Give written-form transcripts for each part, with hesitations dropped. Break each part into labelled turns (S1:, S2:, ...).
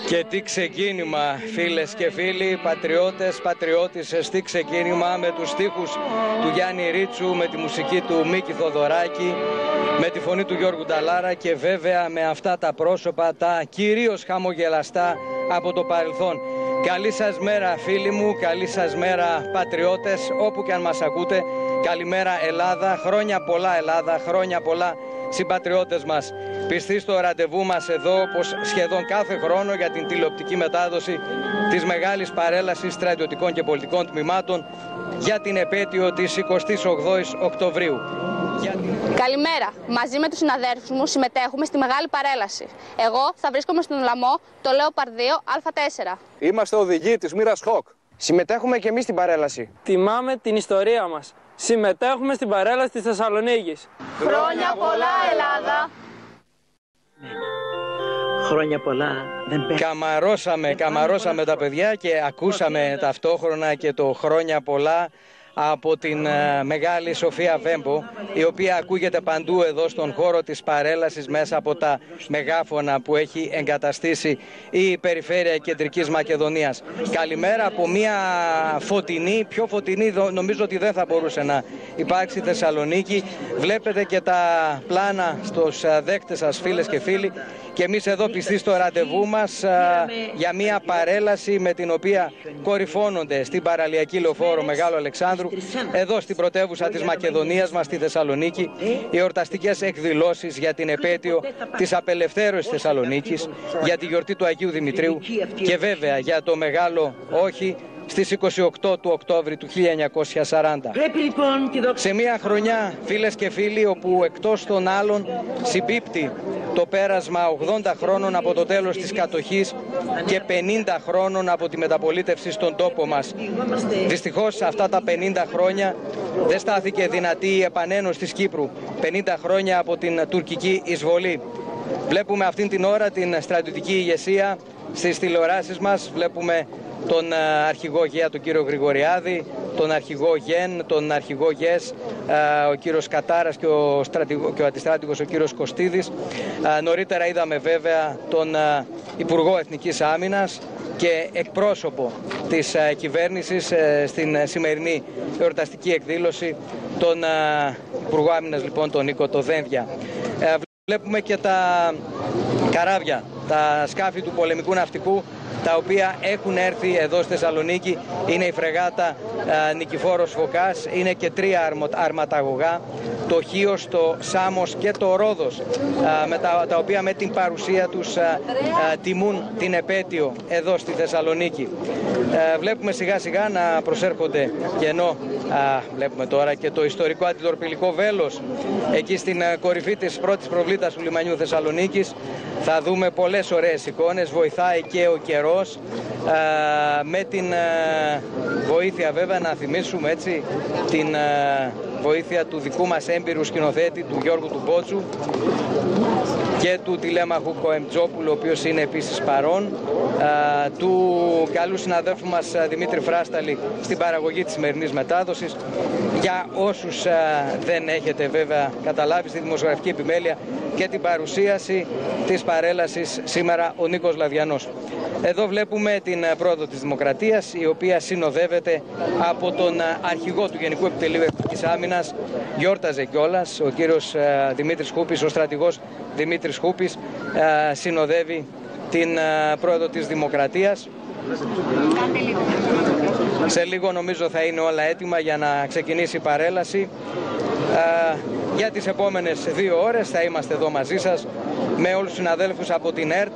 S1: Και τι ξεκίνημα, φίλες και φίλοι, πατριώτες, πατριώτισσες, τι ξεκίνημα με τους στίχους του Γιάννη Ρίτσου, με τη μουσική του Μίκη Θοδωράκη, με τη φωνή του Γιώργου Νταλάρα και βέβαια με αυτά τα πρόσωπα, τα κυρίως χαμογελαστά από το παρελθόν. Καλή σας μέρα φίλοι μου, καλή σας μέρα πατριώτες, όπου και αν μας ακούτε. Καλημέρα Ελλάδα, χρόνια πολλά Ελλάδα, χρόνια πολλά συμπατριώτες μας. Πιστοί στο ραντεβού μας εδώ, όπως σχεδόν κάθε χρόνο, για την τηλεοπτική μετάδοση της μεγάλης παρέλασης στρατιωτικών και πολιτικών τμήματων για την επέτειο της 28ης Οκτωβρίου.
S2: Καλημέρα. Μαζί με τους συναδέλφους μου συμμετέχουμε στη μεγάλη παρέλαση. Εγώ θα βρίσκομαι στον Λαμό, το Λέοπαρδ 2 Α4.
S3: Είμαστε οδηγοί της μοίρας Χοκ.
S4: Συμμετέχουμε και εμείς στην παρέλαση.
S5: Τιμάμε την ιστορία μας. Συμμετέχουμε στην παρέλαση της Θεσσαλονίκης.
S2: Χρόνια πολλά Ελλάδα!
S6: Χρόνια πολλά.
S1: Καμαρώσαμε τα παιδιά και ακούσαμε ταυτόχρονα και το χρόνια πολλά από την μεγάλη Σοφία Βέμπο, η οποία ακούγεται παντού εδώ στον χώρο της παρέλασης μέσα από τα μεγάφωνα που έχει εγκαταστήσει η Περιφέρεια Κεντρικής Μακεδονίας. Καλημέρα από μια φωτεινή, πιο φωτεινή νομίζω ότι δεν θα μπορούσε να υπάρξει Θεσσαλονίκη. Βλέπετε και τα πλάνα στους δέκτες σας, φίλες και φίλοι, και εμείς εδώ πιστοί στο ραντεβού μας για μια παρέλαση με την οποία κορυφώνονται στην παραλιακή λεωφόρο Μεγάλου Αλεξάνδρου, εδώ στην πρωτεύουσα της Μακεδονίας μας, στη Θεσσαλονίκη, οι εορταστικές εκδηλώσεις για την επέτειο της απελευθέρωσης Θεσσαλονίκης, για τη γιορτή του Αγίου Δημητρίου και βέβαια για το μεγάλο όχι στις 28 του Οκτώβρη του 1940. Σε μια χρονιά, φίλες και φίλοι, όπου εκτός των άλλων συμπίπτει το πέρασμα 80 χρόνων από το τέλος της κατοχής και 50 χρόνων από τη μεταπολίτευση στον τόπο μας. Δυστυχώς αυτά τα 50 χρόνια δεν στάθηκε δυνατή η επανένωση της Κύπρου, 50 χρόνια από την τουρκική εισβολή. Βλέπουμε αυτήν την ώρα την στρατιωτική ηγεσία στις τηλεοράσεις μας, βλέπουμε τον αρχηγό ΓΕΑ, τον κύριο Γρηγοριάδη, τον αρχηγό ΓΕΝ, τον αρχηγό ΓΕΣ, ο κύριος Κατάρας και ο αντιστράτηγος ο κύριος Κωστίδης. Νωρίτερα είδαμε βέβαια τον Υπουργό Εθνικής Άμυνας και εκπρόσωπο της κυβέρνησης στην σημερινή εορταστική εκδήλωση, τον Υπουργό Άμυνας λοιπόν, τον Νίκο το Δένδια. Βλέπουμε και τα καράβια, τα σκάφη του πολεμικού ναυτικού, τα οποία έχουν έρθει εδώ στη Θεσσαλονίκη. Είναι η φρεγάτα Νικηφόρος Φωκάς, είναι και 3 αρματαγωγά, το Χίος, το Σάμος και το Ρόδος, τα οποία με την παρουσία τους τιμούν την επέτειο εδώ στη Θεσσαλονίκη. Βλέπουμε σιγά σιγά να προσέρχονται, και ενώ βλέπουμε τώρα και το ιστορικό αντιτορπιλικό βέλος εκεί στην κορυφή της πρώτης προβλήτας του λιμανιού Θεσσαλονίκης. Θα δούμε πολλές ωραίες εικόνες, βοηθάει και ο καιρός, με την βοήθεια βέβαια, να θυμίσουμε έτσι, την βοήθεια του δικού μας έμπειρου σκηνοθέτη, του Γιώργου του Μπότσου, και του τηλέμαχου Κοεμτζόπουλου, ο οποίος είναι επίσης παρόν, του καλού συναδέλφου μας Δημήτρη Φράσταλη στην παραγωγή της σημερινής μετάδοσης. Για όσους δεν έχετε βέβαια καταλάβει, στη δημοσιογραφική επιμέλεια και την παρουσίαση της παρέλασης σήμερα ο Νίκος Λαδιανός. Εδώ βλέπουμε την πρόοδο της Δημοκρατίας, η οποία συνοδεύεται από τον αρχηγό του Γενικού Επιτελείου Εθνικής Άμυνας, γιόρταζε κιόλας, ο κύριος Δημήτρης Χούπης, ο στρατηγός Δημήτρης Χούπης, συνοδεύει την πρόοδο της Δημοκρατίας. Σε λίγο νομίζω θα είναι όλα έτοιμα για να ξεκινήσει η παρέλαση. Για τις επόμενες 2 ώρες θα είμαστε εδώ μαζί σας με όλους τους συναδέλφους από την ΕΡΤ,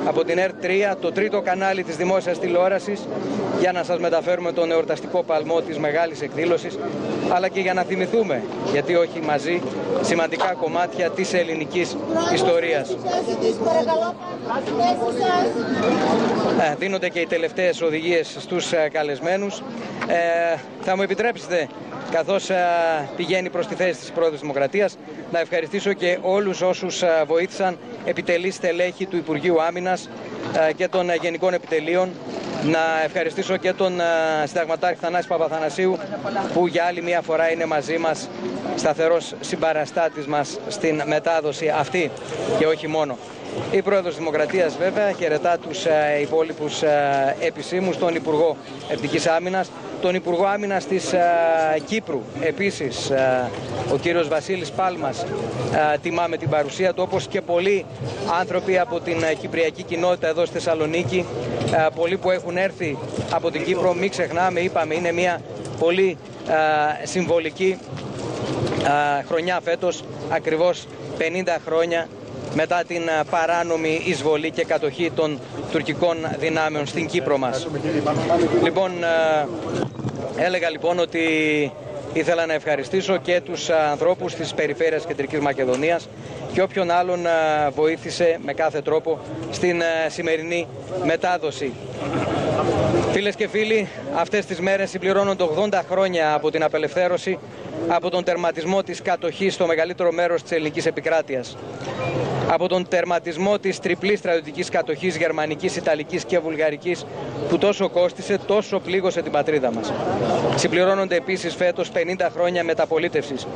S1: από την ΕΡΤ 3, το τρίτο κανάλι της δημόσιας τηλεόρασης, για να σας μεταφέρουμε τον εορταστικό παλμό της μεγάλης εκδήλωσης, αλλά και για να θυμηθούμε, γιατί όχι μαζί, σημαντικά κομμάτια της ελληνικής ιστορίας. Δίνονται και οι τελευταίες οδηγίες στους καλεσμένους. Θα μου επιτρέψετε, καθώς πηγαίνει προς τη θέση της Πρόεδρου της Δημοκρατίας, να ευχαριστήσω και όλους όσους βοήθησαν, επιτελείς στελέχη του Υπουργείου Άμυνας και των Γενικών Επιτελείων. Να ευχαριστήσω και τον συνταγματάρχη Θανάση Παπαθανασίου, που για άλλη μια φορά είναι μαζί μας σταθερός συμπαραστάτης μας στην μετάδοση αυτή και όχι μόνο. Η Πρόεδρος Δημοκρατίας βέβαια χαιρετά τους υπόλοιπους επισήμους, τον Υπουργό Εθνικής Άμυνας, τον Υπουργό Άμυνας της Κύπρου. Επίσης ο κύριος Βασίλης Πάλμας τιμά με την παρουσία του, όπως και πολλοί άνθρωποι από την κυπριακή κοινότητα εδώ στη Θεσσαλονίκη, πολλοί που έχουν έρθει από την Κύπρο. Μην ξεχνάμε, είπαμε, είναι μια πολύ συμβολική χρονιά φέτος, ακριβώς 50 χρόνια μετά την παράνομη εισβολή και κατοχή των τουρκικών δυνάμεων στην Κύπρο μας. Λοιπόν, έλεγα λοιπόν ότι ήθελα να ευχαριστήσω και τους ανθρώπους της περιφέρειας Κεντρικής Μακεδονίας και όποιον άλλον βοήθησε με κάθε τρόπο στην σημερινή μετάδοση. Φίλες και φίλοι, αυτές τις μέρες συμπληρώνονται 80 χρόνια από την απελευθέρωση, από τον τερματισμό της κατοχής στο μεγαλύτερο μέρος της ελληνικής επικράτειας, από τον τερματισμό της τριπλής στρατιωτικής κατοχής γερμανικής, ιταλικής και βουλγαρικής που τόσο κόστισε, τόσο πλήγωσε την πατρίδα μας. Συμπληρώνονται επίσης φέτος 50 χρόνια μεταπολίτευσης.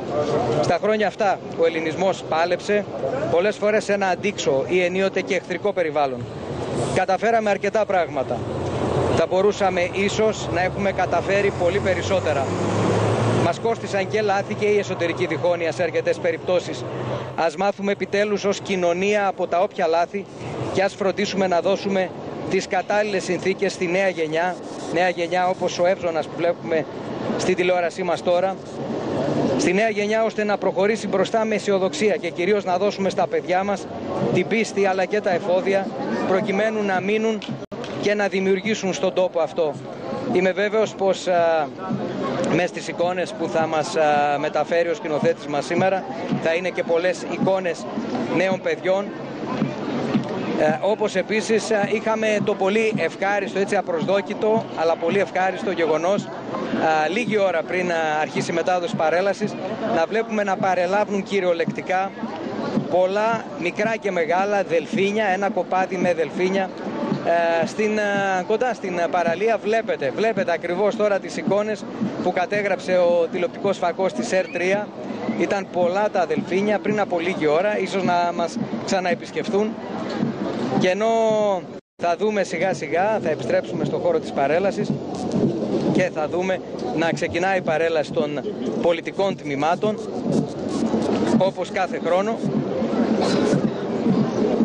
S1: Στα χρόνια αυτά ο ελληνισμός πάλεψε πολλές φορές σε ένα αντίξω ή ενίοτε και εχθρικό περιβάλλον. Καταφέραμε αρκετά πράγματα. Θα μπορούσαμε ίσως να έχουμε καταφέρει πολύ περισσότερα. Μας κόστησαν και λάθη και η εσωτερική διχόνοια σε αρκετές περιπτώσεις. Ας μάθουμε επιτέλους ως κοινωνία από τα όποια λάθη και ας φροντίσουμε να δώσουμε τις κατάλληλες συνθήκες στη νέα γενιά όπως ο Εύζωνας που βλέπουμε στη τηλεόρασή μας τώρα, στη νέα γενιά, ώστε να προχωρήσει μπροστά με αισιοδοξία και κυρίως να δώσουμε στα παιδιά μας την πίστη αλλά και τα εφόδια προκειμένου να μείνουν και να δημιουργήσουν στον τόπο αυτό. Είμαι βέβαιος πως μες στις εικόνες που θα μας μεταφέρει ο σκηνοθέτης μας σήμερα θα είναι και πολλές εικόνες νέων παιδιών, όπως επίσης είχαμε το πολύ ευχάριστο, έτσι απροσδόκητο αλλά πολύ ευχάριστο γεγονός λίγη ώρα πριν αρχίσει η μετάδοση παρέλασης να βλέπουμε να παρελάβουν κυριολεκτικά πολλά μικρά και μεγάλα δελφίνια, ένα κοπάδι με δελφίνια κοντά στην παραλία. Βλέπετε ακριβώς τώρα τις εικόνες που κατέγραψε ο τηλεοπτικός φακός της ΕΡΤ3. Ήταν πολλά τα δελφίνια πριν από λίγη ώρα, ίσως να μας ξαναεπισκεφθούν. Και ενώ θα δούμε σιγά σιγά, θα επιστρέψουμε στο χώρο της παρέλασης και θα δούμε να ξεκινάει η παρέλαση των πολιτικών τμήματων όπως κάθε χρόνο,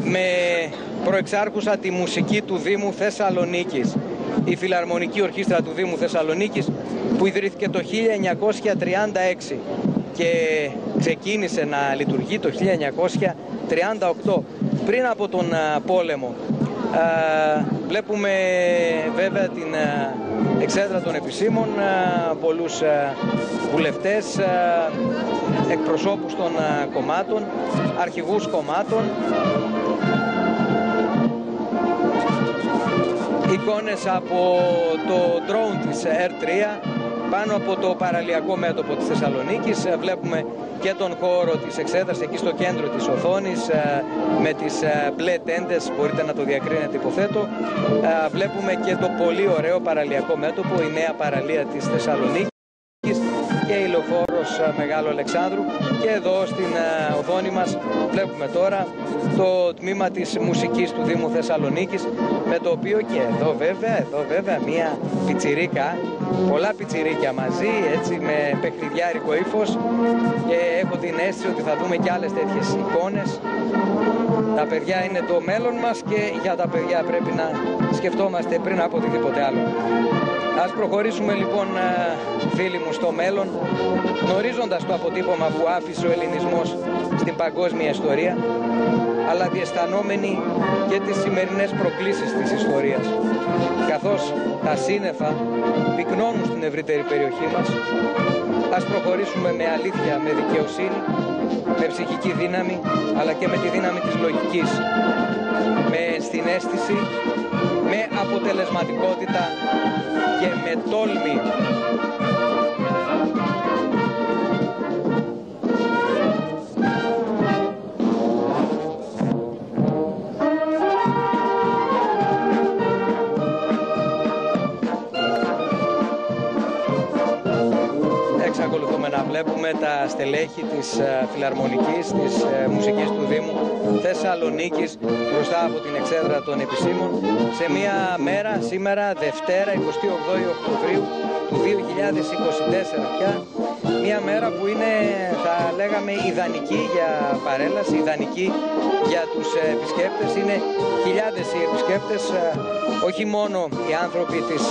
S1: με προεξάρχουσα τη μουσική του Δήμου Θεσσαλονίκης, η Φιλαρμονική Ορχήστρα του Δήμου Θεσσαλονίκης, που ιδρύθηκε το 1936 και ξεκίνησε να λειτουργεί το 1938, πριν από τον πόλεμο. Βλέπουμε βέβαια την εξέδρα των επισήμων, πολλούς βουλευτές, εκπροσώπους των κομμάτων, αρχηγούς κομμάτων, εικόνες από το drone της ΕΡΤ3 πάνω από το παραλιακό μέτωπο της Θεσσαλονίκης. Βλέπουμε και τον χώρο της εξέδρας εκεί στο κέντρο της οθόνης με τις μπλε τέντες, μπορείτε να το διακρίνετε υποθέτω. Βλέπουμε και το πολύ ωραίο παραλιακό μέτωπο, η νέα παραλία της Θεσσαλονίκης και η λεωφόρος Μεγάλου Αλεξάνδρου. Και εδώ στην οθόνη μας βλέπουμε τώρα το τμήμα της μουσικής του Δήμου Θεσσαλονίκης, με το οποίο και εδώ βέβαια μία πιτσιρίκα, πολλά πιτσιρίκια μαζί, έτσι με παιχνιδιάρικο ύφος, και έχω την αίσθηση ότι θα δούμε και άλλες τέτοιες εικόνες. Τα παιδιά είναι το μέλλον μας και για τα παιδιά πρέπει να σκεφτόμαστε πριν από οτιδήποτε άλλο. Ας προχωρήσουμε λοιπόν, φίλοι μου, στο μέλλον, γνωρίζοντας το αποτύπωμα που άφησε ο ελληνισμός στην παγκόσμια ιστορία, αλλά διαισθανόμενοι και τις σημερινές προκλήσεις της ιστορίας. Καθώς τα σύννεφα πυκνώνουν στην ευρύτερη περιοχή μας, ας προχωρήσουμε με αλήθεια, με δικαιοσύνη, με ψυχική δύναμη, αλλά και με τη δύναμη της λογικής, με συναίσθηση, με αποτελεσματικότητα και με τόλμη. Εξακολουθούμε να βλέπουμε τα στελέχη της Φιλαρμονικής, της Μουσικής του Δήμου Θεσσαλονίκης μπροστά από την εξέδρα των επισήμων σε μια μέρα, σήμερα Δευτέρα 28 Οκτωβρίου του 2024 πια, μια μέρα που είναι, θα λέγαμε, ιδανική για παρέλαση, ιδανική για τους επισκέπτες. Είναι χιλιάδες οι επισκέπτες, όχι μόνο οι άνθρωποι της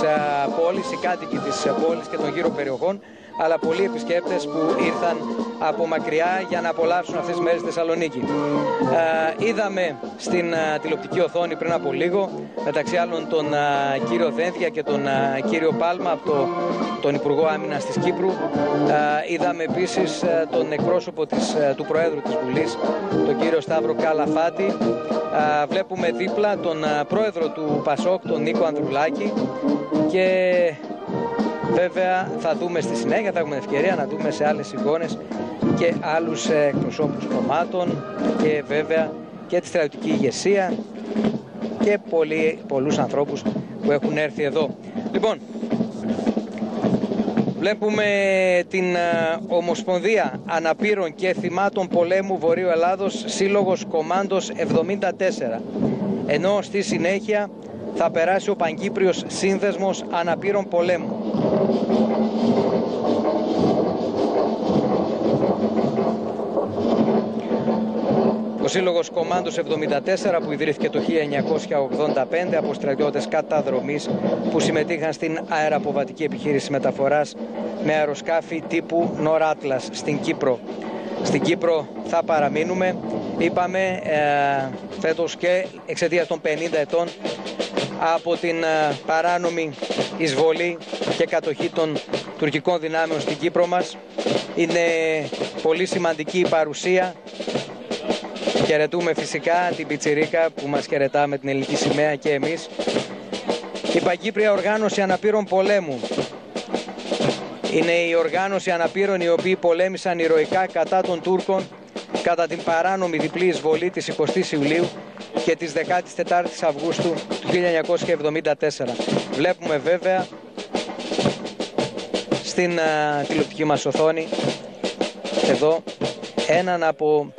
S1: πόλης, οι κάτοικοι της πόλης και των γύρω περιοχών, αλλά πολλοί επισκέπτες που ήρθαν από μακριά για να απολαύσουν αυτές τις μέρες στη Θεσσαλονίκη. Είδαμε στην τηλεοπτική οθόνη πριν από λίγο, μεταξύ άλλων, τον κύριο Δένδια και τον κύριο Πάλμα από τον Υπουργό Άμυνας της Κύπρου. Είδαμε επίσης τον εκπρόσωπο του Προέδρου της Βουλής, τον κύριο Σταύρο Καλαφάτη. Βλέπουμε δίπλα τον Πρόεδρο του Πασόκ, τον Νίκο Ανδρουλάκη, και βέβαια θα δούμε στη συνέχεια, θα έχουμε ευκαιρία να δούμε σε άλλες εικόνες και άλλους εκπροσώπους κομμάτων και βέβαια και τη στρατιωτική ηγεσία και πολλούς ανθρώπους που έχουν έρθει εδώ. Λοιπόν, βλέπουμε την Ομοσπονδία Αναπήρων και Θυμάτων Πολέμου Βορείου Ελλάδος, Σύλλογος Κομμάντος 74, ενώ στη συνέχεια θα περάσει ο Παγκύπριος Σύνδεσμος Αναπήρων Πολέμου. Ο Σύλλογος Κομμάντος 74, που ιδρύθηκε το 1985 από στρατιώτες καταδρομής που συμμετείχαν στην αεραποβατική επιχείρηση μεταφοράς με αεροσκάφη τύπου Νοράτλας στην Κύπρο. Στην Κύπρο θα παραμείνουμε, είπαμε, φέτος και εξαιτίας των 50 ετών από την παράνομη εισβολή και κατοχή των τουρκικών δυνάμεων στην Κύπρο μας. Είναι πολύ σημαντική η παρουσία. Χαιρετούμε φυσικά την Πιτσιρίκα που μας χαιρετά με την ελληνική σημαία και εμείς. Η Παγκύπρια Οργάνωση Αναπήρων Πολέμου είναι η οργάνωση αναπήρων οι οποίοι πολέμησαν ηρωικά κατά των Τούρκων κατά την παράνομη διπλή εισβολή της 20ης Ιουλίου και της 14ης Αυγούστου του 1974. Βλέπουμε βέβαια στην τηλεοπτική μας οθόνη εδώ έναν από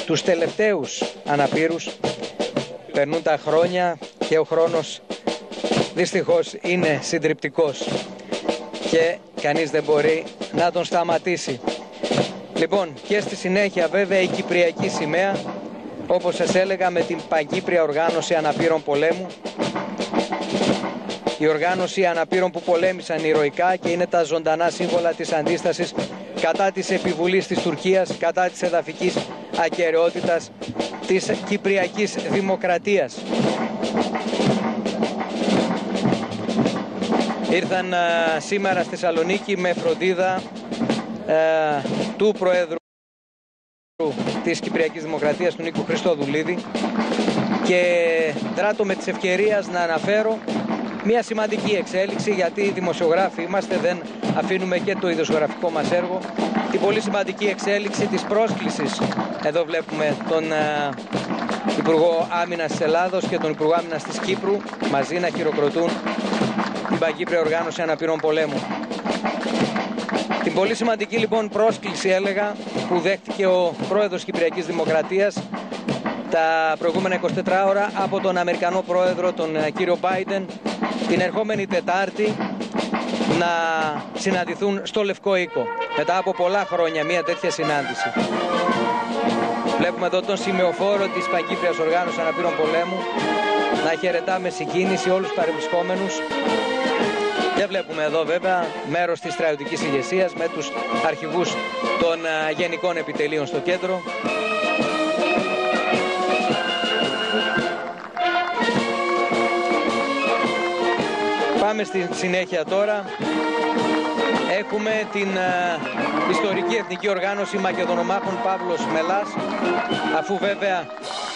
S1: τους τελευταίους αναπήρους. Περνούν τα χρόνια και ο χρόνος δυστυχώς είναι συντριπτικός και κανείς δεν μπορεί να τον σταματήσει. Λοιπόν, και στη συνέχεια βέβαια η Κυπριακή σημαία, όπως σας έλεγα, με την Παγκύπρια Οργάνωση Αναπήρων Πολέμου. Η οργάνωση αναπήρων που πολέμησαν ηρωικά και είναι τα ζωντανά σύμβολα της αντίστασης κατά της επιβουλής της Τουρκίας, κατά της εδαφικής ακεραιότητας της Κυπριακής Δημοκρατίας. Ήρθαν σήμερα στη Θεσσαλονίκη με φροντίδα του Προέδρου της Κυπριακής Δημοκρατίας, του Νίκου Χριστοδουλίδη, και δράτω με τις ευκαιρίες να αναφέρω μια σημαντική εξέλιξη, γιατί οι δημοσιογράφοι είμαστε, δεν αφήνουμε και το ειδησιογραφικό μας έργο. Την πολύ σημαντική εξέλιξη της πρόσκλησης. Εδώ βλέπουμε τον Υπουργό Άμυνας της Ελλάδος και τον Υπουργό Άμυνας της Κύπρου μαζί να χειροκροτούν την Παγκύπρια Οργάνωση Αναπήρων Πολέμου. Την πολύ σημαντική λοιπόν πρόσκληση, έλεγα, που δέχτηκε ο Πρόεδρος Κυπριακής Δημοκρατίας τα προηγούμενα 24 ώρα από τον Αμερικανό Πρόεδρο, τον κύριο Biden, την ερχόμενη Τετάρτη να συναντηθούν στο Λευκό Οίκο. Μετά από πολλά χρόνια μια τέτοια συνάντηση. Βλέπουμε εδώ τον σημεοφόρο της Παγκύπριας Οργάνωσης Αναπήρων Πολέμου να χαιρετά με συγκίνηση όλους τους παρευρισκόμενους. Και βλέπουμε εδώ βέβαια μέρος της στρατιωτικής ηγεσίας με τους αρχηγούς των γενικών επιτελείων στο κέντρο. Πάμε στη συνέχεια τώρα. Έχουμε την ιστορική εθνική οργάνωση Μακεδονομάχων Παύλος Μελάς, αφού βέβαια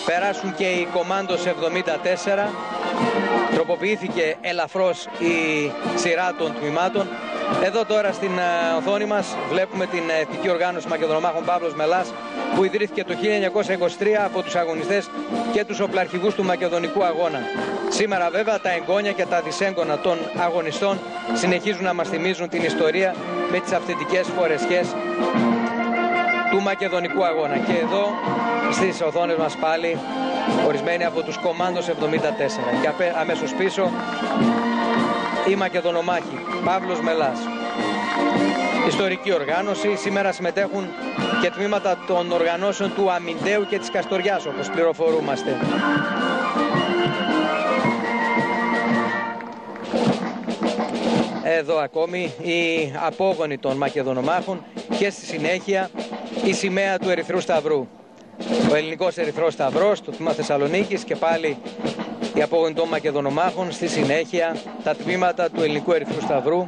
S1: περάσουν και οι Κομμάντος 74, τροποποιήθηκε ελαφρώς η σειρά των τμήματων. Εδώ τώρα στην οθόνη μας βλέπουμε την Εθνική Οργάνωση Μακεδονομάχων Παύλος Μελάς, που ιδρύθηκε το 1923 από τους αγωνιστές και τους οπλαρχηγούς του Μακεδονικού Αγώνα. Σήμερα βέβαια τα εγγόνια και τα δυσέγγωνα των αγωνιστών συνεχίζουν να μας θυμίζουν την ιστορία με τις αυθεντικές φορεσιές του Μακεδονικού Αγώνα. Και εδώ στις οθόνες μας πάλι ορισμένοι από τους Κομάντος 74. Και αμέσως πίσω η Μακεδονομάχοι Παύλος Μελάς. Ιστορική οργάνωση. Σήμερα συμμετέχουν και τμήματα των οργανώσεων του Αμυντέου και της Καστοριάς, όπως πληροφορούμαστε. Εδώ ακόμη οι απόγονοι των Μακεδονομάχων και στη συνέχεια η σημαία του Ερυθρού Σταυρού. Ο ελληνικός Ερυθρός Σταυρός, το τμήμα Θεσσαλονίκης, και πάλι οι απόγονοι των Μακεδονομάχων, στη συνέχεια τα τμήματα του ελληνικού Ερυθρού Σταυρού.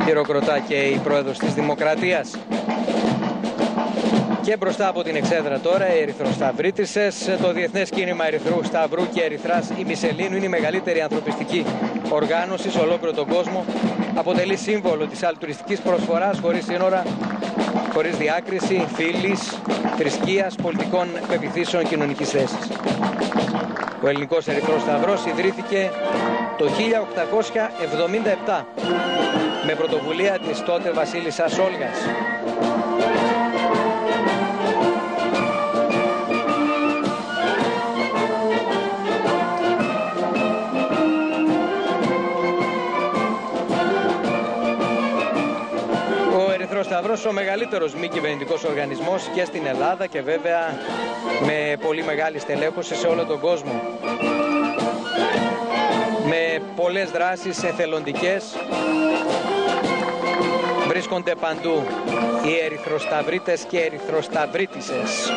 S1: Χειροκροτά και η πρόεδρος της Δημοκρατίας. Και μπροστά από την εξέδρα τώρα οι Ερυθροσταυρίτισσες. Το Διεθνές Κίνημα Ερυθρού Σταυρού και Ερυθράς ημισελήνου είναι η μεγαλύτερη ανθρωπιστική οργάνωση σε ολόκληρο τον κόσμο. Αποτελεί σύμβολο της αλτουριστικής προσφοράς χωρίς σύνορα, χωρίς διάκριση, φύλης, θρησκείας, πολιτικών πεποιθήσεων, κοινωνικής θέσης. Ο Ελληνικός Ερυθρός Σταυρός ιδρύθηκε το 1877 με πρωτοβουλία της τότε βασίλισσας Όλγας. Ο Σταυρός, ο μεγαλύτερος μη κυβερνητικός οργανισμός και στην Ελλάδα και βέβαια με πολύ μεγάλη στελέχωση σε όλο τον κόσμο. Με πολλές δράσεις εθελοντικές βρίσκονται παντού οι Ερυθροσταυρίτες και Ερυθροσταυρίτισσες.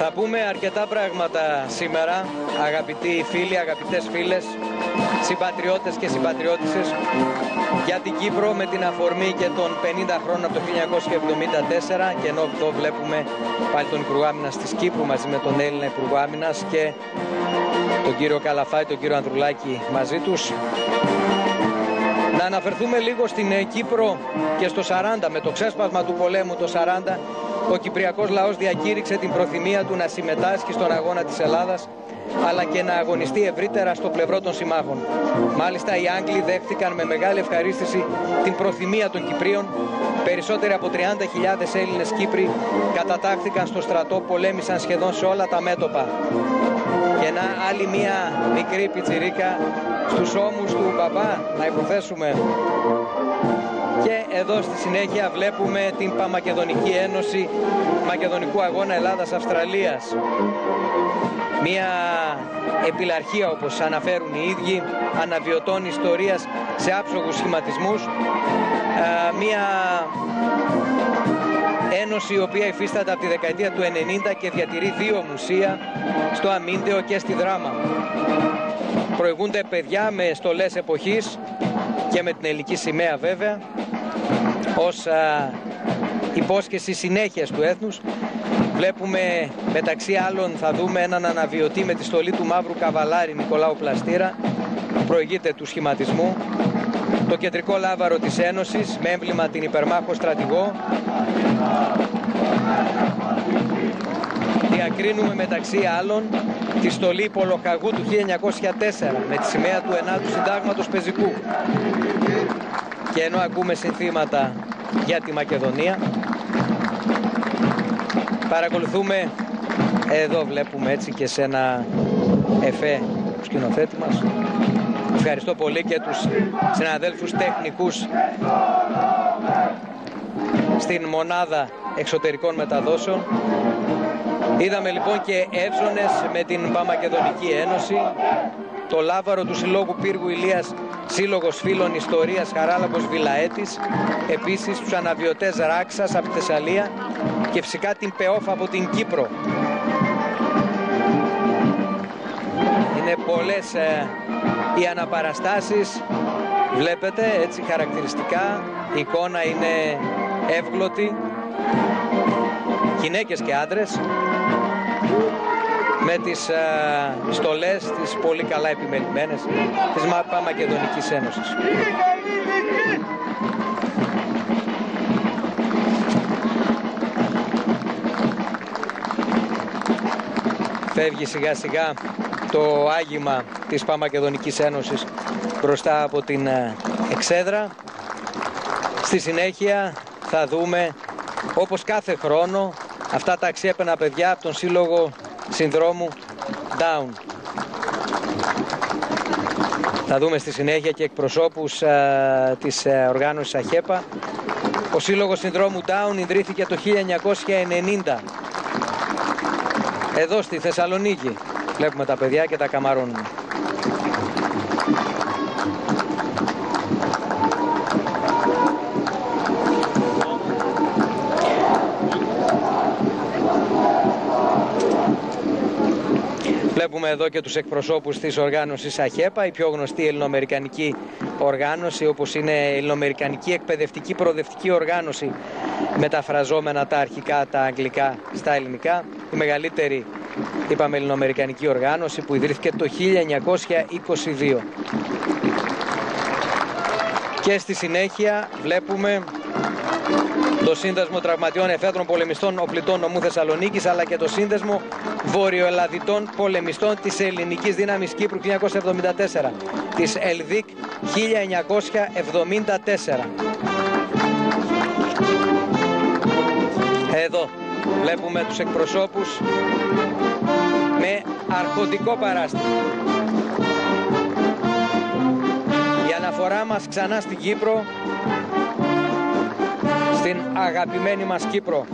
S1: Θα πούμε αρκετά πράγματα σήμερα, αγαπητοί φίλοι, αγαπητές φίλες, συμπατριώτες και συμπατριώτισσες, για την Κύπρο, με την αφορμή και των 50 χρόνων από το 1974, και ενώ εδώ βλέπουμε πάλι τον Υπουργό Άμυνας της Κύπρου μαζί με τον Έλληνα Υπουργό Άμυνας και τον κύριο Καλαφάη, τον κύριο Ανδρουλάκη μαζί τους. Να αναφερθούμε λίγο στην Κύπρο και στο 40, με το ξέσπασμα του πολέμου το 40, ο Κυπριακός λαός διακήρυξε την προθυμία του να συμμετάσχει στον αγώνα της Ελλάδας, αλλά και να αγωνιστεί ευρύτερα στο πλευρό των συμμάχων. Μάλιστα οι Άγγλοι δέχτηκαν με μεγάλη ευχαρίστηση την προθυμία των Κυπρίων. Περισσότεροι από 30.000 Έλληνες Κύπροι κατατάχθηκαν στο στρατό, πολέμησαν σχεδόν σε όλα τα μέτωπα. Και άλλη μία μικρή πιτσιρίκα στους ώμους του μπαμπά, να υποθέσουμε. Και εδώ στη συνέχεια βλέπουμε την Παμακεδονική Ένωση Μακεδονικού Αγώνα Ελλάδας-Αυστραλίας. Μία επιλαρχία, όπως αναφέρουν οι ίδιοι, αναβιωτών ιστορίας σε άψογους σχηματισμούς. Μία ένωση η οποία υφίσταται από τη δεκαετία του 90 και διατηρεί 2 μουσεία, στο Αμύντεο και στη Δράμα. Προηγούνται παιδιά με στολές εποχής και με την ελληνική σημαία βέβαια, ως υπόσχεση συνέχειας του έθνους. Βλέπουμε μεταξύ άλλων, θα δούμε έναν αναβιωτή με τη στολή του μαύρου καβαλάρη Νικολάου Πλαστήρα, που προηγείται του σχηματισμού. Το κεντρικό λάβαρο της Ένωσης με έμβλημα την υπερμάχο στρατηγό. Διακρίνουμε μεταξύ άλλων τη στολή Πολοχαγού του 1904 με τη σημαία του 9ου Συντάγματος Πεζικού. Και ενώ ακούμε συνθήματα για τη Μακεδονία, παρακολουθούμε, εδώ βλέπουμε έτσι και σε ένα εφέ του σκηνοθέτη μας. Ευχαριστώ πολύ και τους συναδέλφους τεχνικούς στην μονάδα εξωτερικών μεταδόσεων. Είδαμε λοιπόν και εύζωνες με την Παμακεδονική Ένωση, το λάβαρο του Συλλόγου Πύργου Ηλίας, Σύλλογος Φίλων Ιστορίας Χαράλαμπος Βιλαέτης, επίσης τους αναβιωτές Ράξας από τη Θεσσαλία και φυσικά την ΠΕΟΦ από την Κύπρο. Είναι πολλές οι αναπαραστάσεις Βλέπετε έτσι χαρακτηριστικά, η εικόνα είναι εύγλωτη, γυναίκες και άντρες, με τις στολές τις πολύ καλά επιμελημένες της Παμακεδονικής Ένωσης. Φεύγει σιγά σιγά το άγημα της Παμακεδονικής Ένωσης μπροστά από την εξέδρα. Στη συνέχεια θα δούμε, όπως κάθε χρόνο, αυτά τα αξιέπαινα παιδιά από τον Σύλλογο Συνδρόμου Down. Θα δούμε στη συνέχεια και εκπροσώπους της οργάνωσης ΑΧΕΠΑ. Ο Σύλλογος Συνδρόμου Down ιδρύθηκε το 1990 εδώ στη Θεσσαλονίκη. Βλέπουμε τα παιδιά και τα καμαρώνουμε. Βλέπουμε εδώ και τους εκπροσώπους της οργάνωσης ΑΧΕΠΑ, η πιο γνωστή ελληνοαμερικανική οργάνωση, όπως είναι η Ελληνοαμερικανική Εκπαιδευτική Προοδευτική Οργάνωση, μεταφραζόμενα τα αρχικά τα αγγλικά στα ελληνικά. Η μεγαλύτερη, είπαμε, ελληνοαμερικανική οργάνωση που ιδρύθηκε το 1922. Και στη συνέχεια βλέπουμε το Σύνδεσμο Τραυματιών Εφέδρων Πολεμιστών Οπλιτών Νομού Θεσσαλονίκης, αλλά και το Σύνδεσμο Βορειοελλαδιτών Πολεμιστών της Ελληνικής Δύναμης Κύπρου 1974, της ΕΛΔΙΚ 1974. Εδώ βλέπουμε τους εκπροσώπους με αρχοντικό παράστημα. Η αναφορά μας ξανά στην Κύπρο, στην αγαπημένη μας Κύπρο.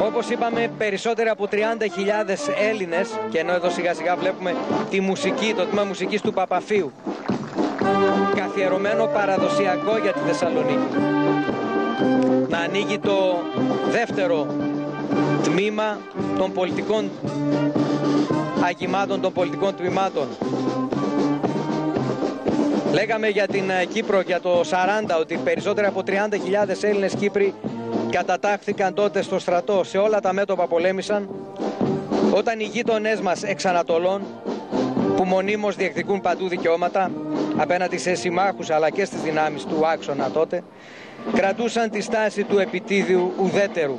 S1: Όπως είπαμε, περισσότεροι από 30.000 Έλληνες, και ενώ εδώ σιγά σιγά βλέπουμε τη μουσική, το τμήμα μουσικής του Παπαφίου, καθιερωμένο παραδοσιακό για τη Θεσσαλονίκη, να ανοίγει το δεύτερο τμήμα των πολιτικών αγημάτων, των πολιτικών τμήματων. Λέγαμε για την Κύπρο για το 40 ότι περισσότεροι από 30.000 Έλληνες Κύπροι κατατάχθηκαν τότε στο στρατό. Σε όλα τα μέτωπα πολέμησαν. Όταν οι γείτονές μας εξ Ανατολών, που μονίμως διεκδικούν παντού δικαιώματα απέναντι σε συμμάχους αλλά και στις δυνάμεις του άξονα τότε, κρατούσαν τη στάση του επιτίδιου ουδέτερου.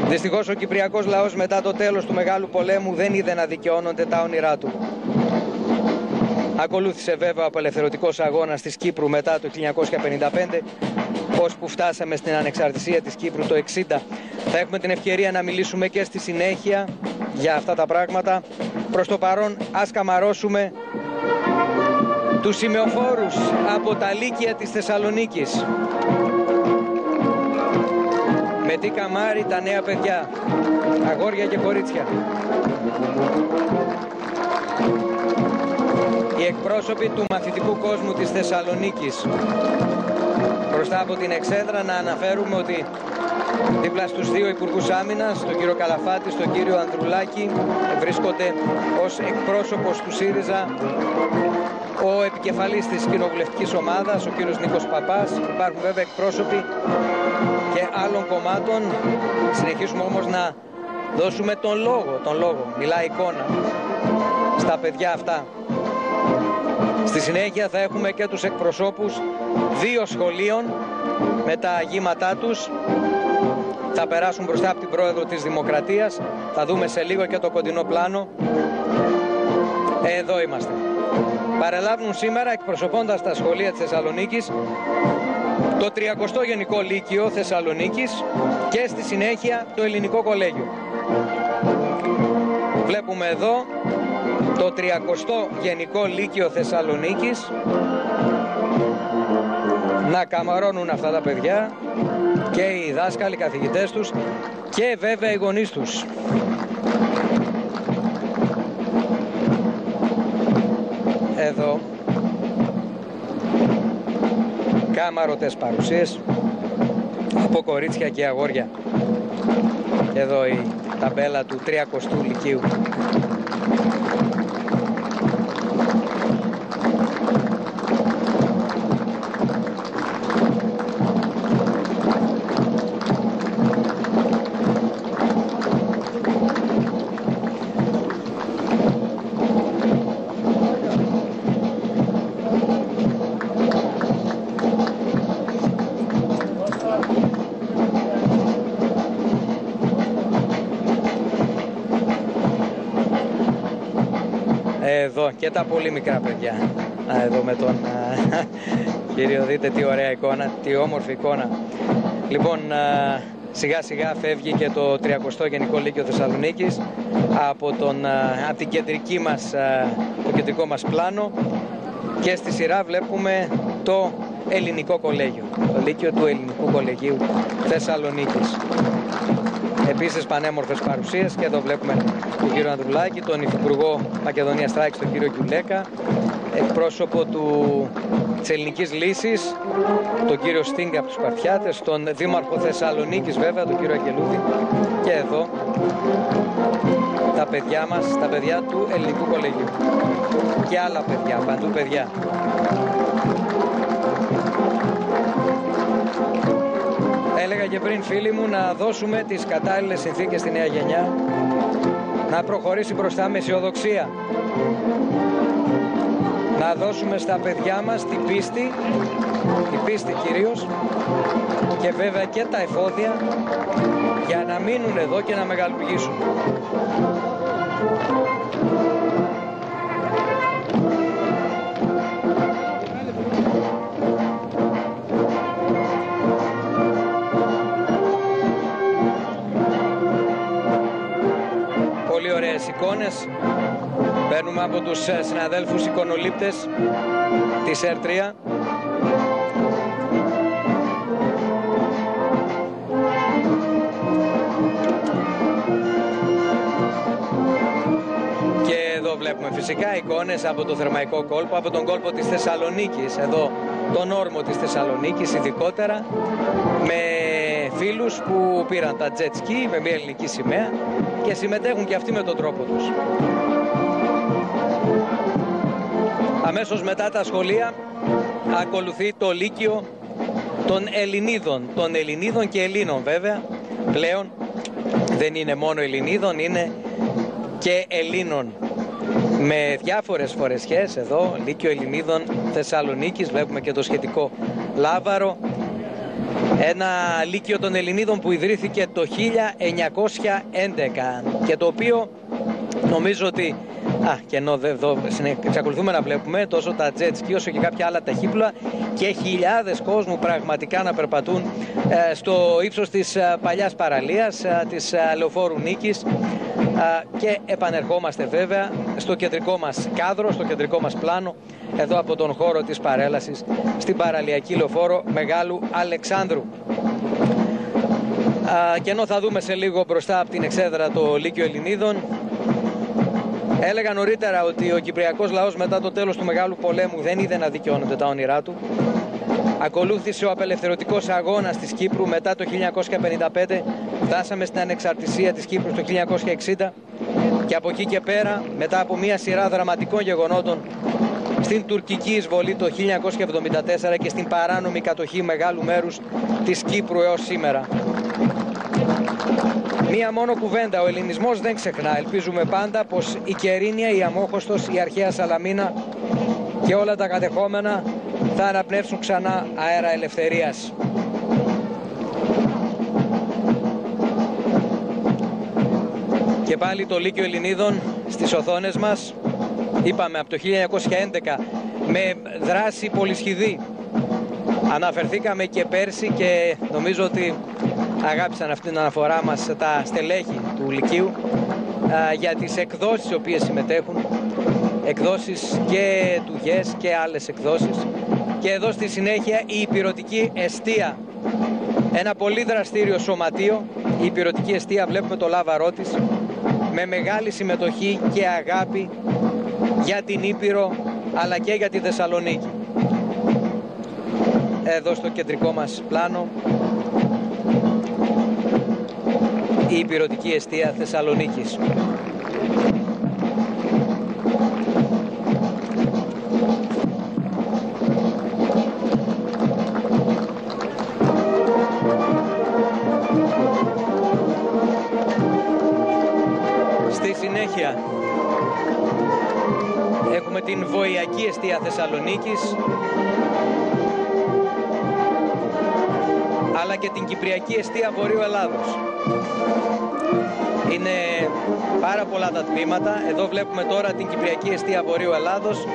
S1: Δυστυχώς ο κυπριακός λαός μετά το τέλος του Μεγάλου Πολέμου δεν είδε να δικαιώνονται τα όνειρά του. Ακολούθησε βέβαια ο απελευθερωτικός αγώνας της Κύπρου μετά το 1955, ώσπου φτάσαμε στην ανεξαρτησία της Κύπρου το 1960. Θα έχουμε την ευκαιρία να μιλήσουμε και στη συνέχεια για αυτά τα πράγματα. Προς το παρόν ας καμαρώσουμε τους σημεοφόρους από τα Λύκεια της Θεσσαλονίκης. Με τι καμάρι τα νέα παιδιά, αγόρια και κορίτσια. Οι εκπρόσωποι του μαθητικού κόσμου της Θεσσαλονίκης. Μπροστά από την εξέδρα να αναφέρουμε ότι δίπλα στους δύο υπουργούς άμυνας, τον κύριο Καλαφάτη, τον κύριο Ανδρουλάκη, βρίσκονται ως εκπρόσωπος του ΣΥΡΙΖΑ ο επικεφαλής της κοινοβουλευτικής ομάδας, ο κύριος Νίκος Παπάς. Υπάρχουν βέβαια εκπρόσωποι και άλλων κομμάτων. Συνεχίζουμε όμως να δώσουμε τον λόγο, μιλάει εικόνα, στα παιδιά αυτά. Στη συνέχεια θα έχουμε και τους εκπροσώπους δύο σχολείων με τα αγήματά τους. Θα περάσουν μπροστά από την πρόεδρο της Δημοκρατίας. Θα δούμε σε λίγο και το κοντινό πλάνο. Εδώ είμαστε. Παρελάβουν σήμερα, εκπροσωπώντας τα σχολεία της Θεσσαλονίκης, το 30ο Γενικό Λύκειο Θεσσαλονίκης και στη συνέχεια το Ελληνικό Κολέγιο. Βλέπουμε εδώ το 30ο Γενικό Λύκειο Θεσσαλονίκης να καμαρώνουν αυτά τα παιδιά και οι δάσκαλοι, οι καθηγητές τους και βέβαια οι γονείς τους. Εδώ καμαρωτές παρουσίες από κορίτσια και αγόρια. Και εδώ η ταμπέλα του 30ου Λυκείου. εδώ και τα πολύ μικρά παιδιά. Εδώ με τον κύριο, δείτε τι ωραία εικόνα, τι όμορφη εικόνα. Λοιπόν, σιγά σιγά φεύγει και το 30ο Γενικό Λύκειο Θεσσαλονίκης από την κεντρική μας, το κεντρικό μας πλάνο, και στη σειρά βλέπουμε το Ελληνικό Κολέγιο, το Λύκειο του Ελληνικού Κολεγίου Θεσσαλονίκης. Επίσης πανέμορφες παρουσίες, και εδώ βλέπουμε τον κύριο Ανδρουλάκη, τον Υφυπουργό Μακεδονίας Θράκης, τον κύριο Κιουλέκα, εκπρόσωπο της Ελληνικής Λύσης, τον κύριο Στίγκα από τους Σπαρτιάτες, τον Δήμαρχο Θεσσαλονίκης βέβαια, τον κύριο Αγγελούδη, και εδώ τα παιδιά μας, τα παιδιά του Ελληνικού Κολεγίου και άλλα παιδιά, παντού παιδιά. Έλεγα και πριν, φίλοι μου, να δώσουμε τις κατάλληλες συνθήκες στη νέα γενιά να προχωρήσει μπροστά με αισιοδοξία. Να δώσουμε στα παιδιά μας την πίστη κυρίως, και βέβαια και τα εφόδια για να μείνουν εδώ και να μεγαλουργήσουν. Πολύ ωραίες εικόνες παίρνουμε από τους συναδέλφους εικονολήπτες της ΕΡΤ3. Και εδώ βλέπουμε φυσικά εικόνες από το θερμαϊκό κόλπο, από τον κόλπο της Θεσσαλονίκης, εδώ τον όρμο της Θεσσαλονίκης ειδικότερα, με φίλους που πήραν τα jet ski με μια ελληνική σημαία και συμμετέχουν και αυτοί με τον τρόπο τους. Αμέσως μετά τα σχολεία ακολουθεί το Λύκειο των Ελληνίδων και Ελλήνων βέβαια. Πλέον δεν είναι μόνο Ελληνίδων, είναι και Ελλήνων, με διάφορες φορεσιές. Εδώ Λύκειο Ελληνίδων Θεσσαλονίκης, βλέπουμε και το σχετικό λάβαρο. Ένα Λύκειο των Ελληνίδων που ιδρύθηκε το 1911 και το οποίο νομίζω ότι και ενώ εδώ εξακολουθούμε να βλέπουμε τόσο τα jet ski όσο και κάποια άλλα ταχύπλοα και χιλιάδες κόσμου πραγματικά να περπατούν στο ύψος της παλιάς παραλίας, της Λεωφόρου Νίκης, και επανερχόμαστε βέβαια στο κεντρικό μας κάδρο, στο κεντρικό μας πλάνο, εδώ από τον χώρο της παρέλασης στην παραλιακή λεωφόρο Μεγάλου Αλεξάνδρου. Και ενώ θα δούμε σε λίγο μπροστά από την εξέδρα το Λύκειο Ελληνίδων, έλεγα νωρίτερα ότι ο κυπριακός λαός μετά το τέλος του Μεγάλου Πολέμου δεν είδε να δικαιώνονται τα όνειρά του. Ακολούθησε ο απελευθερωτικός αγώνας της Κύπρου μετά το 1955, φτάσαμε στην ανεξαρτησία της Κύπρου το 1960 και από εκεί και πέρα, μετά από μια σειρά δραματικών γεγονότων, στην τουρκική εισβολή το 1974 και στην παράνομη κατοχή μεγάλου μέρους της Κύπρου έως σήμερα. Μία μόνο κουβέντα, ο ελληνισμός δεν ξεχνά. Ελπίζουμε πάντα πως η Κερίνια, η Αμόχωστος, η αρχαία Σαλαμίνα και όλα τα κατεχόμενα θα αναπνεύσουν ξανά αέρα ελευθερίας. Και πάλι το Λύκειο Ελληνίδων στις οθόνες μας. Είπαμε από το 1911 με δράση πολυσχηδή. Αναφερθήκαμε και πέρσι και νομίζω ότι αγάπησαν αυτήν την αναφορά μας τα στελέχη του Λυκείου για τις εκδόσεις οι οποίες συμμετέχουν, εκδόσεις και του ΓΕΣ και άλλες εκδόσεις. Και εδώ στη συνέχεια η υπηρωτική εστία, ένα πολύ δραστήριο σωματείο. Η υπηρωτική εστία, βλέπουμε το λάβαρό της, με μεγάλη συμμετοχή και αγάπη για την Ήπειρο αλλά και για τη Θεσσαλονίκη. Εδώ στο κεντρικό μας πλάνο η υπηρωτική εστία Θεσσαλονίκης. Στη συνέχεια έχουμε την βοηακή εστία Θεσσαλονίκης, αλλά και την Κυπριακή Εστία Βορείου Ελλάδος. Είναι πάρα πολλά τα τμήματα. Εδώ βλέπουμε τώρα την Κυπριακή Εστία Βορείου Ελλάδος,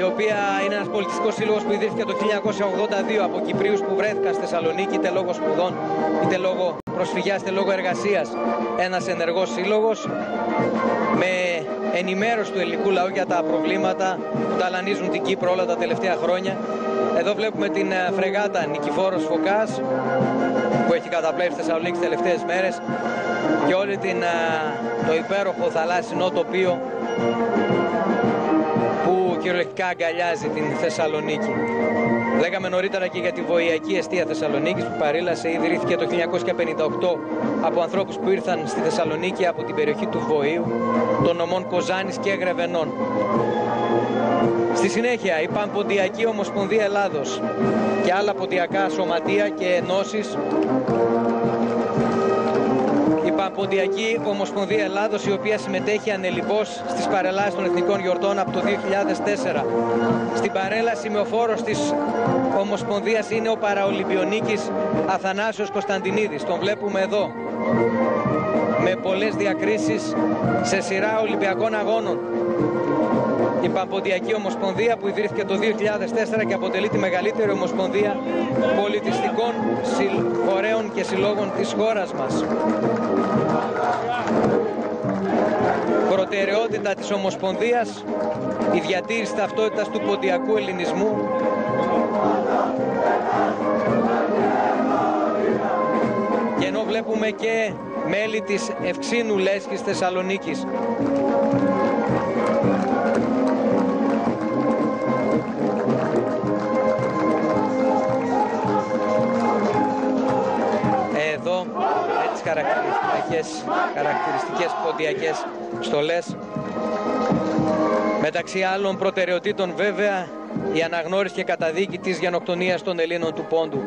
S1: η οποία είναι ένας πολιτιστικός σύλλογος που ιδρύθηκε το 1982 από Κυπρίους που βρέθηκαν στη Θεσσαλονίκη, είτε λόγω σπουδών, είτε λόγω προσφυγιάς, είτε λόγω εργασίας. Ένας ενεργός σύλλογος με ενημέρωση του ελληνικού λαού για τα προβλήματα που ταλανίζουν την Κύπρο όλα τα τελευταία χρόνια. Εδώ βλέπουμε την φρεγάτα Νικηφόρος Φωκάς που έχει καταπλέψει τη Θεσσαλονίκη τις τελευταίες μέρες και όλη το υπέροχο θαλάσσινο τοπίο που κυριολεκτικά αγκαλιάζει την Θεσσαλονίκη. Λέγαμε νωρίτερα και για τη Βοηακή Εστία Θεσσαλονίκης που παρήλασε, ιδρύθηκε το 1958 από ανθρώπους που ήρθαν στη Θεσσαλονίκη από την περιοχή του Βοήου, των νομών Κοζάνης και Γρεβενών. Στη συνέχεια η Πανποντιακή Ομοσπονδία Ελλάδος και άλλα ποντιακά σωματεία και ενώσεις. Η Πανποντιακή Ομοσπονδία Ελλάδος, η οποία συμμετέχει ανελιπώς στις παρελάσεις των εθνικών γιορτών από το 2004. Στην παρέλαση με οφόρος της Ομοσπονδίας είναι ο Παραολυμπιονίκης Αθανάσιος Κωνσταντινίδης. Τον βλέπουμε εδώ με πολλές διακρίσεις σε σειρά Ολυμπιακών Αγώνων. Η Πανποντιακή Ομοσπονδία που ιδρύθηκε το 2004 και αποτελεί τη μεγαλύτερη ομοσπονδία πολιτιστικών φορέων και συλλόγων της χώρας μας. Προτεραιότητα της Ομοσπονδίας η διατήρηση ταυτότητας του ποντιακού ελληνισμού, και ενώ βλέπουμε και μέλη της Ευξήνου Λέσχης Θεσσαλονίκης. Εδώ με τις χαρακτηριστικές ποντιακές στολές. Μεταξύ άλλων προτεραιοτήτων βέβαια η αναγνώριση και καταδίκη της γενοκτονίας των Ελλήνων του Πόντου.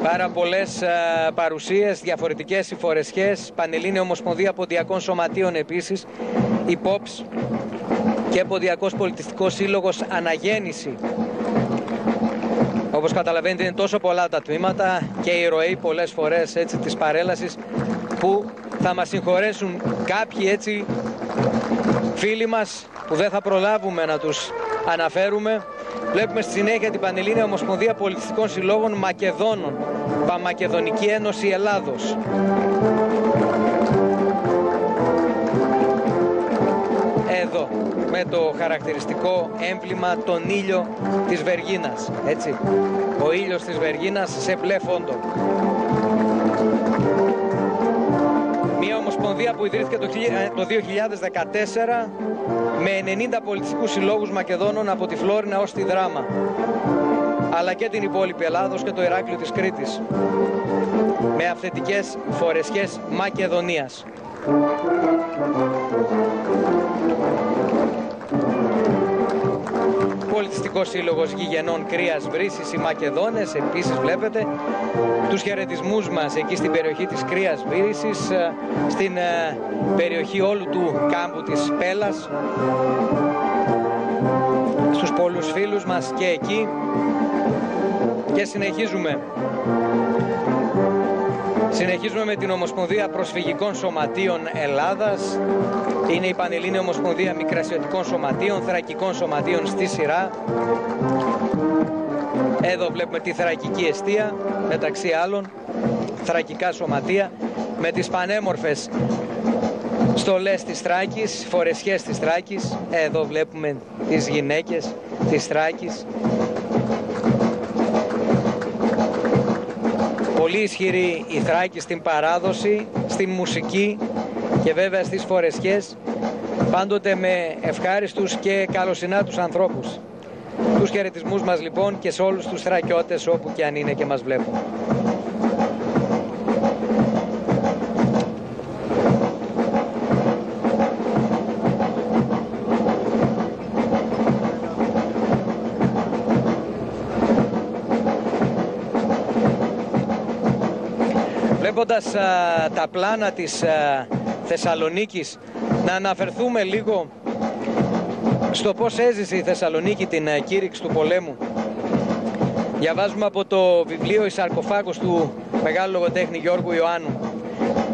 S1: Πάρα πολλές παρουσίες, διαφορετικές συμφορεσιές, Πανελλήνια Ομοσπονδία Ποντιακών Σωματείων επίσης, η ΠΟΠΣ και Ποντιακός Πολιτιστικός Σύλλογος Αναγέννηση. Όπως καταλαβαίνετε είναι τόσο πολλά τα τμήματα και η ροή πολλές φορές έτσι της παρέλασης που θα μας συγχωρέσουν κάποιοι έτσι φίλοι μας που δεν θα προλάβουμε να τους αναφέρουμε. Βλέπουμε στη συνέχεια την Πανελλήνια Ομοσπονδία Πολιτιστικών Συλλόγων Μακεδόνων, Παμακεδονική Ένωση Ελλάδος. Εδώ, με το χαρακτηριστικό έμβλημα τον ήλιο της Βεργίνας, έτσι. Ο ήλιος της Βεργίνας σε μπλε φόντο. Μια ομοσπονδία που ιδρύθηκε το 2014 με 90 πολιτιστικούς συλλόγους Μακεδόνων από τη Φλόρινα ως τη Δράμα, αλλά και την υπόλοιπη Ελλάδος και το Ηράκλειο της Κρήτης, με αυθεντικές φορεσιές Μακεδονίας. Πολιτιστικός Σύλλογος Γηγενών Κρίας Βρύσης, οι Μακεδόνες, επίσης βλέπετε τους χαιρετισμούς μας εκεί στην περιοχή της Κρίας Βρύσης, στην περιοχή όλου του κάμπου της Πέλας, στους πολλούς φίλους μας και εκεί, και συνεχίζουμε με την Ομοσπονδία Προσφυγικών Σωματείων Ελλάδας. Είναι η Πανελλήνια Ομοσπονδία Μικρασιωτικών Σωματείων, Θρακικών Σωματείων στη σειρά. Εδώ βλέπουμε τη Θρακική Εστία, μεταξύ άλλων θρακικά σωματεία με τις πανέμορφες στολές της Θράκης, φορεσιές της Θράκης. Εδώ βλέπουμε τις γυναίκες της Θράκης. Πολύ ισχυρή η Θράκη στην παράδοση, στην μουσική και βέβαια στις φορεσιές, πάντοτε με ευχάριστους και καλοσυνάτους ανθρώπους. Τους χαιρετισμούς μας λοιπόν και σε όλους τους Θρακιώτες όπου και αν είναι και μας βλέπουν. Βλέποντας τα πλάνα της Θεσσαλονίκης. Να αναφερθούμε λίγο στο πώς έζησε η Θεσσαλονίκη την κήρυξη του πολέμου. Διαβάζουμε από το βιβλίο «Η Σαρκοφάγος» του μεγάλου λογοτέχνη Γιώργου Ιωάννου.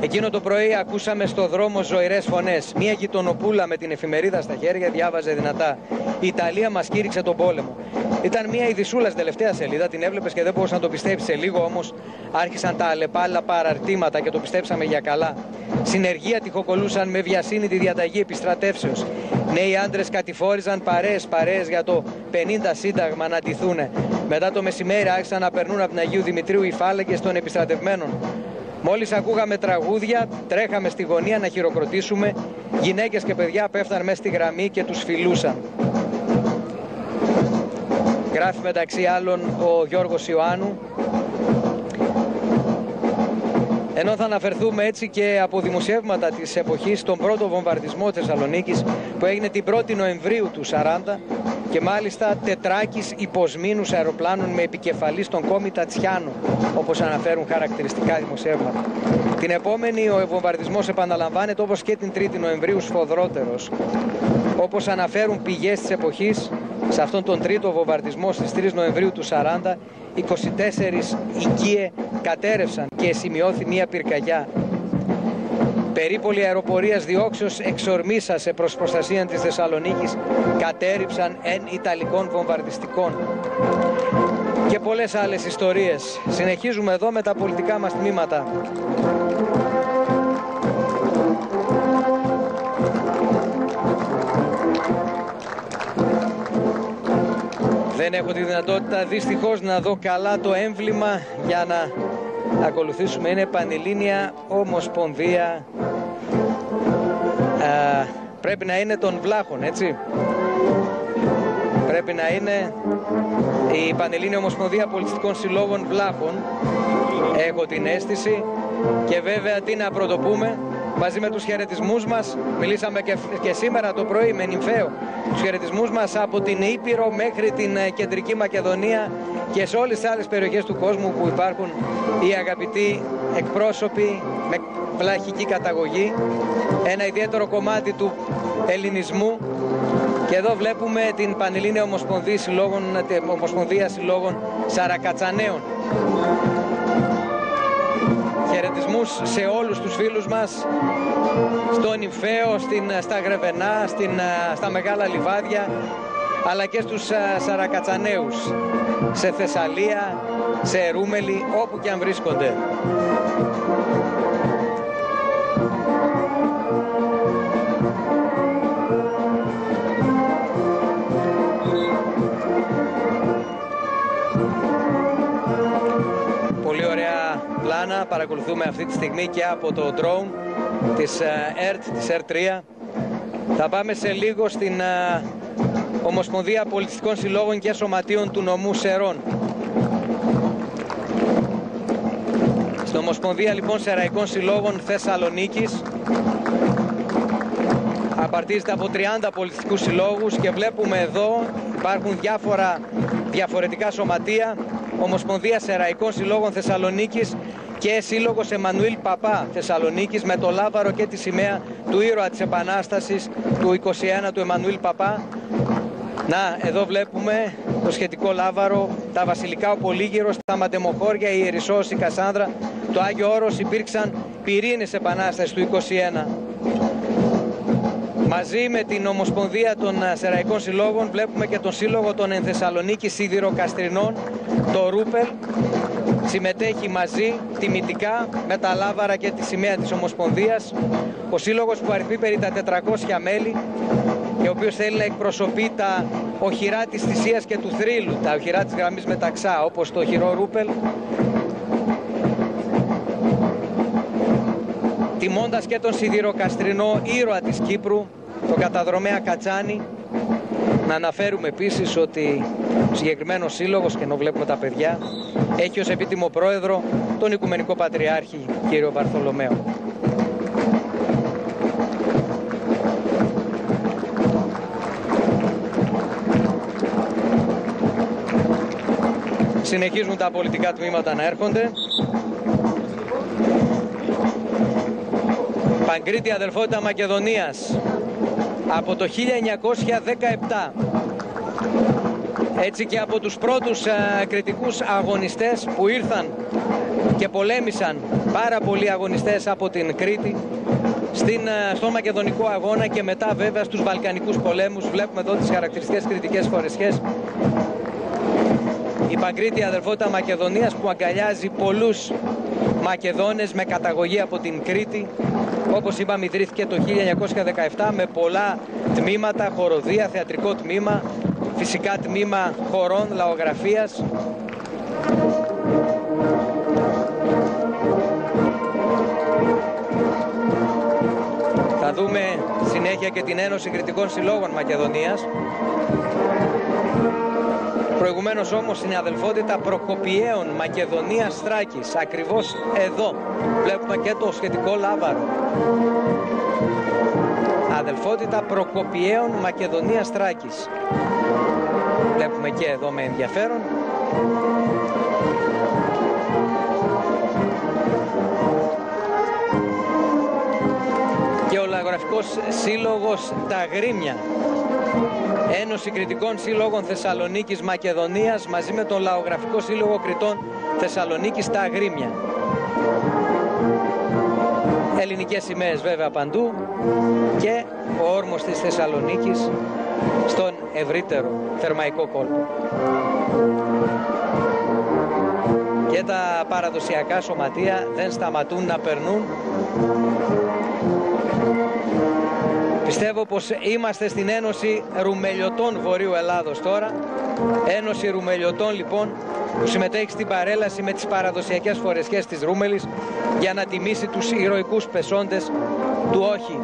S1: Εκείνο το πρωί ακούσαμε στο δρόμο ζωηρές φωνές. Μία γειτονοπούλα με την εφημερίδα στα χέρια διάβαζε δυνατά: «Η Ιταλία μας κήρυξε τον πόλεμο». Ήταν μια ειδισούλα στην τελευταία σελίδα, την έβλεπες και δεν μπορούσε να το πιστέψει. Σε λίγο όμως άρχισαν τα αλλεπάλληλα παραρτήματα και το πιστέψαμε για καλά. Συνεργεία τυχοκολούσαν με βιασύνη τη διαταγή επιστρατεύσεως. Νέοι άντρες κατηφόριζαν παρέες για το 50 Σύνταγμα να ντυθούνε. Μετά το μεσημέρι άρχισαν να περνούν από την Αγίου Δημητρίου οι φάλαγγες των επιστρατευμένων. Μόλις ακούγαμε τραγούδια, τρέχαμε στη γωνία να χειροκροτήσουμε. Γυναίκες και παιδιά πέφταν μέσα στη γραμμή και τους φιλούσαν. Γράφει μεταξύ άλλων ο Γιώργος Ιωάννου. Ενώ θα αναφερθούμε έτσι και από δημοσιεύματα της εποχής στον πρώτο βομβαρδισμό της Θεσσαλονίκης που έγινε την 1η Νοεμβρίου του 40 και μάλιστα τετράκις υποσμήνους αεροπλάνων με επικεφαλή στον κόμι Τατσιάνο, όπως αναφέρουν χαρακτηριστικά δημοσιεύματα. Την επόμενη ο βομβαρδισμός επαναλαμβάνεται, όπως και την 3η Νοεμβρίου, σφοδρότερος. Όπως αναφέρουν πηγές της εποχής, σε αυτόν τον τρίτο βομβαρδισμό στις 3 Νοεμβρίου του 40, 24 οικίε κατέρευσαν και σημειώθη μία πυρκαγιά. Περίπολοι αεροπορίας διώξεως εξορμήσασε προς προστασία της Θεσσαλονίκης κατέριψαν εν Ιταλικών βομβαρδιστικών. Και πολλές άλλες ιστορίες. Συνεχίζουμε εδώ με τα πολιτικά μας τμήματα. Δεν έχω τη δυνατότητα δυστυχώς να δω καλά το έμβλημα για να ακολουθήσουμε. Είναι Πανελλήνια Ομοσπονδία. Πρέπει να είναι των Βλάχων, έτσι. Πρέπει να είναι η Πανελλήνια Ομοσπονδία Πολιτιστικών Συλλόγων Βλάχων. Έχω την αίσθηση. Και βέβαια τι να πρωτοπούμε. Μαζί με τους χαιρετισμούς μας, μιλήσαμε και σήμερα το πρωί με νυμφαίο, τους χαιρετισμούς μας από την Ήπειρο μέχρι την Κεντρική Μακεδονία και σε όλες τις άλλες περιοχές του κόσμου που υπάρχουν οι αγαπητοί εκπρόσωποι με βλαχική καταγωγή, ένα ιδιαίτερο κομμάτι του ελληνισμού. Και εδώ βλέπουμε την Πανελλήνια Ομοσπονδία Συλλόγων Σαρακατσαναίων. Χαιρετισμούς σε όλους τους φίλους μας, στο Νυμφαίο, στα Γρεβενά, στα Μεγάλα Λιβάδια, αλλά και στους Σαρακατσαναίους, σε Θεσσαλία, σε Ερούμελη, όπου και αν βρίσκονται. Πολύ ωραία πλάνα παρακολουθούμε αυτή τη στιγμή και από το drone της ΕΡΤ, της ΕΡΤ3. Θα πάμε σε λίγο στην Ομοσπονδία Πολιτιστικών Συλλόγων και Σωματείων του Νομού Σερών. Στην Ομοσπονδία λοιπόν Σεραϊκών Συλλόγων Θεσσαλονίκης απαρτίζεται από 30 πολιτιστικούς συλλόγους και βλέπουμε εδώ υπάρχουν διαφορετικά σωματεία. Ομοσπονδία Σεραϊκών Συλλόγων Θεσσαλονίκης και Σύλλογος Εμμανουήλ Παπά Θεσσαλονίκης με το λάβαρο και τη σημαία του ήρωα της Επανάστασης του 21 του Εμμανουήλ Παπά. Να, εδώ βλέπουμε το σχετικό λάβαρο, τα Βασιλικά ο Πολύγυρος, τα Μαντεμοχώρια, η Ιερισσός, η Κασάνδρα, το Άγιο Όρος υπήρξαν πυρήνες Επανάστασης του 21. Μαζί με την Ομοσπονδία των Σεραϊκών Συλλόγων βλέπουμε και τον Σύλλογο των Ενθεσσαλονίκη Σιδηροκαστρινών, το Ρούπελ. Συμμετέχει μαζί τιμητικά με τα λάβαρα και τη σημαία της Ομοσπονδίας. Ο Σύλλογος που αριθμεί περί τα 400 μέλη και ο οποίος θέλει να εκπροσωπεί τα οχυρά της θυσίας και του θρύλου, τα οχυρά της γραμμής μεταξά, όπως το οχυρό Ρούπελ, τιμώντας και τον σιδηροκαστρινό ήρωα της Κύπρου, τον καταδρομέα Κατσάνη. Να αναφέρουμε επίσης ότι ο συγκεκριμένος σύλλογος, και ενώ βλέπουμε τα παιδιά, έχει ως επίτιμο πρόεδρο τον Οικουμενικό Πατριάρχη κύριο Βαρθολομαίο. Συνεχίζουν τα πολιτικά τμήματα να έρχονται. Παγκρίτη Αδελφότητα Μακεδονίας από το 1917. Έτσι και από τους πρώτους κριτικούς αγωνιστές που ήρθαν και πολέμησαν πάρα πολλοί αγωνιστές από την Κρήτη στον Μακεδονικό αγώνα και μετά βέβαια στους Βαλκανικούς πολέμους. Βλέπουμε εδώ τις χαρακτηριστικές κριτικές φορεσιές. Η Παγκρίτη Αδελφότητα Μακεδονίας που αγκαλιάζει πολλούς Μακεδόνες με καταγωγή από την Κρήτη. Όπως είπαμε, ιδρύθηκε το 1917 με πολλά τμήματα, χοροδία, θεατρικό τμήμα, φυσικά τμήμα χορών, λαογραφίας. Θα δούμε συνέχεια και την Ένωση Κριτικών Συλλόγων Μακεδονίας. Προηγουμένως όμως στην Αδελφότητα Προκοπιαίων Μακεδονίας Θράκης. Ακριβώς εδώ βλέπουμε και το σχετικό λάβαρο. Αδελφότητα Προκοπιαίων Μακεδονίας Θράκης. Βλέπουμε και εδώ με ενδιαφέρον. Και ο Λαογραφικός Σύλλογος Τα Γρήμια. Ένωση Κριτικών Σύλλογων Θεσσαλονίκης Μακεδονίας μαζί με τον Λαογραφικό Σύλλογο Κριτών Θεσσαλονίκης Τα Γρήμια. Ελληνικές σημαίες βέβαια παντού και ο όρμος της Θεσσαλονίκης στον ευρύτερο θερμαϊκό κόλπο. Και τα παραδοσιακά σωματεία δεν σταματούν να περνούν. Πιστεύω πως είμαστε στην Ένωση Ρουμελιωτών Βορείου Ελλάδος τώρα. Ένωση Ρουμελιωτών λοιπόν που συμμετέχει στην παρέλαση με τις παραδοσιακές φορεσιές της Ρούμελης για να τιμήσει τους ηρωικούς πεσόντες του Όχη.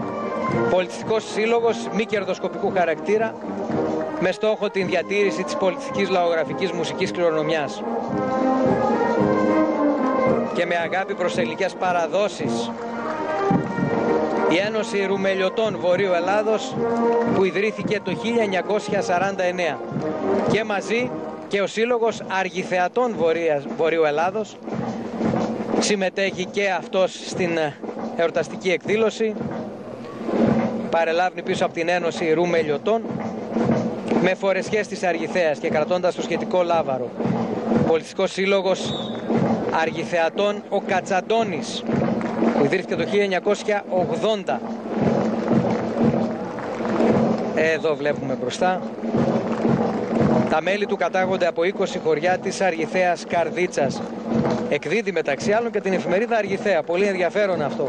S1: Πολιτιστικός σύλλογος μη κερδοσκοπικού χαρακτήρα με στόχο την διατήρηση της πολιτιστικής λαογραφικής μουσικής κληρονομιάς και με αγάπη προς ελληνικές παραδόσεις. Η Ένωση Ρουμελιωτών Βορείου Ελλάδος που ιδρύθηκε το 1949 και μαζί και ο Σύλλογος Αργιθεατών Βορείου Ελλάδος συμμετέχει και αυτός στην εορταστική εκδήλωση. Παρελάβει πίσω από την Ένωση Ρουμελιωτών με φορεσιές της Αργιθέας και κρατώντας το σχετικό λάβαρο. Πολιτιστικός Σύλλογος Αργιθεατών ο Κατσαντώνης που ιδρύθηκε το 1980. Εδώ βλέπουμε μπροστά. Τα μέλη του κατάγονται από 20 χωριά της Αργιθέας Καρδίτσας. Εκδίδει μεταξύ άλλων και την εφημερίδα Αργιθέα. Πολύ ενδιαφέρον αυτό.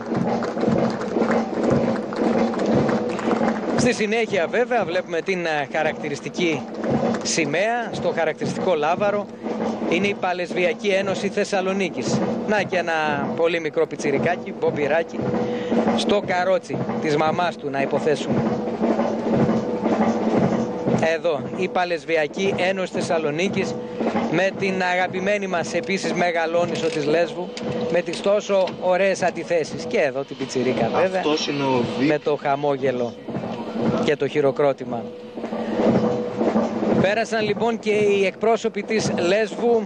S1: Στη συνέχεια βέβαια βλέπουμε την χαρακτηριστική σημαία στο χαρακτηριστικό λάβαρο. Είναι η Παλεσβιακή Ένωση Θεσσαλονίκης. Να και ένα πολύ μικρό πιτσιρικάκι, μπομπιράκι, στο καρότσι της μαμάς του να υποθέσουμε. Εδώ η Παλεσβιακή Ένωση Θεσσαλονίκης με την αγαπημένη μας επίσης Μεγαλόνισσο της Λέσβου με τις τόσο ωραίες αντιθέσεις. Και εδώ την πιτσιρίκα βέβαια με το χαμόγελο και το χειροκρότημα. Πέρασαν λοιπόν και οι εκπρόσωποι της Λέσβου.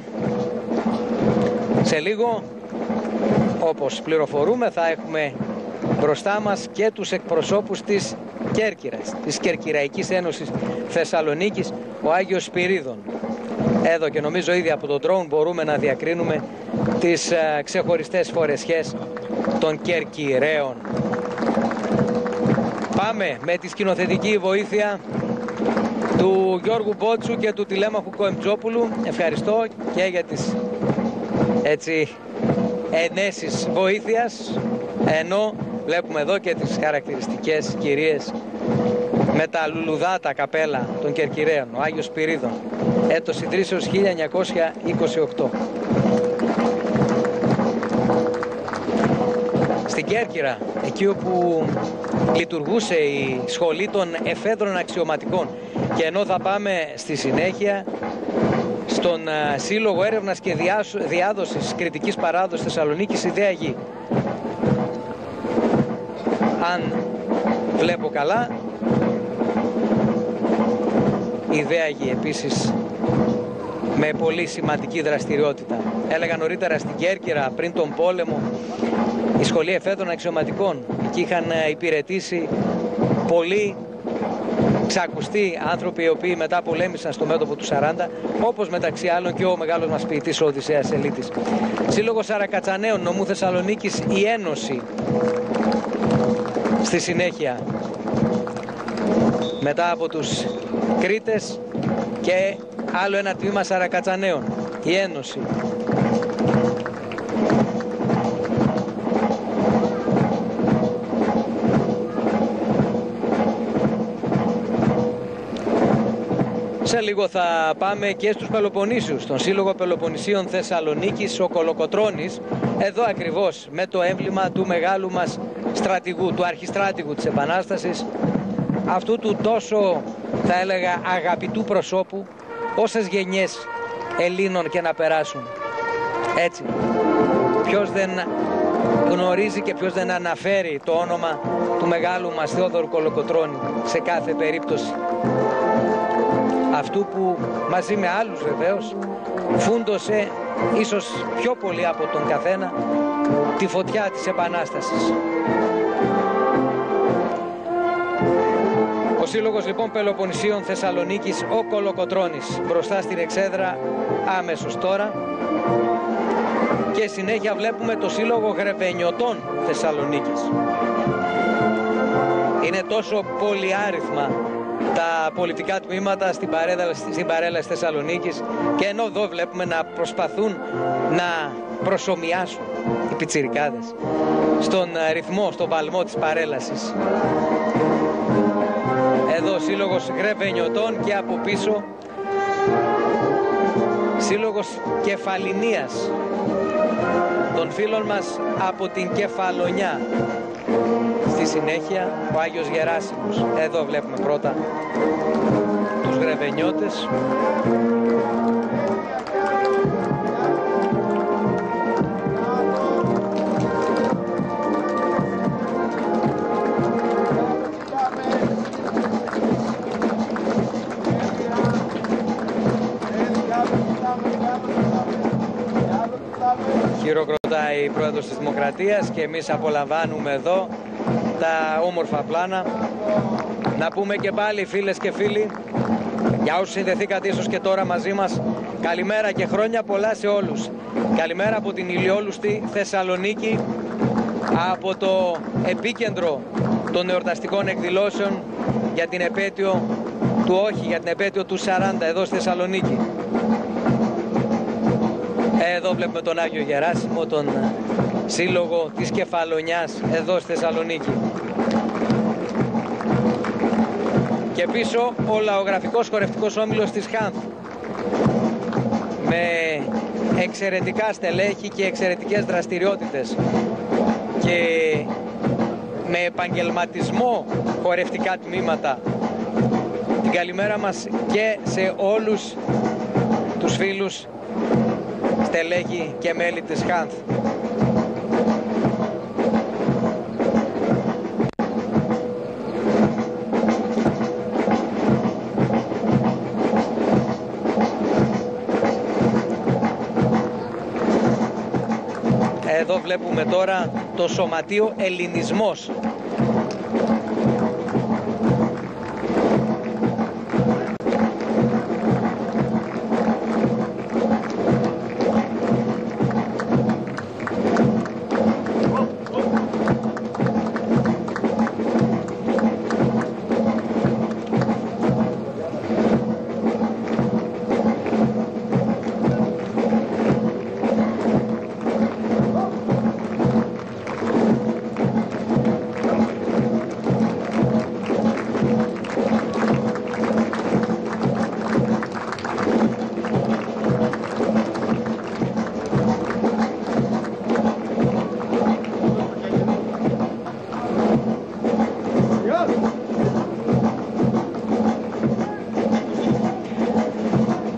S1: Σε λίγο, όπως πληροφορούμε, θα έχουμε μπροστά μας και τους εκπροσώπους της Κέρκυρας, της Κερκυραϊκής Ένωσης Θεσσαλονίκης, ο Άγιος Σπυρίδων. Εδώ και νομίζω ήδη από τον drone μπορούμε να διακρίνουμε τις ξεχωριστές φορεσιές των Κερκυραίων. Πάμε με τη σκηνοθετική βοήθεια του Γιώργου Μπότσου και του τηλέμαχου Κοεμτζόπουλου. Ευχαριστώ και για τις ενέσεις βοήθειας, ενώ βλέπουμε εδώ και τις χαρακτηριστικές κυρίες με τα λουλουδάτα καπέλα των Κερκυραίων. Ο Άγιος Σπυρίδων, έτος ιδρύσεως 1928. Στην Κέρκυρα, εκεί όπου λειτουργούσε η σχολή των εφέδρων αξιωματικών, και ενώ θα πάμε στη συνέχεια στον Σύλλογο Έρευνας και Διάδοσης Κριτικής Παράδοσης Θεσσαλονίκης Ιδέα Γη. Αν βλέπω καλά, Ιδέα Γη επίσης με πολύ σημαντική δραστηριότητα. έλεγα νωρίτερα στην Κέρκυρα πριν τον πόλεμο, η Σχολή Εφέδρων Αξιωματικών. Εκεί είχαν υπηρετήσει πολλοί ξακουστοί άνθρωποι οι οποίοι μετά πολέμησαν στο μέτωπο του 40, όπως μεταξύ άλλων και ο μεγάλος μας ποιητής ο Οδυσσέας Ελίτης. Σύλλογος Σαρακατσαναίων Νομού Θεσσαλονίκης, η Ένωση στη συνέχεια, μετά από τους Κρήτες και άλλο ένα τμήμα Σαρακατσαναίων, η Ένωση. Σε λίγο θα πάμε και στους Πελοποννήσιους, στον Σύλλογο Πελοποννησίων Θεσσαλονίκης, ο Κολοκοτρώνης, εδώ ακριβώς με το έμβλημα του μεγάλου μας στρατηγού, του αρχιστράτηγου της Επανάστασης, αυτού του τόσο, θα έλεγα, αγαπητού προσώπου, όσες γενιές Ελλήνων και να περάσουν. Έτσι, ποιος δεν γνωρίζει και ποιος δεν αναφέρει το όνομα του μεγάλου μας Θεόδωρου Κολοκοτρώνη σε κάθε περίπτωση. Αυτού που μαζί με άλλους βεβαίως φούντωσε ίσως πιο πολύ από τον καθένα τη φωτιά της Επανάστασης. Ο Σύλλογος λοιπόν Πελοποννησίων Θεσσαλονίκης, ο Κολοκοτρώνης, μπροστά στην εξέδρα άμεσος τώρα, και συνέχεια βλέπουμε το Σύλλογο Γρεβενιωτών Θεσσαλονίκης. Είναι τόσο πολυάριθμα τα πολιτικά τμήματα στην παρέλαση Θεσσαλονίκης, και ενώ εδώ βλέπουμε να προσπαθούν να προσομοιάσουν οι πιτσιρικάδες στον ρυθμό, στον παλμό της παρέλασης. Εδώ Σύλλογος Γρεβενιωτών και από πίσω Σύλλογος Κεφαλινίας των φίλων μας από την Κεφαλονιά. Στη συνέχεια ο Άγιος Γεράσιμος. Εδώ βλέπουμε πρώτα τους Γρεβενιώτες. Χειροκροτάει η Πρόεδρος της Δημοκρατίας και εμείς απολαμβάνουμε εδώ τα όμορφα πλάνα. Να πούμε και πάλι, φίλες και φίλοι, για όσους συνδεθήκατε ίσως και τώρα μαζί μας, καλημέρα και χρόνια πολλά σε όλους. Καλημέρα από την ηλιόλουστη Θεσσαλονίκη, από το επίκεντρο των εορταστικών εκδηλώσεων για την επέτειο του για την επέτειο του 40 εδώ στη Θεσσαλονίκη. Εδώ βλέπουμε τον Άγιο Γεράσιμο, τον Σύλλογο της Κεφαλονιάς εδώ στη Θεσσαλονίκη. Και πίσω ο Λαογραφικός Χορευτικός Όμιλος της Χάνθ, με εξαιρετικά στελέχη και εξαιρετικές δραστηριότητες και με επαγγελματισμό χορευτικά τμήματα. Την καλημέρα μας και σε όλους τους φίλους στελέχη και μέλη της Χάνθ. Εδώ βλέπουμε τώρα το Σωματείο Ελληνισμός.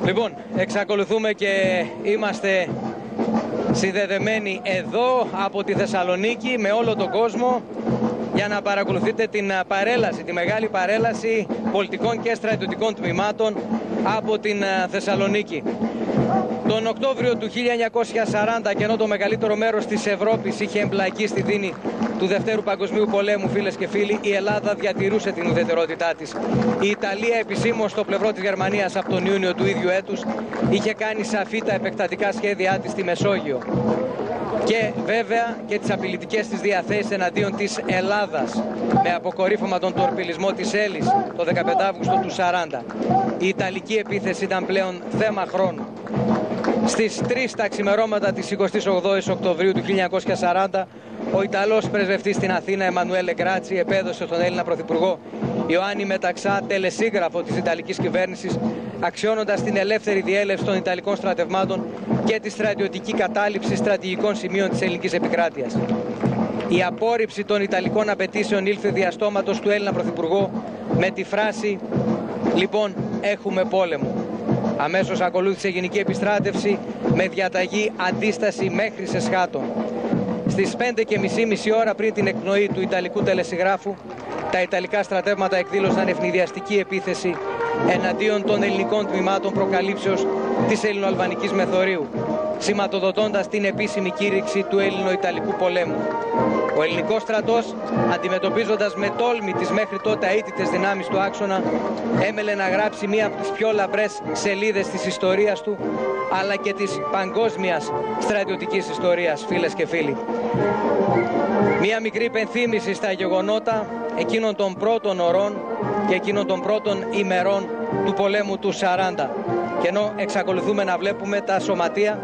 S1: Λοιπόν, εξακολουθούμε και είμαστε συνδεδεμένοι εδώ από τη Θεσσαλονίκη με όλο τον κόσμο για να παρακολουθείτε την παρέλαση, τη μεγάλη παρέλαση πολιτικών και στρατιωτικών τμήματων από την Θεσσαλονίκη. Τον Οκτώβριο του 1940, και ενώ το μεγαλύτερο μέρος της Ευρώπης είχε εμπλακεί στη δίνη του Δευτέρου Παγκοσμίου Πολέμου, φίλες και φίλοι, η Ελλάδα διατηρούσε την ουδετερότητά της. Η Ιταλία, επισήμως στο πλευρό της Γερμανίας από τον Ιούνιο του ίδιου έτους, είχε κάνει σαφή τα επεκτατικά σχέδιά της στη Μεσόγειο. Και βέβαια και τις απειλητικές της διαθέσεις εναντίον της Ελλάδας, με αποκορύφωμα τον τορπιλισμό της Έλλης το 15 Αύγουστο του 40. Η Ιταλική επίθεση ήταν πλέον θέμα χρόνου. Στις 3 τα ξημερώματα της 28ης Οκτωβρίου του 1940, ο Ιταλός πρεσβευτής στην Αθήνα, Εμμανουέλε Γκράτσι, επέδωσε στον Έλληνα Πρωθυπουργό Ιωάννη Μεταξά τελεσίγραφο της Ιταλικής κυβέρνησης, αξιώνοντας την ελεύθερη διέλευση των Ιταλικών στρατευμάτων και τη στρατιωτική κατάληψη στρατηγικών σημείων της ελληνικής επικράτειας. Η απόρριψη των Ιταλικών απαιτήσεων ήλθε διαστόματος του Έλληνα Πρωθυπουργού με τη φράση «Λοιπόν, έχουμε πόλεμο». Αμέσως ακολούθησε γενική επιστράτευση με διαταγή αντίσταση μέχρι σε Σχάτων. Στις 5:30 ώρα πριν την εκπνοή του Ιταλικού τελεσιγράφου, τα Ιταλικά στρατεύματα εκδήλωσαν ευνηδιαστική επίθεση εναντίον των ελληνικών τμήματων προκαλύψεως της Ελληνοαλβανικής Μεθορίου, σηματοδοτώντας την επίσημη κήρυξη του Έλληνο-Ιταλικού πολέμου. Ο ελληνικός στρατός, αντιμετωπίζοντας με τόλμη τις μέχρι τότε αίτητες δυνάμεις του άξονα, έμελε να γράψει μία από τις πιο λαμπρές σελίδες της ιστορίας του, αλλά και της παγκόσμιας στρατιωτικής ιστορίας, φίλες και φίλοι. Μία μικρή υπενθύμηση στα γεγονότα εκείνων των πρώτων ωρών και εκείνων των πρώτων ημερών του πολέμου του 40. Και ενώ εξακολουθούμε να βλέπουμε τα σωματεία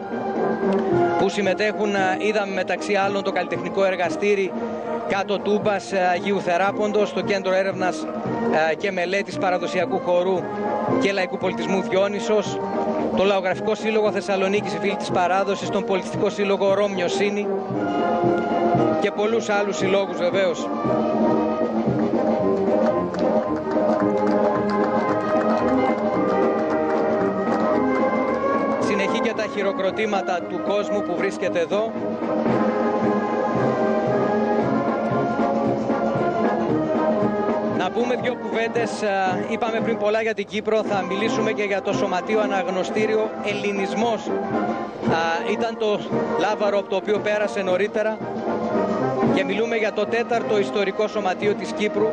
S1: που συμμετέχουν, είδαμε μεταξύ άλλων το καλλιτεχνικό εργαστήρι κάτω Τούμπας Αγίου Θεράποντος, το κέντρο έρευνας και μελέτης παραδοσιακού χορού και λαϊκού πολιτισμού Διόνυσος, το Λαογραφικό Σύλλογο Θεσσαλονίκης, οι φίλοι της παράδοσης, τον Πολιτιστικό Σύλλογο Ρώμιο-Σίνη και πολλούς άλλους συλλόγους βεβαίως. Συνεχεί και τα χειροκροτήματα του κόσμου που βρίσκεται εδώ. Να πούμε δύο κουβέντες. Είπαμε πριν πολλά για την Κύπρο, θα μιλήσουμε και για το Σωματείο Αναγνωστήριο Ελληνισμός. Ήταν το Λάβαρο από το οποίο πέρασε νωρίτερα και μιλούμε για το 4ο ιστορικό σωματείο της Κύπρου,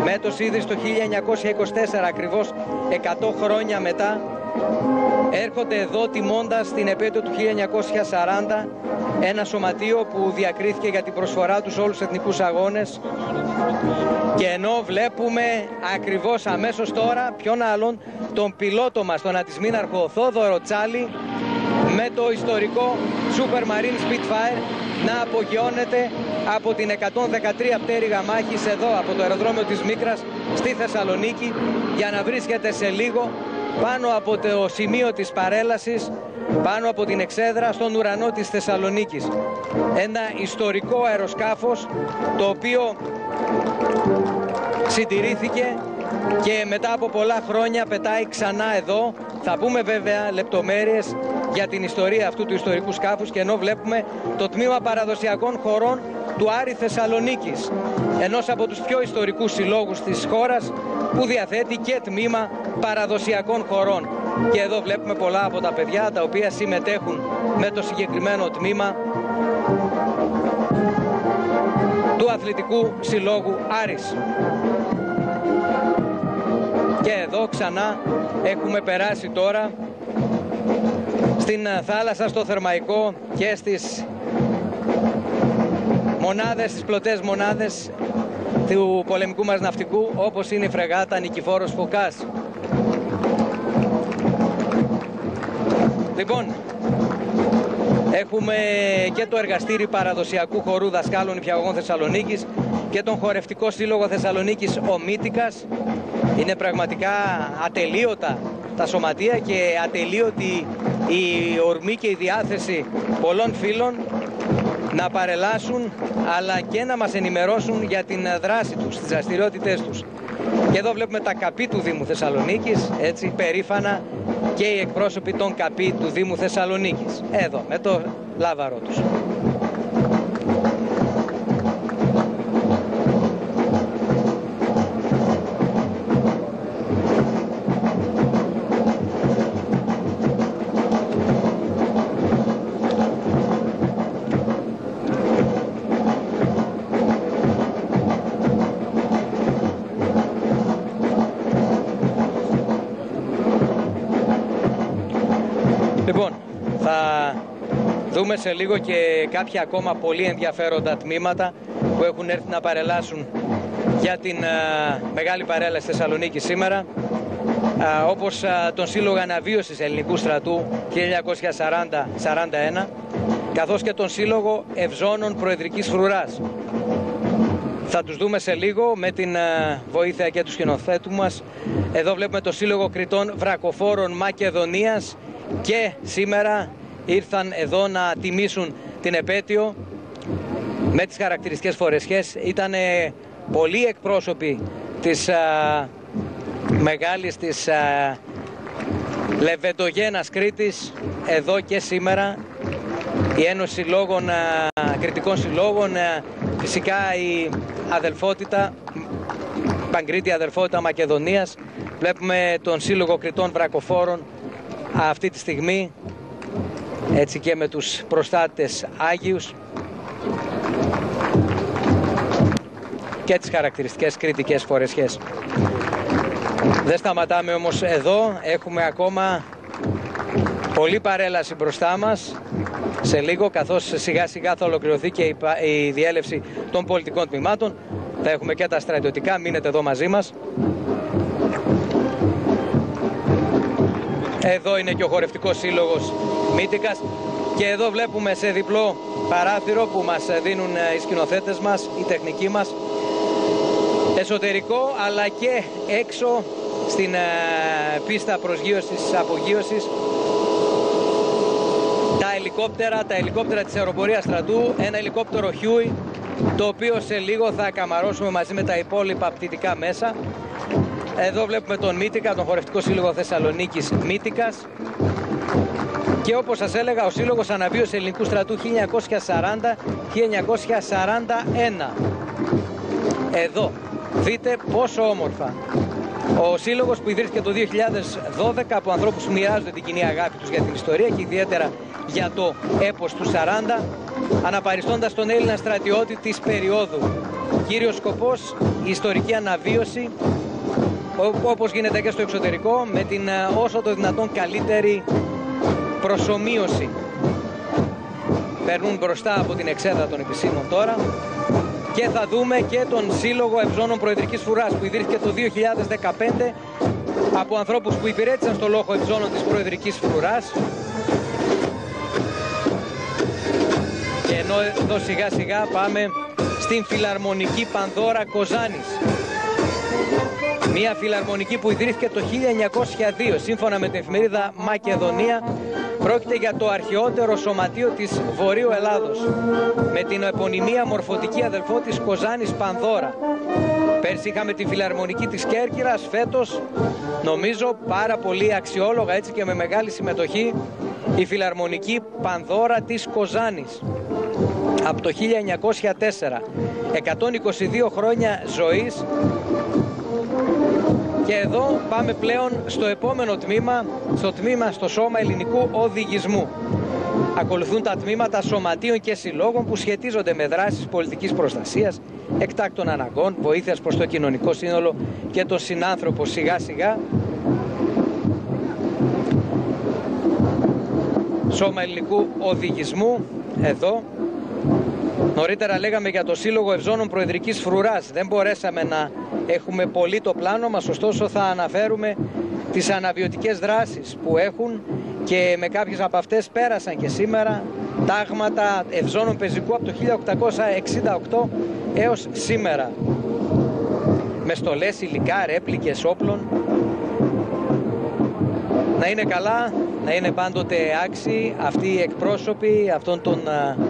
S1: με έτος ίδρυσης το 1924, ακριβώς 100 χρόνια μετά. Έρχονται εδώ τιμώντας την επέτειο του 1940 ένα σωματείο που διακρίθηκε για την προσφορά του σε όλους τους εθνικούς αγώνες, και ενώ βλέπουμε ακριβώς αμέσως τώρα ποιον άλλον, τον πιλότο μας, τον ατισμήναρχο Θόδωρο Τσάλη, με το ιστορικό Supermarine Spitfire να απογειώνεται από την 113 πτέρυγα μάχης εδώ από το αεροδρόμιο της Μίκρας στη Θεσσαλονίκη, για να βρίσκεται σε λίγο πάνω από το σημείο της παρέλασης, πάνω από την εξέδρα στον ουρανό της Θεσσαλονίκης. Ένα ιστορικό αεροσκάφος το οποίο συντηρήθηκε και μετά από πολλά χρόνια πετάει ξανά εδώ. Θα πούμε βέβαια λεπτομέρειες για την ιστορία αυτού του ιστορικού σκάφους, και ενώ βλέπουμε το τμήμα παραδοσιακών χωρών του Άρη Θεσσαλονίκης, ενός από τους πιο ιστορικούς συλλόγους της χώρας, που διαθέτει και τμήμα παραδοσιακών χωρών. Και εδώ βλέπουμε πολλά από τα παιδιά τα οποία συμμετέχουν με το συγκεκριμένο τμήμα του Αθλητικού Συλλόγου Άρης. Και εδώ ξανά έχουμε περάσει τώρα στην θάλασσα, στο Θερμαϊκό και στις μονάδες, στις πλωτές μονάδες του πολεμικού μας ναυτικού, όπως είναι η φρεγάτα Νικηφόρος Φωκάς. Λοιπόν, έχουμε και το εργαστήρι παραδοσιακού χορού δασκάλων νηπιαγωγών Θεσσαλονίκης και τον χορευτικό σύλλογο Θεσσαλονίκης Ομίτικας. Είναι πραγματικά ατελείωτα τα σωματεία και ατελείωτη η ορμή και η διάθεση πολλών φίλων να παρελάσουν, αλλά και να μας ενημερώσουν για την δράση τους, τις δραστηριότητες τους. Και εδώ βλέπουμε τα ΚΑΠΗ του Δήμου Θεσσαλονίκης, έτσι περήφανα, και οι εκπρόσωποι των ΚΑΠΗ του Δήμου Θεσσαλονίκης, εδώ με το λάβαρο τους. δούμε σε λίγο και κάποια ακόμα πολύ ενδιαφέροντα τμήματα που έχουν έρθει να παρελάσουν για την μεγάλη παρέλαση Θεσσαλονίκη σήμερα, όπως τον Σύλλογο Αναβίωσης Ελληνικού Στρατού 1940-41, καθώς και τον Σύλλογο Ευζώνων Προεδρικής Φρουράς. Θα τους δούμε σε λίγο με την βοήθεια και του σκηνοθέτου μας. Εδώ βλέπουμε το Σύλλογο Κριτών Βρακοφόρων Μακεδονίας και σήμερα ήρθαν εδώ να τιμήσουν την επέτειο με τις χαρακτηριστικές φορεσιές. Ήταν πολλοί εκπρόσωποι της μεγάλης της Λεβεντογένας Κρήτης εδώ και σήμερα. Η Ένωση Συλλόγων, Κρητικών Συλλόγων, φυσικά η αδελφότητα, Παγκρίτια Αδελφότητα Μακεδονίας. Βλέπουμε τον Σύλλογο Κριτών Βρακοφόρων αυτή τη στιγμή, έτσι και με τους προστάτες Άγιους και τις χαρακτηριστικές κρητικές φορεσιές. Δεν σταματάμε όμως εδώ, έχουμε ακόμα πολλή παρέλαση μπροστά μας σε λίγο, καθώς σιγά σιγά θα ολοκληρωθεί και η διέλευση των πολιτικών τμήματων. Θα έχουμε και τα στρατιωτικά, μείνετε εδώ μαζί μας. Εδώ είναι και ο χορευτικός σύλλογος Μύτικας και εδώ βλέπουμε σε διπλό παράθυρο που μας δίνουν οι σκηνοθέτες μας, οι τεχνικοί μας, εσωτερικό αλλά και έξω στην πίστα προσγείωσης, απογείωσης, τα ελικόπτερα της αεροπορίας στρατού, ένα ελικόπτερο Huey, το οποίο σε λίγο θα καμαρώσουμε μαζί με τα υπόλοιπα πτυτικά μέσα. Εδώ βλέπουμε τον Μύτικα, τον χορευτικό σύλλογο Θεσσαλονίκης Μύτικας. Και όπως σας έλεγα, ο Σύλλογος Αναβίωσης Ελληνικού Στρατού 1940-1941. Εδώ δείτε πόσο όμορφα. Ο σύλλογος που ιδρύθηκε το 2012 από ανθρώπους που μοιράζονται την κοινή αγάπη τους για την ιστορία και ιδιαίτερα για το έπος του 40, αναπαριστώντας τον Έλληνα στρατιώτη της περίοδου. Κύριος σκοπός, η ιστορική αναβίωση, όπως γίνεται και στο εξωτερικό, με την όσο το δυνατόν καλύτερη προσομοίωση. Περνούν μπροστά από την εξέδρα των επισήμων τώρα και θα δούμε και τον Σύλλογο Ευζώνων Προεδρικής Φρουράς που ιδρύθηκε το 2015 από ανθρώπους που υπηρέτησαν στο λόχο Ευζώνων της Προεδρικής Φρουράς. Και ενώ εδώ σιγά σιγά πάμε στην Φιλαρμονική Πανδώρα Κοζάνης. Μια φιλαρμονική που ιδρύθηκε το 1902. Σύμφωνα με την εφημερίδα Μακεδονία, πρόκειται για το αρχαιότερο σωματείο της Βορείου Ελλάδος, με την επωνυμία μορφωτική αδελφό της Κοζάνης Πανδώρα. Πέρσι είχαμε τη φιλαρμονική της Κέρκυρας, φέτος νομίζω πάρα πολύ αξιόλογα, έτσι και με μεγάλη συμμετοχή, η φιλαρμονική Πανδώρα της Κοζάνης. Από το 1904, 122 χρόνια ζωής. Και εδώ πάμε πλέον στο επόμενο τμήμα, στο Σώμα Ελληνικού Οδηγισμού. Ακολουθούν τα τμήματα σωματείων και συλλόγων που σχετίζονται με δράσεις πολιτικής προστασίας, εκτάκτων αναγκών, βοήθειας προς το κοινωνικό σύνολο και τον συνάνθρωπο σιγά σιγά. Σώμα Ελληνικού Οδηγισμού, εδώ. Νωρίτερα λέγαμε για το Σύλλογο Ευζώνων Προεδρικής Φρουράς. Δεν μπορέσαμε να έχουμε πολύ το πλάνο μας, ωστόσο θα αναφέρουμε τις αναβιωτικές δράσεις που έχουν και με κάποιες από αυτές πέρασαν και σήμερα τάγματα ευζώνων πεζικού από το 1868 έως σήμερα. Με στολές, υλικά, ρέπλικες όπλων. Να είναι καλά, να είναι πάντοτε άξιοι αυτοί οι εκπρόσωποι αυτών των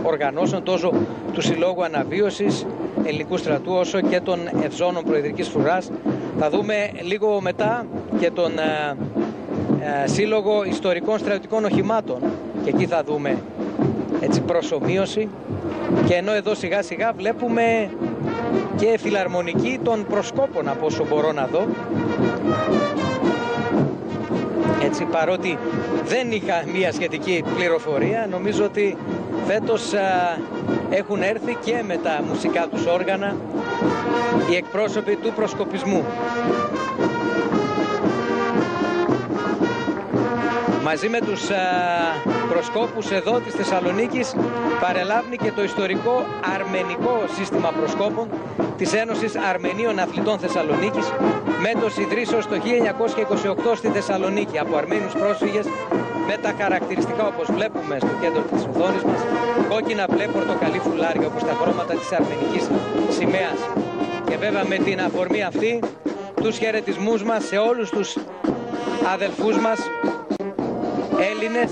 S1: οργανώσεων, τόσο του Συλλόγου Αναβίωσης Ελληνικού Στρατού όσο και των Ευζώνων Προεδρικής Φρουράς. Θα δούμε λίγο μετά και τον Σύλλογο Ιστορικών Στρατιωτικών Οχημάτων και εκεί θα δούμε έτσι προσομοίωση. Και ενώ εδώ σιγά σιγά βλέπουμε και φιλαρμονική των προσκόπων από όσο μπορώ να δω. Έτσι, παρότι δεν είχα μία σχετική πληροφορία, νομίζω ότι φέτος έχουν έρθει και με τα μουσικά τους όργανα οι εκπρόσωποι του προσκοπισμού. Μαζί με τους προσκόπους εδώ της Θεσσαλονίκης παρελάβει και το ιστορικό αρμενικό σύστημα προσκόπων της Ένωσης Αρμενίων Αθλητών Θεσσαλονίκης, μέτος ιδρύσεως το 1928 στη Θεσσαλονίκη από Αρμένιους πρόσφυγες, με τα χαρακτηριστικά όπως βλέπουμε στο κέντρο της οθόνης μας, κόκκινα, μπλε, πορτοκαλί φουλάρια όπως τα χρώματα της αρμενικής σημαίας. Και βέβαια με την αφορμή αυτή τους χαιρετισμούς μας σε όλους τους αδελφούς μας Έλληνες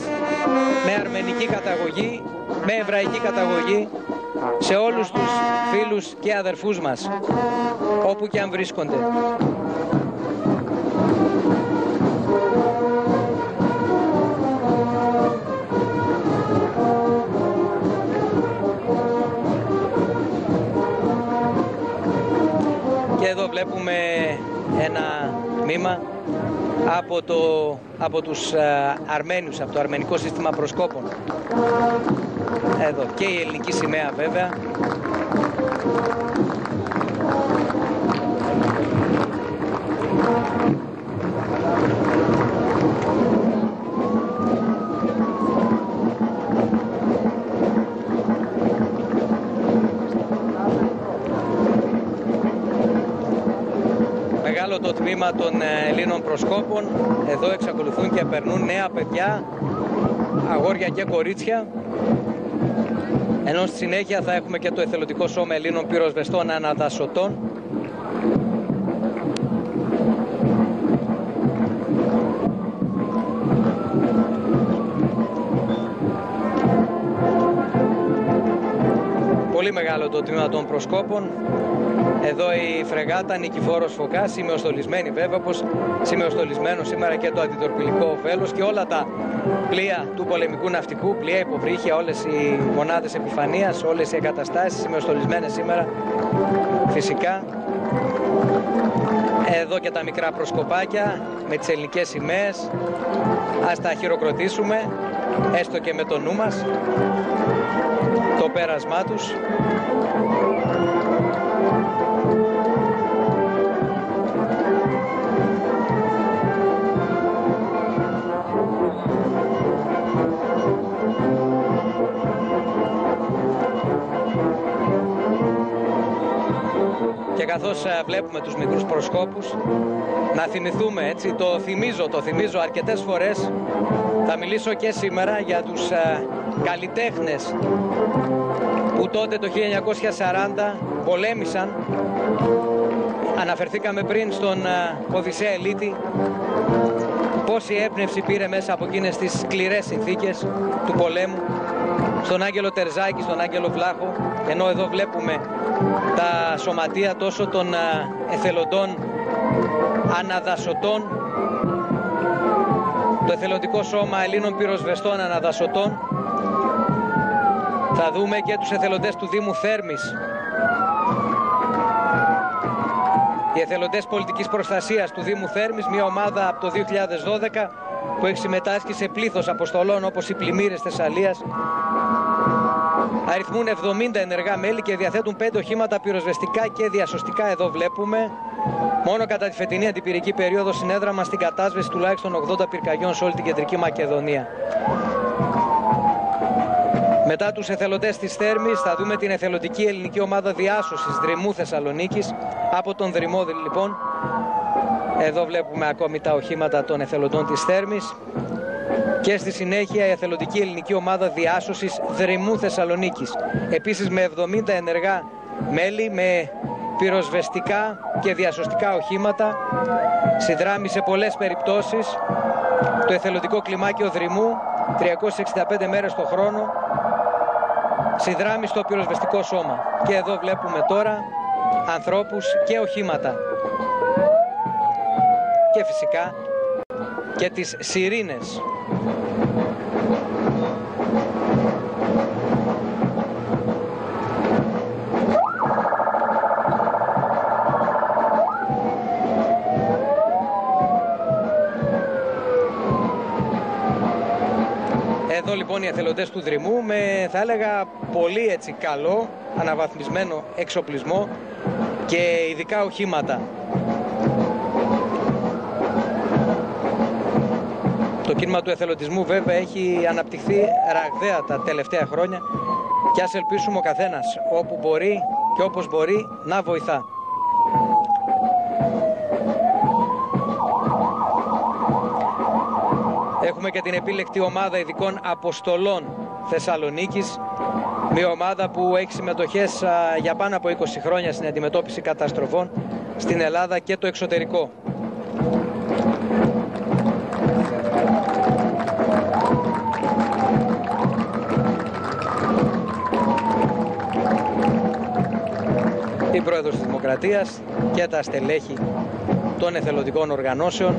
S1: με αρμενική καταγωγή, με εβραϊκή καταγωγή, σε όλους τους φίλους και αδερφούς μας όπου και αν βρίσκονται. Και εδώ βλέπουμε ένα μήμα από τους Αρμένιους, από το αρμενικό σύστημα προσκόπων. Εδώ και η ελληνική σημαία βέβαια. Μεγάλο το τμήμα των Ελλήνων προσκόπων. Εδώ εξακολουθούν και περνούν νέα παιδιά, αγόρια και κορίτσια. Ενώ στη συνέχεια θα έχουμε και το εθελοντικό σώμα Ελλήνων πυροσβεστών αναδασωτών. Πολύ μεγάλο το τμήμα των προσκόπων. Εδώ η φρεγάτα Νικηφόρος Φωκάς, σημεοστολισμένη βέβαια, όπως σημεοστολισμένο σήμερα και το αντιτορπιλικό βέλος και όλα τα πλοία του πολεμικού ναυτικού, πλοία, υποβρύχια, όλες οι μονάδες επιφανείας, όλες οι εγκαταστάσεις σημεοστολισμένες σήμερα φυσικά. Εδώ και τα μικρά προσκοπάκια με τις ελληνικές σημαίες. Ας τα χειροκροτήσουμε, έστω και με το νου μας, το πέρασμά τους. Και καθώς βλέπουμε τους μικρούς προσκόπους, να θυμηθούμε, έτσι, το θυμίζω αρκετές φορές, θα μιλήσω και σήμερα για τους καλλιτέχνες που τότε το 1940 πολέμησαν. Αναφερθήκαμε πριν στον Οδυσσέα Ελίτη, πόση έμπνευση πήρε μέσα από εκείνες τις σκληρές συνθήκες του πολέμου, στον Άγγελο Τερζάκη, στον Άγγελο Βλάχο, ενώ εδώ βλέπουμε τα σωματεία τόσο των εθελοντών αναδασωτών, το εθελοντικό σώμα Ελλήνων πυροσβεστών αναδασωτών. Θα δούμε και τους εθελοντές του Δήμου Θέρμης, οι εθελοντές πολιτικής προστασίας του Δήμου Θέρμης, μια ομάδα από το 2012 που έχει συμμετάσχει σε πλήθος αποστολών όπως οι πλημμύρες Θεσσαλίας. Αριθμούν 70 ενεργά μέλη και διαθέτουν 5 οχήματα πυροσβεστικά και διασωστικά. Εδώ βλέπουμε μόνο κατά τη φετινή αντιπυρική περίοδο συνέδραμα στην κατάσβεση τουλάχιστον 80 πυρκαγιών σε όλη την κεντρική Μακεδονία. Μετά τους εθελοντές της Θέρμης θα δούμε την εθελοντική ελληνική ομάδα διάσωσης Δρυμού Θεσσαλονίκης. Από τον Δρυμό λοιπόν, εδώ βλέπουμε ακόμη τα οχήματα των εθελοντών της Θέρμης. Και στη συνέχεια η εθελοντική ελληνική ομάδα διάσωσης Δρυμού Θεσσαλονίκης. Επίσης με 70 ενεργά μέλη, με πυροσβεστικά και διασωστικά οχήματα. Συνδράμει σε πολλές περιπτώσεις το εθελοντικό κλιμάκιο Δρυμού, 365 μέρες το χρόνο. Συνδράμει στο πυροσβεστικό σώμα. Και εδώ βλέπουμε τώρα ανθρώπους και οχήματα. Και φυσικά και τις σιρήνες. Εδώ λοιπόν οι εθελοντές του Δρυμού με, θα έλεγα, πολύ έτσι καλό αναβαθμισμένο εξοπλισμό και ειδικά οχήματα. Το κίνημα του εθελοντισμού βέβαια έχει αναπτυχθεί ραγδαία τα τελευταία χρόνια και ας ελπίσουμε ο καθένας όπου μπορεί και όπως μπορεί να βοηθά. Έχουμε και την επίλεκτη ομάδα ειδικών αποστολών Θεσσαλονίκης, μια ομάδα που έχει συμμετοχές για πάνω από 20 χρόνια στην αντιμετώπιση καταστροφών στην Ελλάδα και το εξωτερικό. Η Πρόεδρος της Δημοκρατίας και τα στελέχη των εθελοντικών οργανώσεων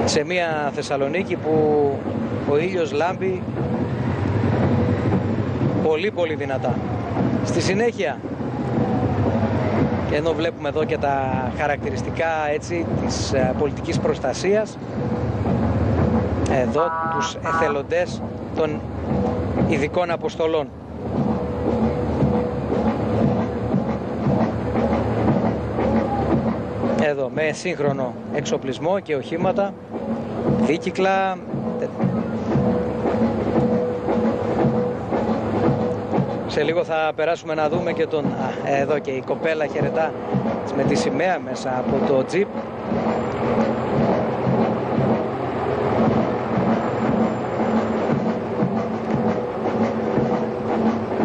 S1: σε μια Θεσσαλονίκη που ο ήλιος λάμπει πολύ δυνατά. Στη συνέχεια, και ενώ βλέπουμε εδώ και τα χαρακτηριστικά έτσι της πολιτικής προστασίας, εδώ τους εθελοντές των ειδικών αποστολών. Εδώ με σύγχρονο εξοπλισμό και οχήματα, δίκυκλα. Σε λίγο θα περάσουμε να δούμε και τον... εδώ και η κοπέλα χαιρετά με τη σημαία μέσα από το τζιπ.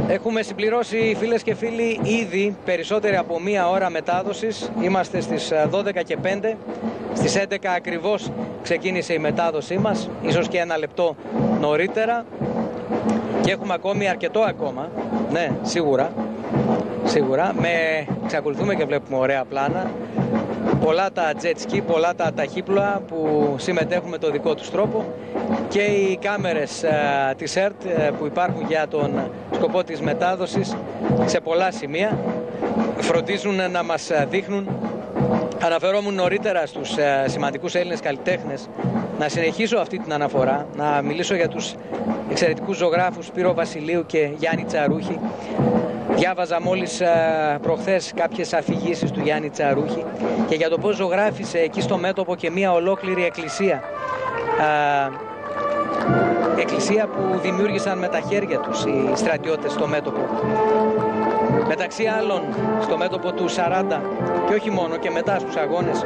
S1: Έχουμε συμπληρώσει, φίλες και φίλοι, ήδη περισσότερη από μία ώρα μετάδοσης. Είμαστε στις 12:05. Στις 11 ακριβώς ξεκίνησε η μετάδοσή μας, ίσως και ένα λεπτό νωρίτερα. Και έχουμε ακόμη αρκετό ακόμα. Ναι, σίγουρα. Εξακολουθούμε και βλέπουμε ωραία πλάνα. Πολλά τα jet ski, πολλά τα ταχύπλοα που συμμετέχουν με το δικό τους τρόπο. Και οι κάμερες της ΕΡΤ που υπάρχουν για τον σκοπό της μετάδοσης σε πολλά σημεία φροντίζουν να μας δείχνουν. Αναφερόμουν νωρίτερα στους σημαντικούς Έλληνες καλλιτέχνες. Να συνεχίσω αυτή την αναφορά, να μιλήσω για τους εξαιρετικούς ζωγράφους Σπύρο Βασιλείου και Γιάννη Τσαρούχη. Διάβαζα μόλις προχθές κάποιες αφηγήσεις του Γιάννη Τσαρούχη και για το πώς ζωγράφησε εκεί στο μέτωπο και μια ολόκληρη εκκλησία. Εκκλησία που δημιούργησαν με τα χέρια τους οι στρατιώτες στο μέτωπο. Μεταξύ άλλων στο μέτωπο του 40 και όχι μόνο και μετά στους αγώνες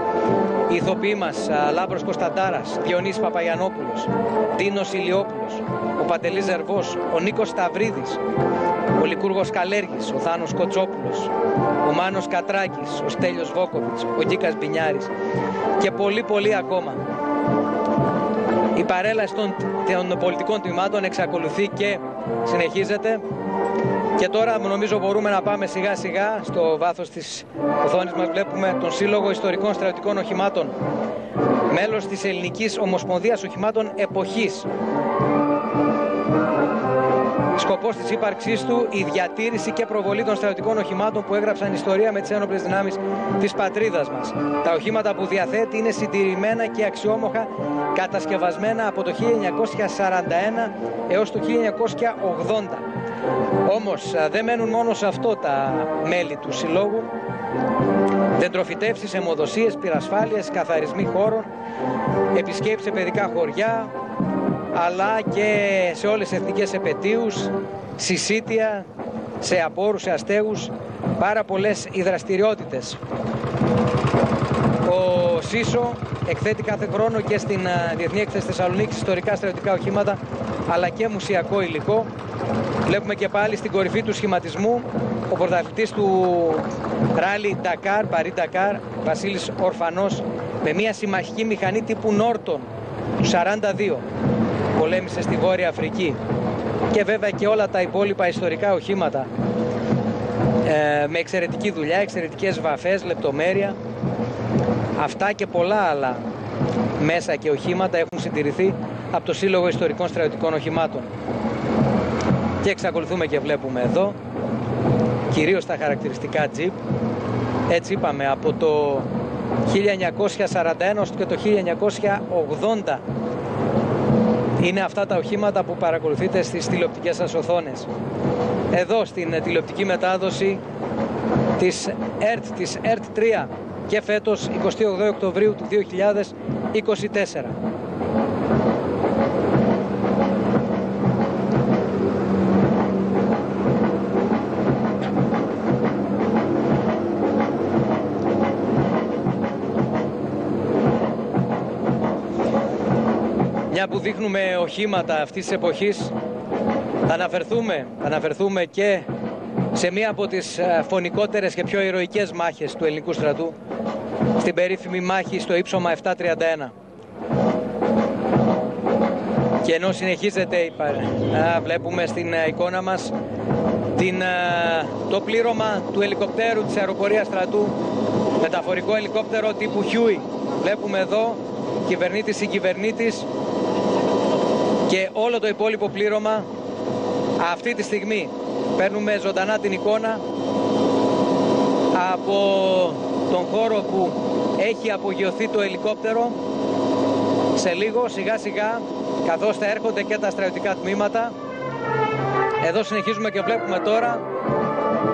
S1: οι ηθοποιοί μας Λάμπρος Κωνσταντάρας, Διονύσης Παπαγιαννόπουλος, Ντίνος Ηλιόπουλος, ο Παντελής Ζερβός, ο Νίκος Σταυρίδης, ο Λικούργος Καλέργης, ο Θάνος Κοτσόπουλος, ο Μάνος Κατράκης, ο Στέλιος Βόκοβιτς, ο Γκίκας Μπινιάρης και πολλοί ακόμα. Η παρέλαση των πολιτικών τμήματων εξακολουθεί και συνεχίζεται. Και τώρα νομίζω μπορούμε να πάμε σιγά σιγά. Στο βάθος της οθόνης μας βλέπουμε τον Σύλλογο Ιστορικών Στρατιωτικών Οχημάτων, μέλος της Ελληνικής Ομοσπονδίας Οχημάτων Εποχής. Σκοπός της ύπαρξής του η διατήρηση και προβολή των στρατιωτικών οχημάτων που έγραψαν ιστορία με τις ένοπλες δυνάμεις της πατρίδας μας. Τα οχήματα που διαθέτει είναι συντηρημένα και αξιόμοχα κατασκευασμένα από το 1941 έως το 1980. Όμως δεν μένουν μόνο σε αυτό τα μέλη του Συλλόγου. Δεντροφυτεύσεις, αιμοδοσίες, πυρασφάλειες, καθαρισμοί χώρων, επισκέψεις σε παιδικά χωριά, αλλά και σε όλες τις εθνικές επετείους, συσίτια, σε απόρους, σε αστέγους, πάρα πολλές οι δραστηριότητες. Ο ΣΥΣΟ εκθέτει κάθε χρόνο και στην Διεθνή Έκθεση Θεσσαλονίκης ιστορικά στρατιωτικά οχήματα, αλλά και μουσιακό υλικό. Βλέπουμε και πάλι στην κορυφή του σχηματισμού ο πρωταθλητής του ράλι Ντακάρ, Παρί Ντακάρ, Βασίλης Ορφανός, με μια συμμαχική μηχανή τύπου Νόρτον του 42. Πολέμησε στη Βόρεια Αφρική. Και βέβαια και όλα τα υπόλοιπα ιστορικά οχήματα με εξαιρετική δουλειά, εξαιρετικές βαφές, λεπτομέρεια. Αυτά και πολλά άλλα μέσα και οχήματα έχουν συντηρηθεί από το Σύλλογο Ιστορικών Στρατιωτικών Οχημάτων. Και εξακολουθούμε και βλέπουμε εδώ κυρίως τα χαρακτηριστικά τζιπ. Έτσι είπαμε, από το 1941 και το 1980 είναι αυτά τα οχήματα που παρακολουθείτε στις τηλεοπτικές σας οθόνες. Εδώ στην τηλεοπτική μετάδοση της ΕΡΤ 3 και φέτος 28 Οκτωβρίου του 2024. Μια που δείχνουμε οχήματα αυτής της εποχής, θα αναφερθούμε και σε μία από τις φωνικότερες και πιο ηρωικές μάχες του ελληνικού στρατού, στην περίφημη μάχη στο ύψωμα 731. Και ενώ συνεχίζεται, βλέπουμε στην εικόνα μας το πλήρωμα του ελικοπτέρου της αεροπορίας στρατού, μεταφορικό ελικόπτερο τύπου Huey. Βλέπουμε εδώ κυβερνήτης, συγκυβερνήτης και όλο το υπόλοιπο πλήρωμα. Αυτή τη στιγμή παίρνουμε ζωντανά την εικόνα από τον χώρο που έχει απογειωθεί το ελικόπτερο. Σε λίγο, σιγά σιγά, καθώς θα έρχονται και τα στρατιωτικά τμήματα, εδώ συνεχίζουμε και βλέπουμε τώρα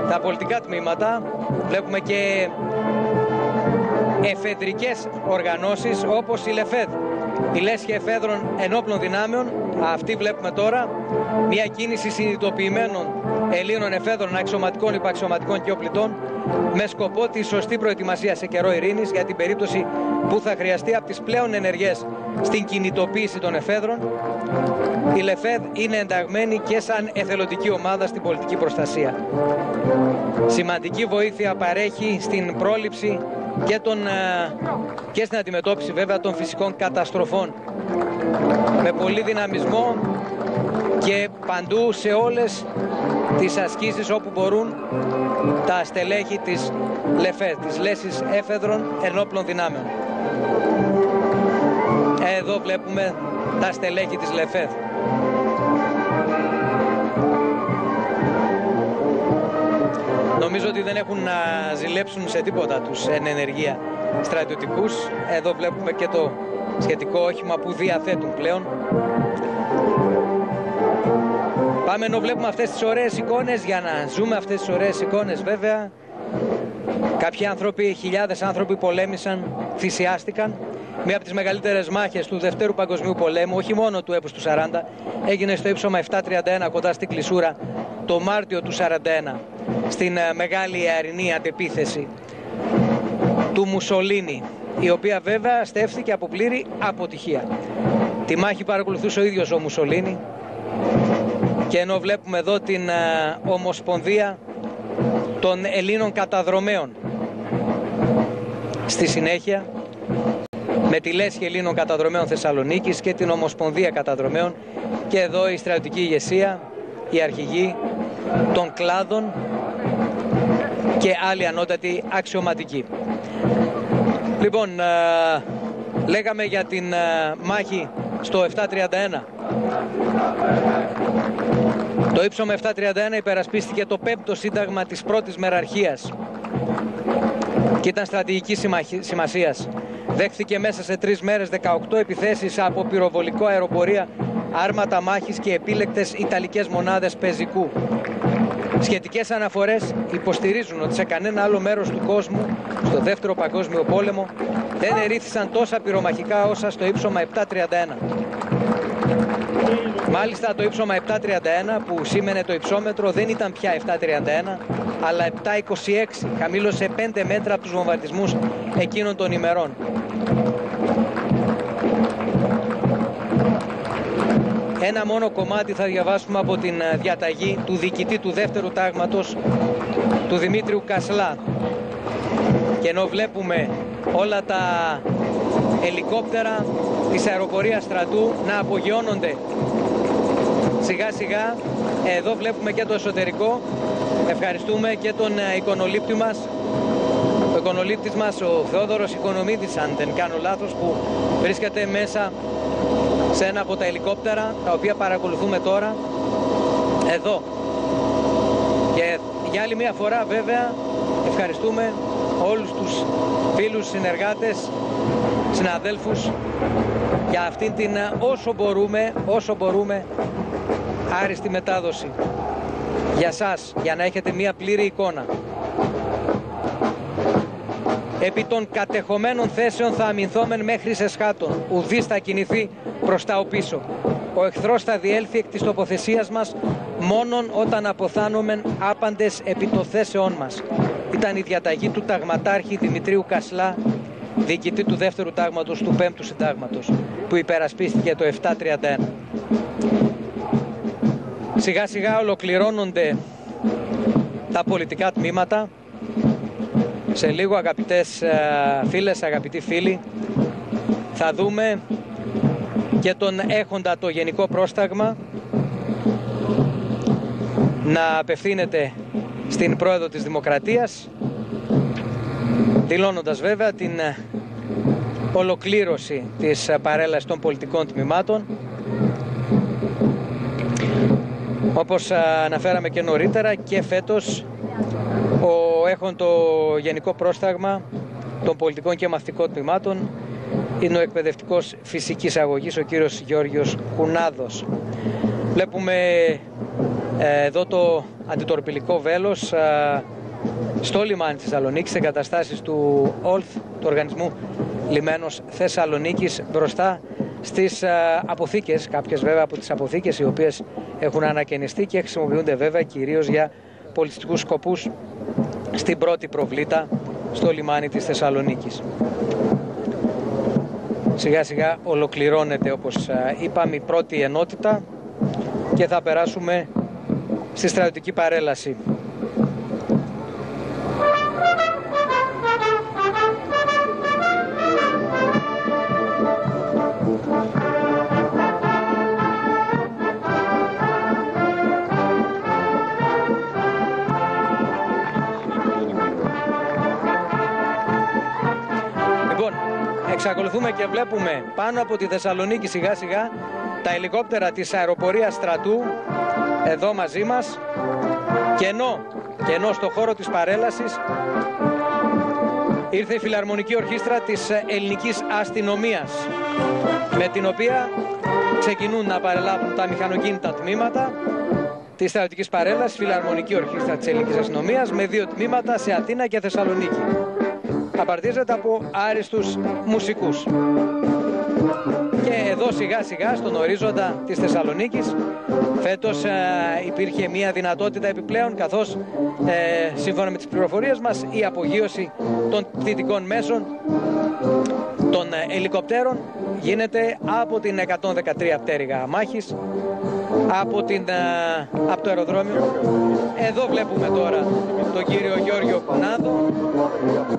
S1: τα πολιτικά τμήματα. Βλέπουμε και εφεδρικές οργανώσεις όπως η ΛΕΦΕΔ, η Λέσχη Εφέδρων Ενόπλων Δυνάμεων. Αυτή βλέπουμε τώρα μια κίνηση συνειδητοποιημένων Ελλήνων εφέδρων αξιωματικών, υπαξιωματικών και οπλιτών με σκοπό τη σωστή προετοιμασία σε καιρό ειρήνης για την περίπτωση που θα χρειαστεί από τις πλέον ενεργές στην κινητοποίηση των εφέδρων. Η ΛΕΦΕΔ είναι ενταγμένη και σαν εθελοντική ομάδα στην πολιτική προστασία. Σημαντική βοήθεια παρέχει στην πρόληψη και στην αντιμετώπιση βέβαια των φυσικών καταστροφών. Με πολύ δυναμισμό και παντού σε όλες τις ασκήσεις όπου μπορούν τα στελέχη της ΛΕΦΕΔ, της Λέσχης Έφεδρων Ενόπλων Δυνάμεων. Εδώ βλέπουμε τα στελέχη της ΛΕΦΕΔ. Νομίζω ότι δεν έχουν να ζηλέψουν σε τίποτα τους εν ενεργεία στρατιωτικούς. Εδώ βλέπουμε και το σχετικό όχημα που διαθέτουν πλέον. Πάμε ενώ βλέπουμε αυτές τις ωραίες εικόνες, για να ζούμε αυτές τις ωραίες εικόνες βέβαια. Κάποιοι άνθρωποι, χιλιάδες άνθρωποι πολέμησαν, θυσιάστηκαν. Μία από τις μεγαλύτερες μάχες του Δευτέρου Παγκοσμίου Πολέμου, όχι μόνο του έπους του 40, έγινε στο ύψωμα 731 κοντά στην Κλεισούρα το Μάρτιο του 41, στην μεγάλη αερινή αντεπίθεση του Μουσολίνι, η οποία βέβαια στέφθηκε από πλήρη αποτυχία. Τη μάχη παρακολουθούσε ο ίδιος ο Μουσολίνι, και ενώ βλέπουμε εδώ την Ομοσπονδία των Ελλήνων Καταδρομέων στη συνέχεια, με τη Λέσχη Ελλήνων Καταδρομέων Θεσσαλονίκης και την Ομοσπονδία Καταδρομέων, και εδώ η στρατιωτική ηγεσία, οι αρχηγοί των κλάδων και άλλοι ανώτατοι αξιωματικοί. Λοιπόν, λέγαμε για την μάχη στο 731. Το ύψωμα 731 υπερασπίστηκε το 5ο σύνταγμα της πρώτης μεραρχίας και ήταν στρατηγική σημασίας. Δέχθηκε μέσα σε 3 μέρες 18 επιθέσεις από πυροβολικό, αεροπορία, άρματα μάχης και επίλεκτες ιταλικές μονάδες πεζικού. Σχετικές αναφορές υποστηρίζουν ότι σε κανένα άλλο μέρος του κόσμου στο Δεύτερο Παγκόσμιο Πόλεμο δεν ερήθησαν τόσα πυρομαχικά όσα στο ύψωμα 731. Μάλιστα το ύψωμα 731, που σήμαινε το υψόμετρο, δεν ήταν πια 731 αλλά 726, χαμήλωσε 5 μέτρα από τους βομβαρδισμούς εκείνων των ημερών. Ένα μόνο κομμάτι θα διαβάσουμε από την διαταγή του διοικητή του δεύτερου τάγματος, του Δημήτριου Κασλά. Και ενώ βλέπουμε όλα τα ελικόπτερα της αεροπορίας στρατού να απογειώνονται σιγά σιγά, εδώ βλέπουμε και το εσωτερικό. Ευχαριστούμε και τον εικονολήπτη μας, ο εικονολήπτης μας ο Θεόδωρος Οικονομίδης, αν δεν κάνω λάθος, που βρίσκεται μέσα σε ένα από τα ελικόπτερα τα οποία παρακολουθούμε τώρα εδώ. Και για άλλη μια φορά βέβαια ευχαριστούμε όλους τους φίλους, συνεργάτες, συναδέλφους για αυτήν την όσο μπορούμε άριστη μετάδοση για σας, για να έχετε μια πλήρη εικόνα. Επί των κατεχομένων θέσεων θα αμυνθόμεν μέχρι σε σχάτων, ουδής θα κινηθεί προς τα οπίσω. Ο εχθρός θα διέλθει εκ της τοποθεσίας μας μόνον όταν αποθάνομεν άπαντες επί των θέσεών μας. Ήταν η διαταγή του ταγματάρχη Δημητρίου Κασλά, διοικητή του δεύτερου τάγματος του 5ου συντάγματος, που υπερασπίστηκε το 731. Σιγά σιγά ολοκληρώνονται τα πολιτικά τμήματα. Σε λίγο, αγαπητές φίλες, αγαπητοί φίλοι, θα δούμε και τον έχοντα το Γενικό Πρόσταγμα να απευθύνεται στην Πρόεδρο της Δημοκρατίας, δηλώνοντας βέβαια την ολοκλήρωση της παρέλασης των πολιτικών τμήματων. Όπως αναφέραμε και νωρίτερα, και φέτος ο έχον το Γενικό Πρόσταγμα των πολιτικών και μαθητικών τμήματων είναι ο εκπαιδευτικός φυσικής αγωγής, ο κύριος Γεώργιος Κουνάδος. Βλέπουμε εδώ το αντιτορπιλικό βέλος στο λιμάνι της Θεσσαλονίκης, εγκαταστάσεις του ΟΛΘ, του Οργανισμού Λιμένος Θεσσαλονίκης, μπροστά στις αποθήκες, κάποιες βέβαια από τις αποθήκες οι οποίες έχουν ανακαινιστεί και χρησιμοποιούνται βέβαια κυρίως για πολιτιστικούς σκοπούς στην πρώτη προβλήτα στο λιμάνι της Θεσσαλονίκης. Σιγά σιγά ολοκληρώνεται, όπως είπαμε, η πρώτη ενότητα και θα περάσουμε στη στρατιωτική παρέλαση. Εξακολουθούμε και βλέπουμε πάνω από τη Θεσσαλονίκη σιγά σιγά τα ελικόπτερα της αεροπορίας στρατού εδώ μαζί μας, και ενώ στο χώρο της παρέλασης ήρθε η Φιλαρμονική Ορχήστρα της Ελληνικής Αστυνομίας, με την οποία ξεκινούν να παρελάβουν τα μηχανοκίνητα τμήματα της στρατιωτικής παρέλασης, Φιλαρμονική Ορχήστρα της Ελληνικής Αστυνομίας, με 2 τμήματα σε Αθήνα και Θεσσαλονίκη. Απαρτίζεται από άριστους μουσικούς. Και εδώ σιγά σιγά στον ορίζοντα της Θεσσαλονίκης φέτος υπήρχε μια δυνατότητα επιπλέον, καθώς σύμφωνα με τις πληροφορίες μας η απογείωση των δυτικών μέσων των ελικοπτέρων γίνεται από την 113 πτέρυγα μάχης, από το αεροδρόμιο. Εδώ βλέπουμε τώρα τον κύριο Γιώργιο Κουνάδο,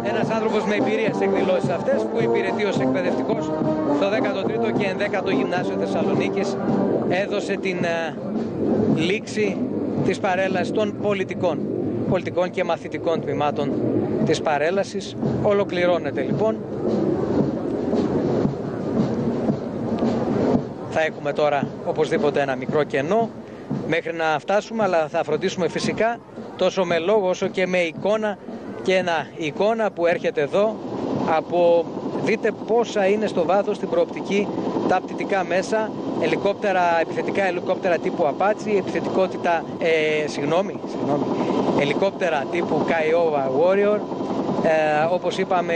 S1: ένας άνθρωπος με εμπειρία σε εκδηλώσεις αυτές, που υπηρετεί ως εκπαιδευτικός στο 13ο και 11ο Γυμνάσιο Θεσσαλονίκης. Έδωσε την λήξη της παρέλασης των πολιτικών και μαθητικών τμήματων της παρέλασης. Ολοκληρώνεται λοιπόν. Θα έχουμε τώρα οπωσδήποτε ένα μικρό κενό μέχρι να φτάσουμε, αλλά θα φροντίσουμε φυσικά τόσο με λόγο όσο και με εικόνα, και ένα εικόνα που έρχεται εδώ από, δείτε πόσα είναι στο βάθος στην προοπτική τα πτυτικά μέσα, επιθετικά ελικόπτερα τύπου Apache, επιθετικότητα, ελικόπτερα τύπου Kiowa Warrior, όπως είπαμε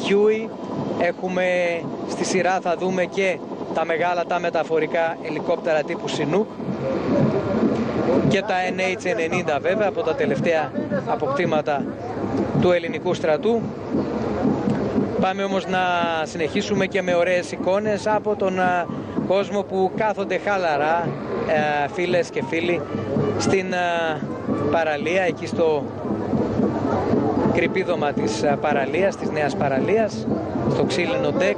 S1: Huey, έχουμε στη σειρά, θα δούμε και τα μεγάλα, τα μεταφορικά ελικόπτερα τύπου Chinook και τα NH-90 βέβαια, από τα τελευταία αποκτήματα του ελληνικού στρατού. Πάμε όμως να συνεχίσουμε και με ωραίες εικόνες από τον κόσμο που κάθονται χαλαρά, φίλες και φίλοι, στην παραλία, εκεί στο κρυπίδωμα της παραλίας, της νέας παραλίας, στο ξύλινο ντεκ,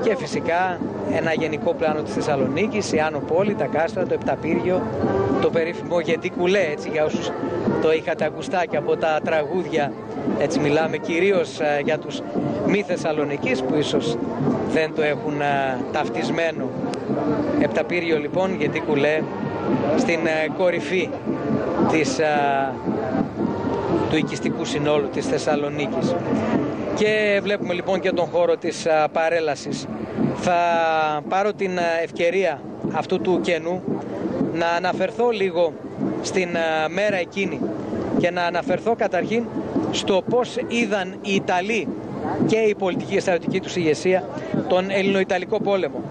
S1: και φυσικά ένα γενικό πλάνο της Θεσσαλονίκης, η Άνω Πόλη, τα κάστρα, το Επταπύργιο, το περίφημο Γεντή Κουλέ, έτσι, για όσους το είχατε ακουστάκι από τα τραγούδια, έτσι μιλάμε κυρίως για τους μη Θεσσαλονικείς που ίσως δεν το έχουν ταυτισμένο. Επταπύργιο λοιπόν, Γεντή Κουλέ, στην κορυφή του οικιστικού συνόλου της Θεσσαλονίκης. Και βλέπουμε λοιπόν και τον χώρο της παρέλασης. Θα πάρω την ευκαιρία αυτού του κενού να αναφερθώ λίγο στην μέρα εκείνη και να αναφερθώ καταρχήν στο πώς είδαν οι Ιταλοί και η πολιτική και στρατιωτική τους ηγεσία τον Ελληνοϊταλικό πόλεμο.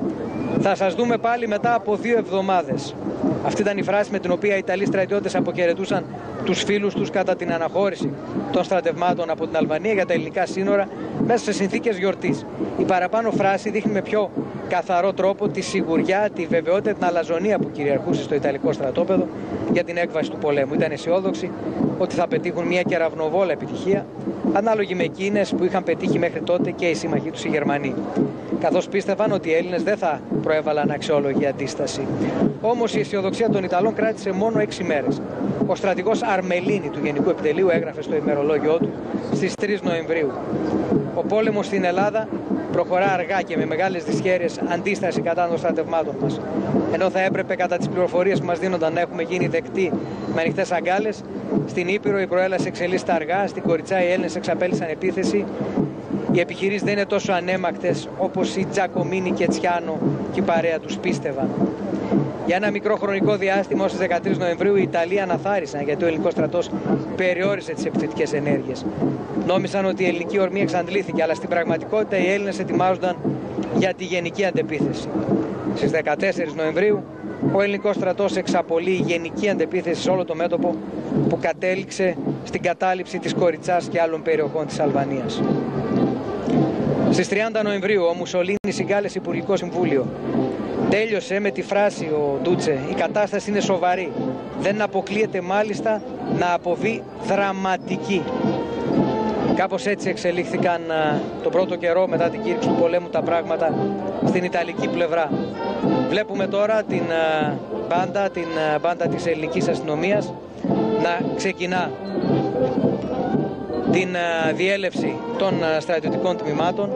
S1: Θα σας δούμε πάλι μετά από 2 εβδομάδες. Αυτή ήταν η φράση με την οποία οι Ιταλοί στρατιώτες αποχαιρετούσαν τους φίλους τους κατά την αναχώρηση των στρατευμάτων από την Αλβανία για τα ελληνικά σύνορα μέσα σε συνθήκες γιορτής. Η παραπάνω φράση δείχνει με πιο καθαρό τρόπο τη σιγουριά, τη βεβαιότητα, την αλαζονία που κυριαρχούσε στο Ιταλικό στρατόπεδο για την έκβαση του πολέμου. Ήταν αισιόδοξοι ότι θα πετύχουν μια κεραυνοβόλα επιτυχία, ανάλογη με εκείνες που είχαν πετύχει μέχρι τότε και οι σύμμαχοί τους οι Γερμανοί, καθώς πίστευαν ότι οι Έλληνες δεν θα προέβαλαν αξιόλογη αντίσταση. Όμως η αισιοδοξία των Ιταλών κράτησε μόνο 6 μέρες. Ο στρατηγός Αρμελίνη του Γενικού Επιτελείου έγραφε στο ημερολόγιό του στις 3 Νοεμβρίου: «Ο πόλεμος στην Ελλάδα προχωρά αργά και με μεγάλες δυσχέρειες αντίσταση κατά των στρατευμάτων μας. Ενώ θα έπρεπε κατά τις πληροφορίες που μας δίνονταν να έχουμε γίνει δεκτοί με ανοιχτές αγκάλες, στην Ήπειρο η προέλαση εξελίσσεται αργά, στην Κοριτσά οι Έλληνες εξαπέλυσαν επίθεση. Οι επιχειρήσεις δεν είναι τόσο ανέμακτες όπως οι Τζακομίνι και Τσιάνο και η παρέα τους πίστευαν». Για ένα μικρό χρονικό διάστημα, ως τις 13 Νοεμβρίου, οι Ιταλοί αναθάρισαν γιατί ο ελληνικός στρατός περιόρισε τις επιθετικές ενέργειες. Νόμισαν ότι η ελληνική ορμή εξαντλήθηκε, αλλά στην πραγματικότητα οι Έλληνες ετοιμάζονταν για τη γενική αντεπίθεση. Στις 14 Νοεμβρίου, ο ελληνικός στρατός εξαπολύει γενική αντεπίθεση σε όλο το μέτωπο που κατέληξε στην κατάληψη της Κοριτσάς και άλλων περιοχών της Αλβανίας. Στις 30 Νοεμβρίου, ο Μουσολίνη συγκάλεσε Υπουργικό Συμβούλιο. Τέλειωσε με τη φράση ο Ντούτσε: «Η κατάσταση είναι σοβαρή. Δεν αποκλείεται μάλιστα να αποβεί δραματική». Κάπως έτσι εξελίχθηκαν τον πρώτο καιρό μετά την κήρυξη του πολέμου τα πράγματα στην Ιταλική πλευρά. Βλέπουμε τώρα την μπάντα της ελληνικής αστυνομίας να ξεκινά την διέλευση των στρατιωτικών τμήματων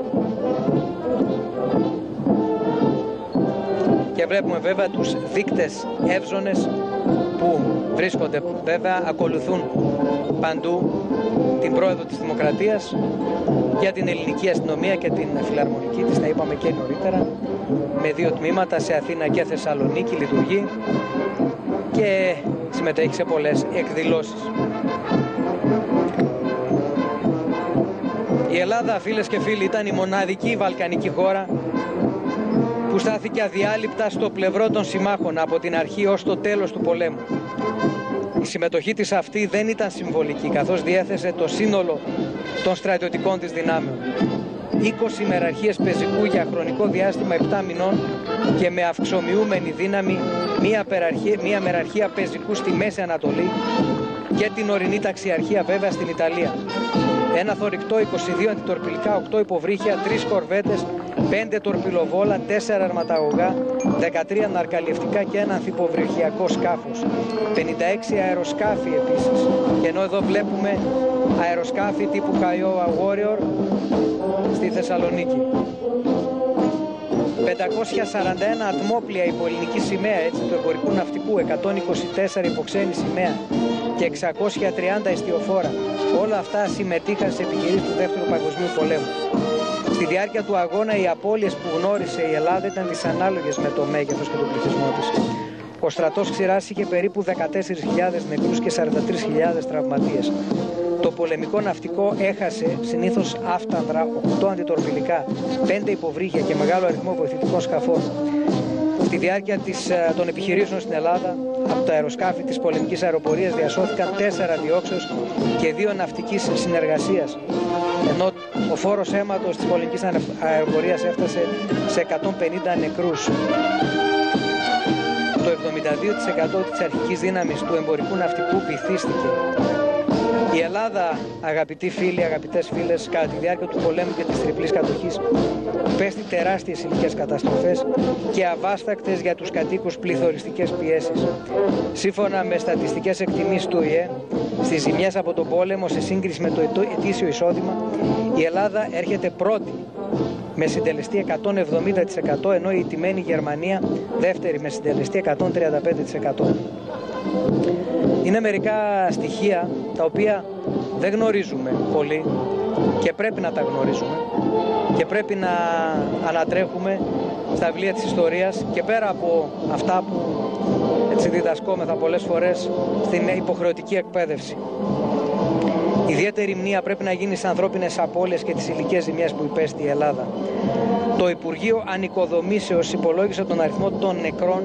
S1: και βλέπουμε βέβαια τους δείκτες εύζωνες που βρίσκονται βέβαια, ακολουθούν παντού την πρόεδρο της Δημοκρατίας για την ελληνική αστυνομία και την φιλαρμονική της, τα είπαμε και νωρίτερα, με 2 τμήματα σε Αθήνα και Θεσσαλονίκη λειτουργεί και συμμετέχει σε πολλές εκδηλώσεις. Η Ελλάδα, φίλες και φίλοι, ήταν η μοναδική βαλκανική χώρα που στάθηκε αδιάλειπτα στο πλευρό των συμμάχων από την αρχή ως το τέλος του πολέμου. Η συμμετοχή της αυτή δεν ήταν συμβολική, καθώς διέθεσε το σύνολο των στρατιωτικών της δυνάμεων. 20 μεραρχίες πεζικού για χρονικό διάστημα 7 μηνών και με αυξομοιούμενη δύναμη μία μεραρχία πεζικού στη Μέση Ανατολή και την ορεινή ταξιαρχία βέβαια στην Ιταλία. Ένα θωρηκτό, 22 αντιτορπιλικά, 8 υποβρύχια, 3 κορβέτες, 5 τορπιλοβόλα, 4 αρματαγωγά, 13 ναρκαλιευτικά και ένα ανθυποβρυχιακό σκάφος. 56 αεροσκάφη επίσης. Και ενώ εδώ βλέπουμε αεροσκάφη τύπου Kiowa Warrior στη Θεσσαλονίκη. 541 ατμόπλια υπό ελληνική σημαία, έτσι, του εμπορικού ναυτικού, 124 υποξένη σημαία και 630 εστιοφόρα. Όλα αυτά συμμετείχαν σε επιχειρήσεις του Δεύτερου Παγκοσμίου Πολέμου. Στη διάρκεια του αγώνα οι απώλειες που γνώρισε η Ελλάδα ήταν δυσανάλογες με το μέγεθος και τον πληθυσμό της. Ο στρατός Ξηράς είχε περίπου 14.000 νεκρούς και 43.000 τραυματίες. Το πολεμικό ναυτικό έχασε συνήθως άφτανδρα, 8 αντιτορπιλικά, 5 υποβρύχια και μεγάλο αριθμό βοηθητικών σκαφών. Στη διάρκεια των επιχειρήσεων στην Ελλάδα, από τα αεροσκάφη της πολεμικής αεροπορίας διασώθηκαν 4 διώξεως και 2 ναυτικής συνεργασίας, ενώ ο φόρος αίματος της πολεμικής αεροπορίας έφτασε σε 150 νεκρούς. Το 72% της αρχικής δύναμης του εμπορικού ναυτικού βυθίστηκε. Η Ελλάδα, αγαπητοί φίλοι, αγαπητές φίλες, κατά τη διάρκεια του πολέμου και της τριπλής κατοχής, πέστη τεράστιες υλικές καταστροφές και αβάστακτες για τους κατοίκους πληθωριστικές πιέσεις. Σύμφωνα με στατιστικές εκτιμήσεις του ΟΗΕ, στις ζημιές από τον πόλεμο σε σύγκριση με το ετήσιο εισόδημα, η Ελλάδα έρχεται πρώτη με συντελεστή 170%, ενώ η τιμένη Γερμανία δεύτερη με συντελεστή 135%. Είναι μερικά στοιχεία τα οποία δεν γνωρίζουμε πολύ και πρέπει να τα γνωρίζουμε και πρέπει να ανατρέχουμε στα βιβλία της ιστορίας και πέρα από αυτά που έτσι διδασκόμεθα πολλές φορές στην υποχρεωτική εκπαίδευση. Ιδιαίτερη μνήα πρέπει να γίνει στις ανθρώπινες απώλειες και τις υλικές ζημιές που υπέστη η Ελλάδα. Το Υπουργείο Ανοικοδομήσεως υπολόγισε τον αριθμό των νεκρών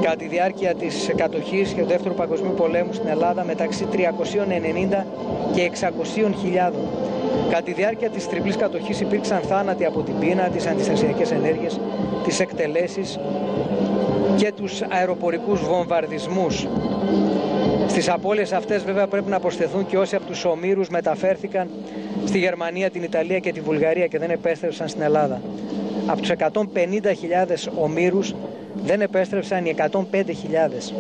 S1: κατά τη διάρκεια της κατοχής και του Δεύτερου Παγκοσμίου Πολέμου στην Ελλάδα μεταξύ 390 και 600.000. Κατά τη διάρκεια της τριπλής κατοχής υπήρξαν θάνατοι από την πείνα, τις αντιστασιακές ενέργειες, τις εκτελέσεις και τους αεροπορικούς βομβαρδισμούς. Στις απώλειες αυτές βέβαια πρέπει να προσθεθούν και όσοι από τους ομήρους μεταφέρθηκαν στη Γερμανία, την Ιταλία και τη Βουλγαρία και δεν επέστρεψαν στην Ελλάδα. Από τους 150.000 ομήρους δεν επέστρεψαν οι 105.000.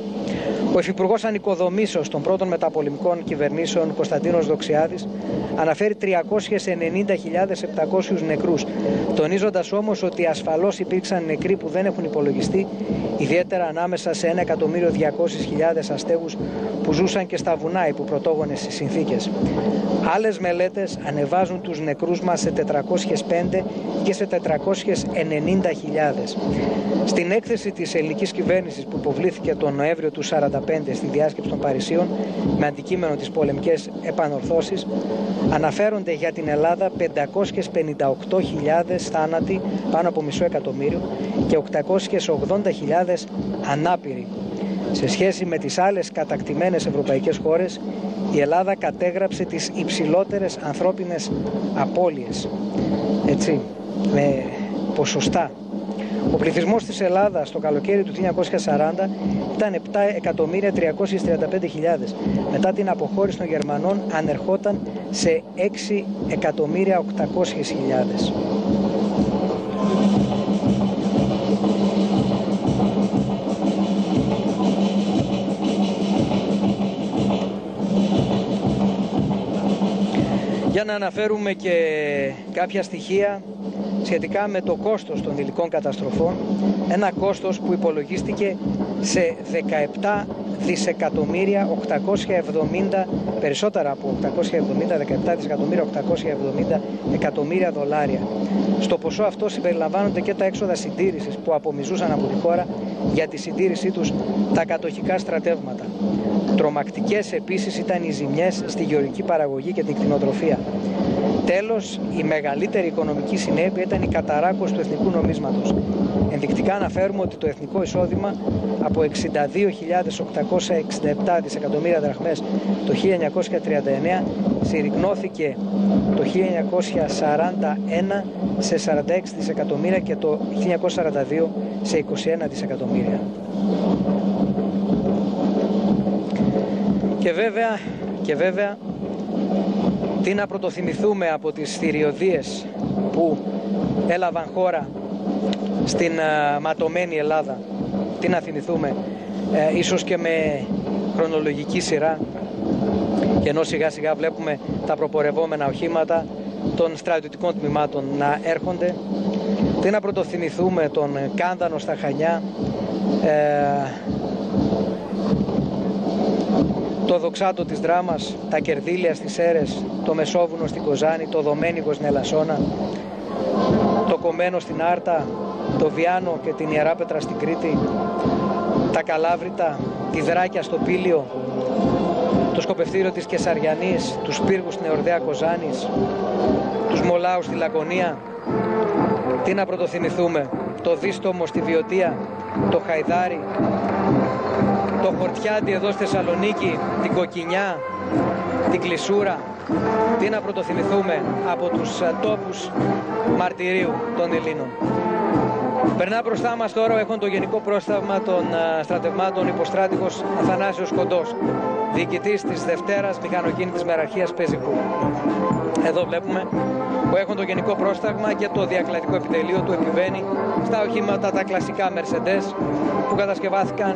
S1: Ο Υφυπουργός Ανοικοδομήσεως των πρώτων μεταπολεμικών κυβερνήσεων, Κωνσταντίνος Δοξιάδης, αναφέρει 390.700 νεκρούς, τονίζοντας όμως ότι ασφαλώς υπήρξαν νεκροί που δεν έχουν υπολογιστεί, ιδιαίτερα ανάμεσα σε 1.200.000 αστέγους που ζούσαν και στα βουνά υπό πρωτόγονες συνθήκες. Άλλες μελέτες ανεβάζουν τους νεκρούς μας σε 405 και σε 490.000. Στην έκθεση της ελληνικής κυβέρνησης που υποβλήθηκε τον Νοέμβριο του 1945 στη διάσκεψη των Παρισίων με αντικείμενο τις πολεμικές επανορθώσεις, αναφέρονται για την Ελλάδα 558.000 θάνατοι, πάνω από μισό εκατομμύριο, και 880.000 ανάπηροι. Σε σχέση με τις άλλες κατακτημένες ευρωπαϊκές χώρες, η Ελλάδα κατέγραψε τις υψηλότερες ανθρώπινες απώλειες, έτσι, με ποσοστά. Ο πληθυσμός της Ελλάδας το καλοκαίρι του 1940 ήταν 7.335.000. Μετά την αποχώρηση των Γερμανών ανερχόταν σε 6.800.000. Για να αναφέρουμε και κάποια στοιχεία σχετικά με το κόστος των υλικών καταστροφών, ένα κόστος που υπολογίστηκε σε 17 δισεκατομμύρια 870, περισσότερα από 870, 17 δισεκατομμύρια 870 εκατομμύρια δολάρια. Στο ποσό αυτό συμπεριλαμβάνονται και τα έξοδα συντήρησης που απομυζούσαν από τη χώρα για τη συντήρησή τους τα κατοχικά στρατεύματα. Τρομακτικές επίσης ήταν οι ζημιές στη γεωργική παραγωγή και την κτηνοτροφία. Τέλος, η μεγαλύτερη οικονομική συνέπεια ήταν η καταράκωση του εθνικού νομίσματος. Ενδεικτικά αναφέρουμε ότι το εθνικό εισόδημα από 62.867 δισεκατομμύρια δραχμές το 1939 συρρικνώθηκε το 1941 σε 46 δισεκατομμύρια και το 1942 σε 21 δισεκατομμύρια. Και βέβαια, τι να πρωτοθυμηθούμε από τις θηριωδίες που έλαβαν χώρα στην ματωμένη Ελλάδα. Τι να θυμηθούμε, ίσως και με χρονολογική σειρά, και ενώ σιγά σιγά βλέπουμε τα προπορευόμενα οχήματα των στρατιωτικών τμήματων να έρχονται. Τι να πρωτοθυμηθούμε τον Κάνδανο στα Χανιά, το Δοξάτο της Δράμας, τα Κερδίλια στις Σέρρες, το Μεσόβουνο στην Κοζάνη, το Δομένικο στην Ελασσόνα, το Κομμένο στην Άρτα, το Βιάνο και την Ιεράπετρα στην Κρήτη, τα Καλάβρητα, τη Δράκια στο Πήλιο, το Σκοπευτήριο της Κεσαριανής, τους Πύργους στην Εορδαία Κοζάνης, τους Μολάους στη Λακωνία. Τι να πρωτοθυμηθούμε, το Δίστομο στη Βιωτία, το Χαϊδάρι, το Χορτιάντι εδώ στη Θεσσαλονίκη, την Κοκκινιά, την Κλεισούρα. Τι να πρωτοθυμηθούμε από τους τόπους μαρτυρίου των Ελλήνων. Περνά μπροστά μας τώρα έχουν το Γενικό Πρόσταγμα των Στρατευμάτων υποστράτηγος Αθανάσιος Κοντός, διοικητής της Δευτέρας Μηχανοκίνητης Μεραρχίας Πεζικού. Εδώ βλέπουμε που έχουν το Γενικό Πρόσταγμα και το διακλαδικό επιτελείο του επιβαίνει στα οχήματα τα κλασικά Mercedes που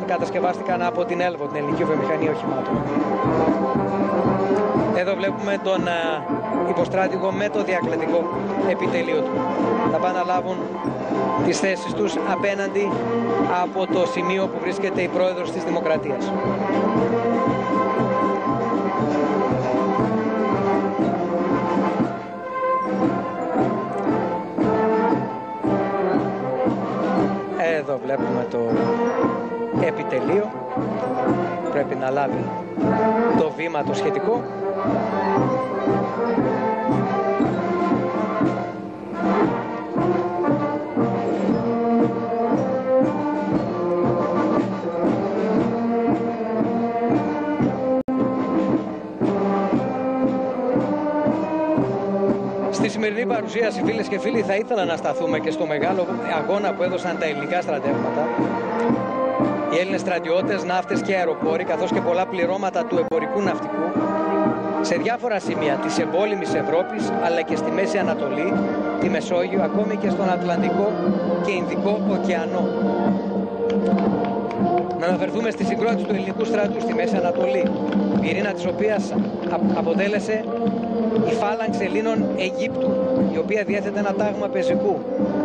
S1: κατασκευάστηκαν από την Έλβο, την Ελληνική Βιομηχανία Οχημάτων. Εδώ βλέπουμε τον υποστράτηγο με το διακλαδικό επιτελείο του. Θα πάνε να λάβουν τις θέσεις τους απέναντι από το σημείο που βρίσκεται η πρόεδρος της Δημοκρατίας. Εδώ βλέπουμε το επιτελείο, πρέπει να λάβει το βήμα το σχετικό. Στη σημερινή παρουσίαση, φίλες και φίλοι, θα ήθελα να σταθούμε και στο μεγάλο αγώνα που έδωσαν τα ελληνικά στρατεύματα. Οι Έλληνες στρατιώτες, ναύτες και αεροπόροι, καθώς και πολλά πληρώματα του εμπορικού ναυτικού, σε διάφορα σημεία της εμπόλεμης Ευρώπης, αλλά και στη Μέση Ανατολή, τη Μεσόγειο, ακόμη και στον Ατλαντικό και Ινδικό ωκεανό. Να αναφερθούμε στη συγκρότηση του ελληνικού στρατού στη Μέση Ανατολή, πυρήνα της οποίας αποτέλεσε η φάλαγγ Ελλήνων Αιγύπτου, η οποία διέθετε ένα τάγμα πεζικού,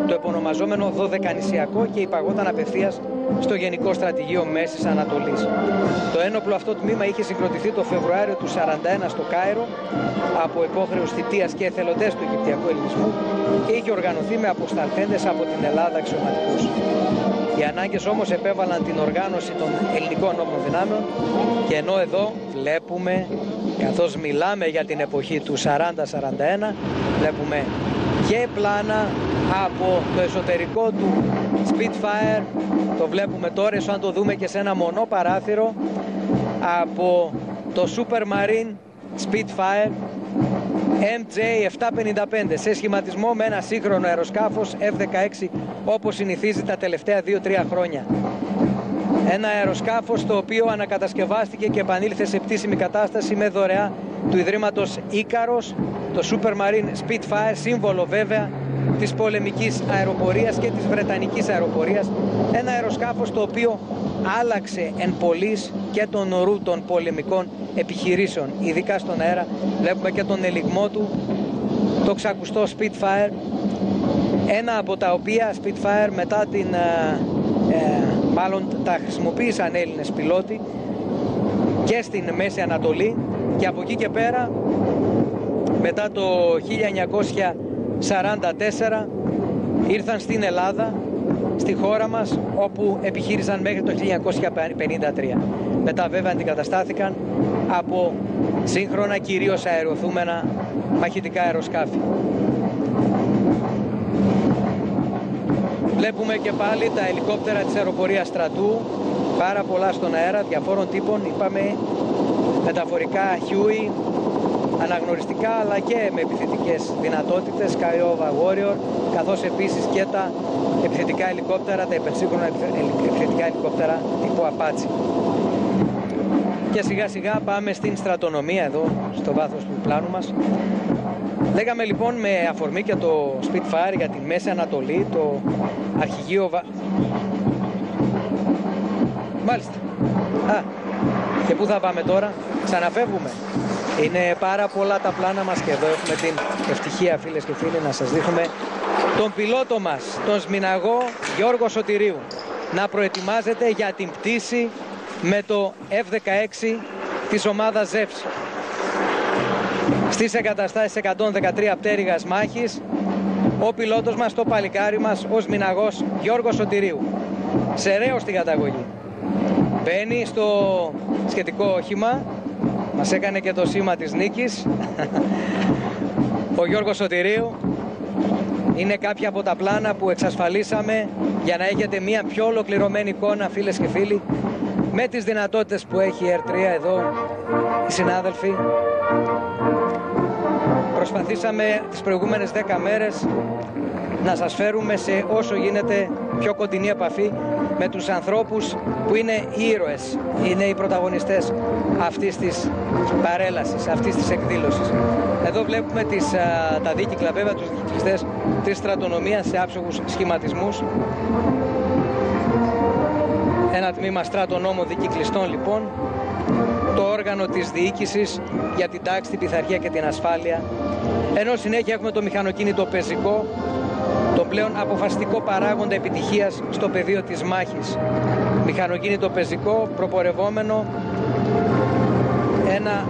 S1: το επωνομαζόμενο Δωδεκανησιακό, και υπαγόταν απευθείας στο Γενικό Στρατηγείο Μέσης Ανατολής. Το ένοπλο αυτό τμήμα είχε συγκροτηθεί το Φεβρουάριο του 1941 στο Κάιρο από υπόχρεους θητείας και εθελοντές του Αιγυπτιακού Ελληνισμού και είχε οργανωθεί με αποσταλθέντες από την Ελλάδα αξιωματικούς. Οι ανάγκες όμως επέβαλαν την οργάνωση των ελληνικών όπλων δυνάμεων, και ενώ εδώ βλέπουμε, καθώς μιλάμε για την εποχή του 40-41, βλέπουμε και πλάνα από το εσωτερικό του Spitfire, το βλέπουμε τώρα, ίσως αν το δούμε και σε ένα μονό παράθυρο, από το Supermarine Spitfire MJ755 σε σχηματισμό με ένα σύγχρονο αεροσκάφος F-16, όπως συνηθίζει τα τελευταία 2-3 χρόνια. Ένα αεροσκάφος το οποίο ανακατασκευάστηκε και επανήλθε σε πτήσιμη κατάσταση με δωρεά του Ιδρύματος Ίκαρος, το Supermarine Spitfire, σύμβολο βέβαια της πολεμικής αεροπορίας και της βρετανικής αεροπορίας. Ένα αεροσκάφος το οποίο άλλαξε εν πολλοίς και τον ορού των πολεμικών επιχειρήσεων, ειδικά στον αέρα. Βλέπουμε και τον ελιγμό του, το ξακουστό Spitfire, ένα από τα οποία Spitfire μετά την μάλλον τα χρησιμοποίησαν Έλληνες πιλότοι και στην Μέση Ανατολή, και από εκεί και πέρα μετά το 1944 ήρθαν στην Ελλάδα, στη χώρα μας, όπου επιχείρησαν μέχρι το 1953. Μετά βέβαια αντικαταστάθηκαν από σύγχρονα, κυρίως αεροθούμενα μαχητικά αεροσκάφη. Βλέπουμε και πάλι τα ελικόπτερα της αεροπορίας στρατού, πάρα πολλά στον αέρα, διαφόρων τύπων, είπαμε, μεταφορικά Huey, αναγνωριστικά αλλά και με επιθετικές δυνατότητες, Kiowa Warrior, καθώς επίσης και τα επιθετικά ελικόπτερα, τα υπερσύγχρονα επιθετικά ελικόπτερα τύπου Apache. Και σιγά σιγά πάμε στην στρατονομία εδώ, στο βάθος του πλάνου μας. Λέγαμε λοιπόν με αφορμή και το Spitfire για τη Μέση Ανατολή, το αρχηγείο Μάλιστα. Και πού θα πάμε τώρα? Ξαναφεύγουμε. Είναι πάρα πολλά τα πλάνα μας και εδώ έχουμε την ευτυχία, φίλες και φίλοι, να σας δείχνουμε τον πιλότο μας, τον σμηναγό Γιώργο Σωτηρίου, να προετοιμάζεται για την πτήση με το F-16 της ομάδας Ζεύς στις εγκαταστάσεις 113 πτέρυγας μάχης. Ο πιλότος μας, το παλικάρι μας, ο σμηναγός Γιώργος Σωτηρίου, Σεραίος στην καταγωγή. Μπαίνει στο σχετικό όχημα, μας έκανε και το σήμα της νίκης. Ο Γιώργος Σωτηρίου. Είναι κάποια από τα πλάνα που εξασφαλίσαμε για να έχετε μια πιο ολοκληρωμένη εικόνα, φίλες και φίλοι, με τις δυνατότητες που έχει η R3 εδώ οι συνάδελφοι. Προσπαθήσαμε τις προηγούμενες 10 μέρες να σας φέρουμε σε όσο γίνεται πιο κοντινή επαφή με τους ανθρώπους που είναι οι ήρωες, είναι οι πρωταγωνιστές αυτής της παρέλασης, αυτής της εκδήλωσης. Εδώ βλέπουμε τα δίκυκλα, βέβαια, τους δικυκλιστές της στρατονομίας σε άψογους σχηματισμούς. Ένα τμήμα στρατονόμων δικυκλιστών λοιπόν, το όργανο της διοίκησης για την τάξη, την πειθαρχία και την ασφάλεια. Ενώ συνέχεια έχουμε το μηχανοκίνητο πεζικό, τον πλέον αποφασιστικό παράγοντα επιτυχίας στο πεδίο της μάχης. Μηχανοκίνητο πεζικό, προπορευόμενο, ένα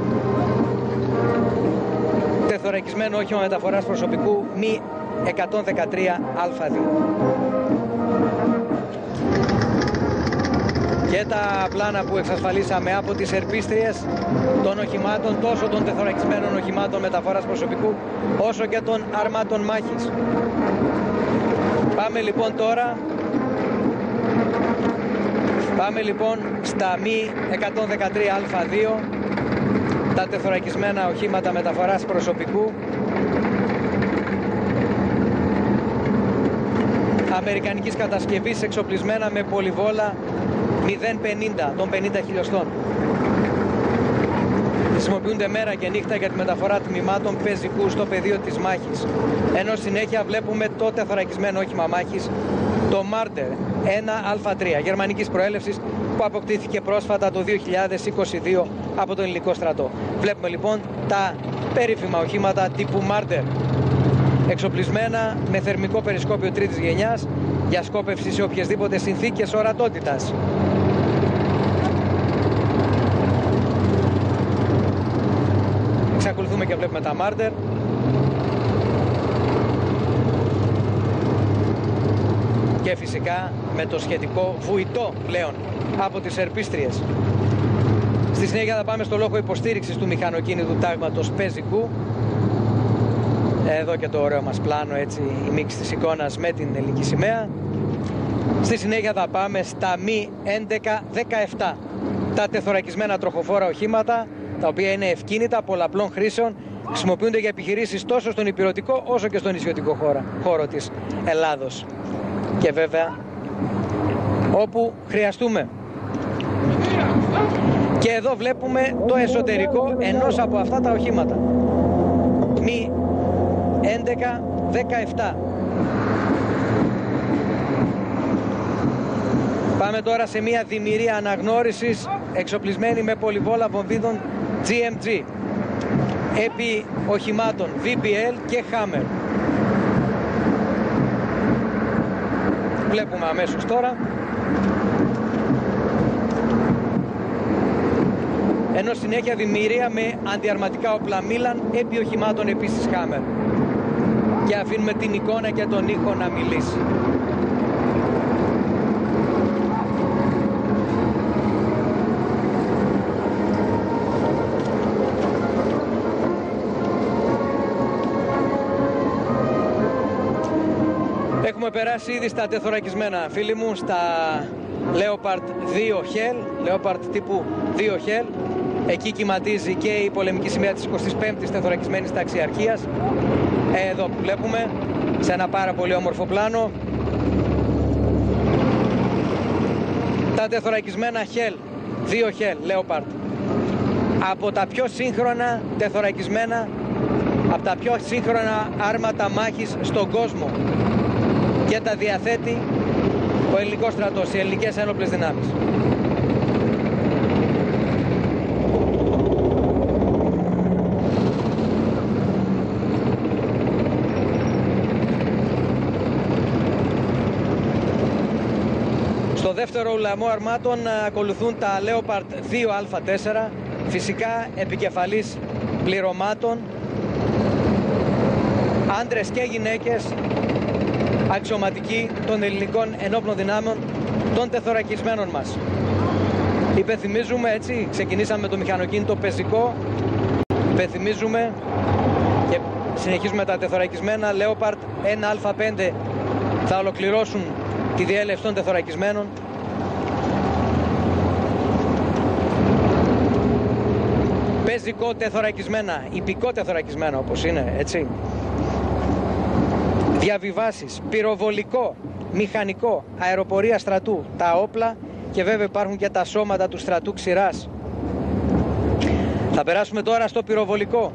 S1: τεθωρακισμένο όχημα μεταφοράς προσωπικού μη 113 Α2. και τα πλάνα που εξασφαλίσαμε από τις ερπίστριες των οχημάτων, τόσο των τεθωρακισμένων οχημάτων μεταφοράς προσωπικού όσο και των αρμάτων μάχης. Πάμε λοιπόν τώρα στα μη 113α2, τα τεθωρακισμένα οχήματα μεταφοράς προσωπικού αμερικανικής κατασκευής, εξοπλισμένα με πολυβόλα 0,50 των 50 χιλιοστών. Χρησιμοποιούνται μέρα και νύχτα για τη μεταφορά τμήματων πεζικού στο πεδίο της μάχης. Ενώ συνέχεια βλέπουμε το τεθωρακισμένο όχημα μάχης, το Marder 1α3 γερμανικής προέλευσης, που αποκτήθηκε πρόσφατα το 2022 από τον ελληνικό στρατό. Βλέπουμε λοιπόν τα περίφημα οχήματα τύπου Marder, εξοπλισμένα με θερμικό περισκόπιο τρίτης γενιάς για σκόπευση σε οποιασδήποτε συνθήκες ορατότητας. Εξακολουθούμε και βλέπουμε τα Marder. Και φυσικά με το σχετικό βουητό πλέον από τις ερπίστριες. Στη συνέχεια θα πάμε στο λόγο υποστήριξης του μηχανοκίνητου τάγματος πεζικού. Εδώ και το ωραίο μας πλάνο, έτσι, η μίξη της εικόνας με την ελληνική σημαία. Στη συνέχεια θα πάμε στα μη 11-17, τα τεθωρακισμένα τροχοφόρα οχήματα, τα οποία είναι ευκίνητα πολλαπλών χρήσεων, χρησιμοποιούνται για επιχειρήσεις τόσο στον ηπειρωτικό όσο και στον νησιωτικό χώρο της Ελλάδος. Και βέβαια όπου χρειαστούμε. Και εδώ βλέπουμε το εσωτερικό ενός από αυτά τα οχήματα. Μη 11-17. Πάμε τώρα σε μια δημιουργία αναγνώρισης εξοπλισμένη με πολυβόλα βομβίδων GMG επί οχημάτων VBL και Hammer. Βλέπουμε αμέσως τώρα. Ενώ συνέχεια δημιουργία με αντιαρματικά όπλα Μίλαν επί οχημάτων επίσης Hammer. Και αφήνουμε την εικόνα και τον ήχο να μιλήσει. Έχουμε περάσει ήδη στα τεθωρακισμένα, φίλοι μου, στα Leopard 2 Hell, Leopard τύπου 2 Hell. Εκεί κυματίζει και η πολεμική σημαία της 25ης τεθωρακισμένης ταξιαρχίας. Εδώ που βλέπουμε, σε ένα πάρα πολύ όμορφο πλάνο, τα τεθωρακισμένα Hell, 2 Hell Leopard. Από τα πιο σύγχρονα τεθωρακισμένα, από τα πιο σύγχρονα άρματα μάχης στον κόσμο. Και τα διαθέτει ο ελληνικός στρατός, οι ελληνικές ένοπλες δυνάμεις. Στο δεύτερο ουλαμό αρμάτων ακολουθούν τα Leopard 2α4, φυσικά επικεφαλής πληρωμάτων, άντρες και γυναίκες, αξιωματικοί των ελληνικών ενόπλων δυνάμεων, των τεθωρακισμένων μας. Υπενθυμίζουμε, έτσι, ξεκινήσαμε με το μηχανοκίνητο πεζικό, υπενθυμίζουμε και συνεχίζουμε τα τεθωρακισμένα Leopard 1α5, θα ολοκληρώσουν τη διέλευση των τεθωρακισμένων. Πεζικό τεθωρακισμένα, ιππικό τεθωρακισμένα όπως είναι, έτσι. Διαβιβάσεις, πυροβολικό, μηχανικό, αεροπορία στρατού, τα όπλα και βέβαια υπάρχουν και τα σώματα του στρατού ξηράς. Θα περάσουμε τώρα στο πυροβολικό.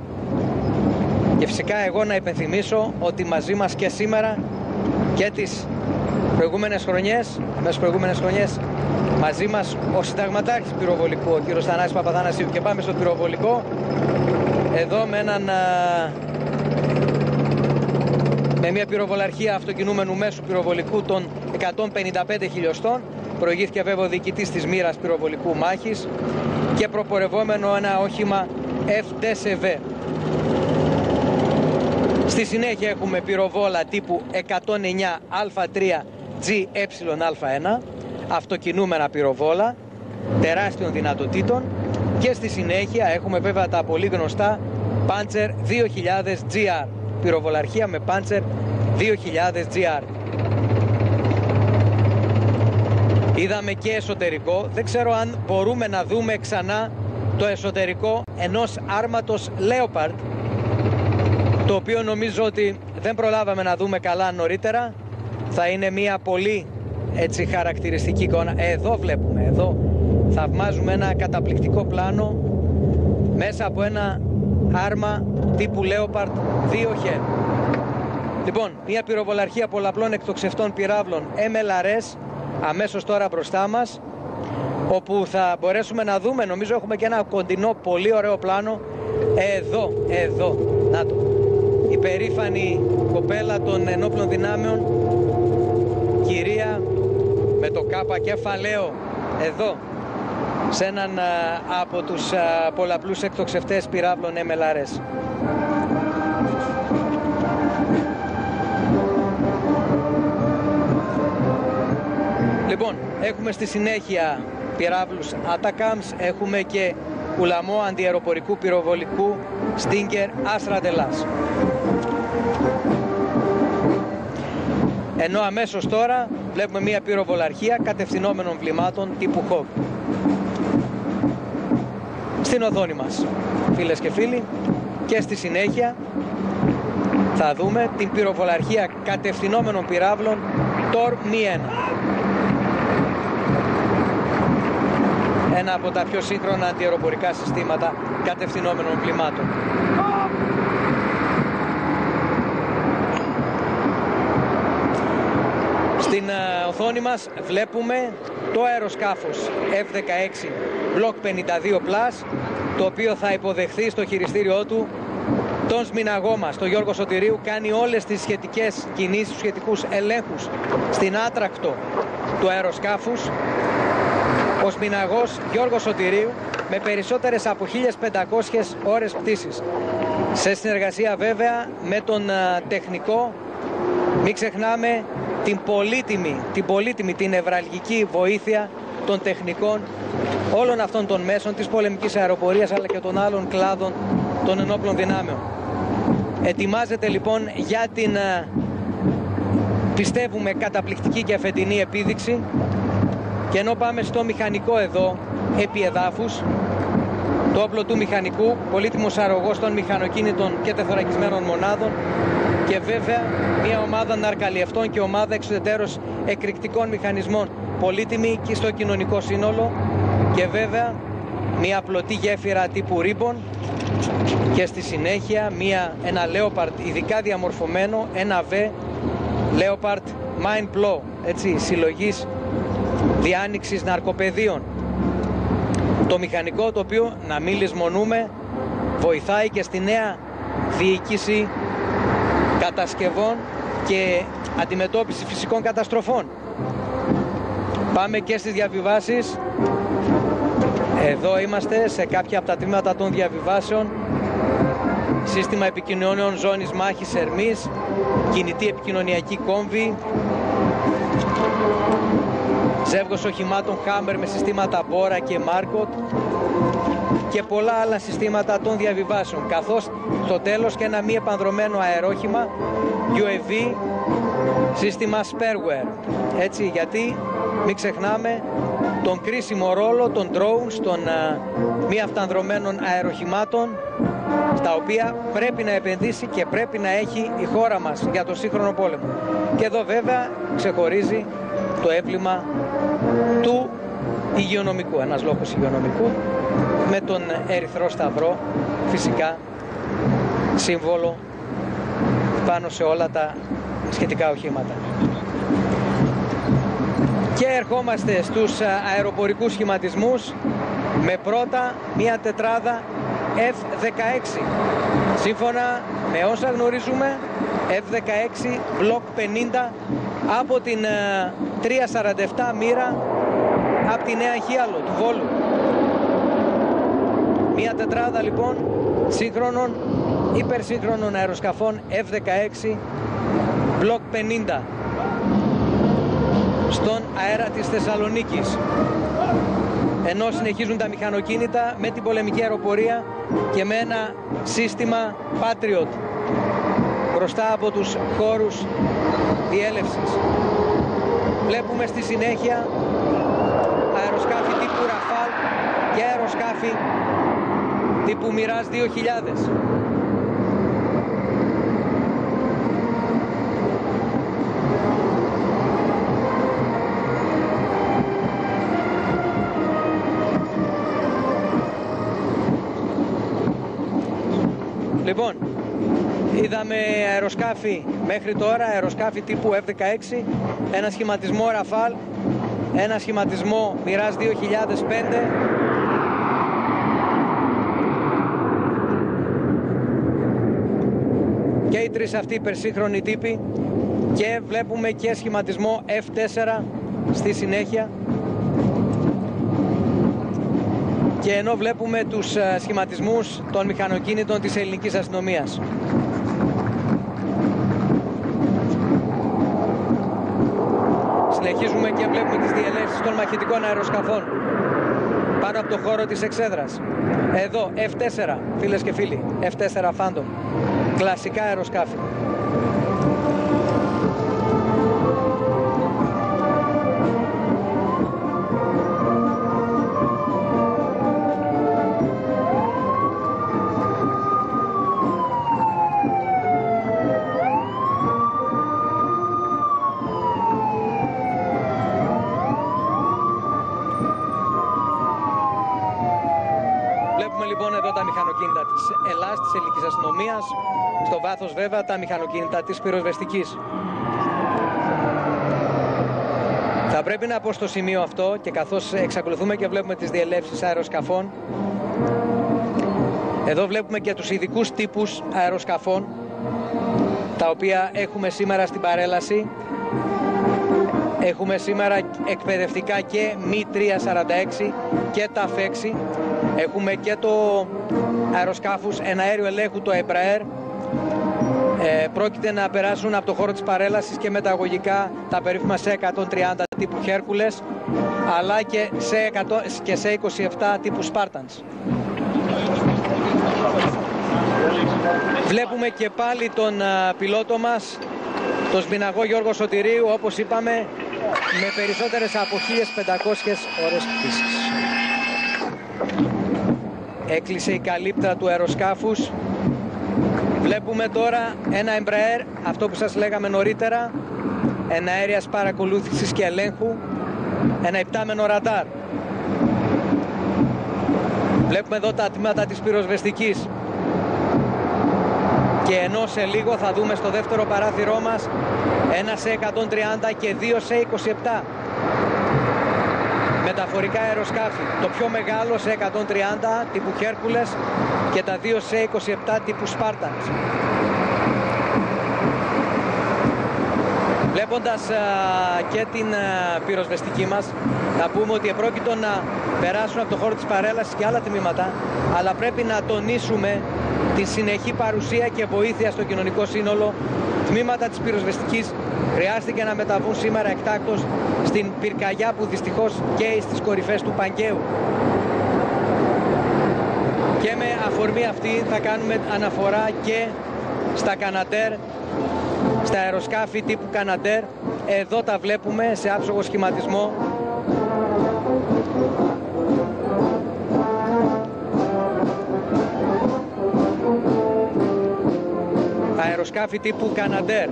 S1: Και φυσικά εγώ να υπενθυμίσω ότι μαζί μας και σήμερα και τις προηγούμενες χρονιές, μαζί μας ο συνταγματάρχης πυροβολικού, ο κύριος Θανάσης Παπαθανασίου. Και πάμε στο πυροβολικό, εδώ με μια πυροβολαρχία αυτοκινούμενου μέσου πυροβολικού των 155 χιλιοστών. Προηγήθηκε βέβαια ο διοικητής της μοίρας πυροβολικού μάχης και προπορευόμενο ένα όχημα FDSV. Στη συνέχεια έχουμε πυροβόλα τύπου 109α3 GEA1, αυτοκινούμενα πυροβόλα τεράστιων δυνατοτήτων. Και στη συνέχεια έχουμε βέβαια τα πολύ γνωστά Panzer 2000 GR, πυροβολαρχία με Panzer 2000 GR. Είδαμε και εσωτερικό, δεν ξέρω αν μπορούμε να δούμε ξανά το εσωτερικό ενός άρματος Leopard, το οποίο νομίζω ότι δεν προλάβαμε να δούμε καλά νωρίτερα. Θα είναι μια πολύ έτσι χαρακτηριστική εικόνα. Εδώ βλέπουμε, εδώ θαυμάζουμε ένα καταπληκτικό πλάνο μέσα από ένα άρμα τύπου Leopard 2 Λοιπόν, μια πυροβολαρχία πολλαπλών εκτοξευτών πυράβλων MLRS αμέσως τώρα μπροστά μας, όπου θα μπορέσουμε να δούμε, νομίζω έχουμε και ένα κοντινό πολύ ωραίο πλάνο εδώ, να το, η περήφανη κοπέλα των ενόπλων δυνάμεων, κυρία με το κάπα κεφαλαίο, εδώ σε έναν από τους πολλαπλούς εκτοξευτές πυράβλων MLRS. Λοιπόν, έχουμε στη συνέχεια πυράβλους Atacams, έχουμε και ουλαμό αντιαεροπορικού πυροβολικού Stinger Astra Delas. Ενώ αμέσως τώρα βλέπουμε μια πυροβολαρχία κατευθυνόμενων βλημάτων τύπου Hawk. Στην οθόνη μας, φίλες και φίλοι, και στη συνέχεια θα δούμε την πυροβολαρχία κατευθυνόμενων πυράβλων Tor Mi 1. Ένα από τα πιο σύγχρονα αντιαεροπορικά συστήματα κατευθυνόμενων πλημμάτων. Στην οθόνη μας βλέπουμε το αεροσκάφος F-16 Block 52+, το οποίο θα υποδεχθεί στο χειριστήριό του τον σμιναγό μας, τον Γιώργο Σωτηρίου. Κάνει όλες τις σχετικές κινήσεις, τους σχετικούς ελέγχους στην άτρακτο του αεροσκάφους. Ο σμιναγός Γιώργος Σωτηρίου, με περισσότερες από 1500 ώρες πτήσης, σε συνεργασία βέβαια με τον τεχνικό. Μην ξεχνάμε την νευραλγική βοήθεια των τεχνικών όλων αυτών των μέσων της πολεμικής αεροπορίας, αλλά και των άλλων κλάδων των ενόπλων δυνάμεων. Ετοιμάζεται λοιπόν για την, πιστεύουμε, καταπληκτική και αφεντινή επίδειξη. Και ενώ πάμε στο μηχανικό εδώ, επί εδάφους, το όπλο του μηχανικού, πολύτιμος αρρωγός των μηχανοκίνητων και τεθωρακισμένων μονάδων, και βέβαια μια ομάδα ναρκαλιευτών και ομάδα εξουδετέρως εκρηκτικών μηχανισμών, πολύτιμη και στο κοινωνικό σύνολο, και βέβαια μια πλωτή γέφυρα τύπου Ribbon, και στη συνέχεια ένα Leopard ειδικά διαμορφωμένο, ένα V Leopard Mine Plow, έτσι, συλλογής διάνοιξης ναρκοπεδίων. Το μηχανικό, το οποίο, να μην λησμονούμε, βοηθάει και στη νέα διοίκηση κατασκευών και αντιμετώπιση φυσικών καταστροφών. Πάμε και στις διαβιβάσεις. Εδώ είμαστε σε κάποια από τα τμήματα των διαβιβάσεων. Σύστημα επικοινωνιών ζώνης μάχης Ερμής, κινητή επικοινωνιακή κόμβη, ζεύγος οχημάτων Hammer με συστήματα Bora και Markot και πολλά άλλα συστήματα των διαβιβάσεων, καθώς στο τέλος και ένα μη επανδρωμένο αερόχημα UAV, σύστημα Spareware. Έτσι, γιατί μην ξεχνάμε τον κρίσιμο ρόλο των drones, των μη αυτανδρωμένων αεροχημάτων, στα οποία πρέπει να επενδύσει και πρέπει να έχει η χώρα μας για το σύγχρονο πόλεμο. Και εδώ βέβαια ξεχωρίζει το έμβλημα του υγειονομικού, ένας λόγος υγειονομικού, με τον Ερυθρό Σταυρό, φυσικά σύμβολο πάνω σε όλα τα σχετικά οχήματα. Και ερχόμαστε στους αεροπορικούς σχηματισμούς, με πρώτα μια τετράδα F-16. Σύμφωνα με όσα γνωρίζουμε, F-16 Block 50 από την 347 μοίρα από τη Νέα Χίαλο του Βόλου. Μια τετράδα λοιπόν σύγχρονων, υπερσύγχρονων αεροσκαφών F-16 Block 50 στον αέρα της Θεσσαλονίκης. ενώ συνεχίζουν τα μηχανοκίνητα με την πολεμική αεροπορία και με ένα σύστημα Patriot μπροστά από τους χώρους διέλευσης. Βλέπουμε στη συνέχεια αεροσκάφη τύπου Rafale και αεροσκάφη τύπου Mirage 2000. Λοιπόν, είδαμε αεροσκάφη μέχρι τώρα, αεροσκάφη τύπου F-16, ένα σχηματισμό Rafale, ένα σχηματισμό Mirage 2005, και οι τρεις αυτοί υπερσύγχρονοι τύποι, και βλέπουμε και σχηματισμό F4 στη συνέχεια. Και ενώ βλέπουμε τους σχηματισμούς των μηχανοκίνητων της ελληνικής αστυνομίας. Συνεχίζουμε και βλέπουμε τις διελεύσεις των μαχητικών αεροσκαφών πάνω από το χώρο της εξέδρας. Εδώ F4, φίλες και φίλοι, F4 Phantom, κλασικά αεροσκάφη. Λοιπόν, εδώ τα μηχανοκίνητα της Ελλάς, της ελληνικής αστυνομίας, στο βάθος βέβαια τα μηχανοκίνητα της πυροσβεστικής. Θα πρέπει να πω στο σημείο αυτό, και καθώς εξακολουθούμε και βλέπουμε τις διελεύσεις αεροσκαφών, εδώ βλέπουμε και τους ειδικούς τύπους αεροσκαφών, τα οποία έχουμε σήμερα στην παρέλαση. Έχουμε σήμερα εκπαιδευτικά και Mi-346 και τα F-6. Έχουμε και το αεροσκάφους εναέριου ελέγχου, το Embraer. Πρόκειται να περάσουν από το χώρο της παρέλασης και μεταγωγικά τα περίφημα C-130 τύπου Hercules, αλλά και C-27 τύπου Spartans. Βλέπουμε και πάλι τον πιλότο μας, τον σμηναγό Γιώργο Σωτηρίου, όπως είπαμε, με περισσότερες από 1500 ώρες πτήσης. Έκλεισε η καλύπτρα του αεροσκάφους. Βλέπουμε τώρα ένα Embraer, αυτό που σας λέγαμε νωρίτερα, εναέριας παρακολούθησης και ελέγχου, ένα υπτάμενο ραντάρ. Βλέπουμε εδώ τα τμήματα της πυροσβεστικής. Και ενώ σε λίγο θα δούμε στο δεύτερο παράθυρό μας ένα C-130 και δύο C-27 μεταφορικά αεροσκάφη. Το πιο μεγάλο C-130 τύπου Hercules και τα δύο C-27 τύπου Spartans. Βλέποντας και την πυροσβεστική μας, να πούμε ότι επρόκειτο να περάσουν από το χώρο της παρέλασης και άλλα τμήματα, αλλά πρέπει να τονίσουμε τη συνεχή παρουσία και βοήθεια στο κοινωνικό σύνολο. Τμήματα της πυροσβεστικής χρειάστηκε να μεταβούν σήμερα εκτάκτως στην πυρκαγιά που δυστυχώς καίει στις κορυφές του Παγκαίου. Και με αφορμή αυτή θα κάνουμε αναφορά και στα Canadair, στα αεροσκάφη τύπου Canadair. Εδώ τα βλέπουμε σε άψογο σχηματισμό. Αεροσκάφη τύπου Canadair.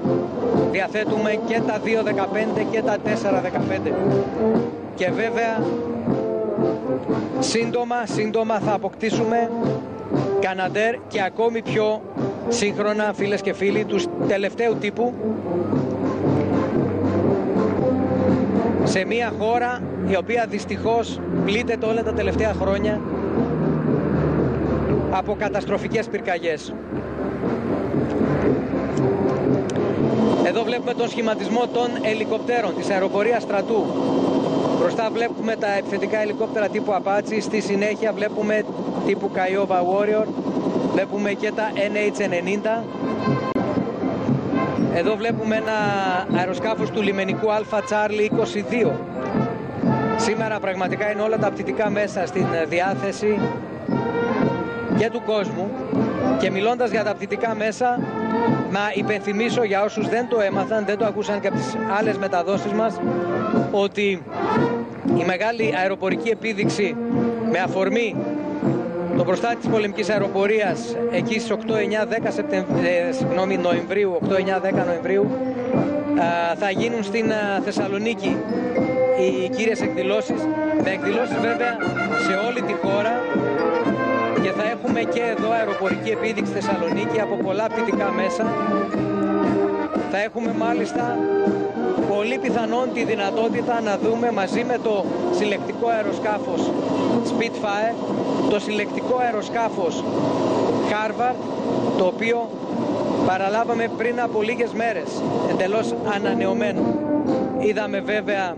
S1: Διαθέτουμε και τα 215 και τα 415. Και βέβαια σύντομα θα αποκτήσουμε Canadair και ακόμη πιο σύγχρονα, φίλες και φίλοι, τους τελευταίου τύπου, σε μια χώρα η οποία δυστυχώς πλήττεται όλα τα τελευταία χρόνια από καταστροφικές πυρκαγιές. Εδώ βλέπουμε τον σχηματισμό των ελικοπτέρων της αεροπορίας στρατού. Μπροστά βλέπουμε τα επιθετικά ελικόπτερα τύπου Apache, στη συνέχεια βλέπουμε τύπου Kiowa Warrior, βλέπουμε και τα NH-90. Εδώ βλέπουμε ένα αεροσκάφος του λιμενικού Alpha Charlie 22. Σήμερα πραγματικά είναι όλα τα πτυτικά μέσα στην διάθεση και του κόσμου. Και μιλώντας για τα πτυτικά μέσα, να υπενθυμίσω για όσους δεν το έμαθαν, δεν το ακούσαν και από τις άλλες μεταδόσεις μας, ότι η μεγάλη αεροπορική επίδειξη με αφορμή το προστάτη της πολεμικής αεροπορίας εκεί στις 8-9-10 Νοεμβρίου, 8-9-10 Νοεμβρίου, θα γίνουν στην Θεσσαλονίκη οι κύριες εκδηλώσεις, με εκδηλώσεις βέβαια σε όλη τη χώρα, και θα έχουμε και εδώ αεροπορική επίδειξη Θεσσαλονίκη από πολλά πτυτικά μέσα. Θα έχουμε μάλιστα πολύ πιθανόν τη δυνατότητα να δούμε μαζί με το συλλεκτικό αεροσκάφος Spitfire, το συλλεκτικό αεροσκάφος Harvard, το οποίο παραλάβαμε πριν από λίγες μέρες, εντελώς ανανεωμένο. Είδαμε βέβαια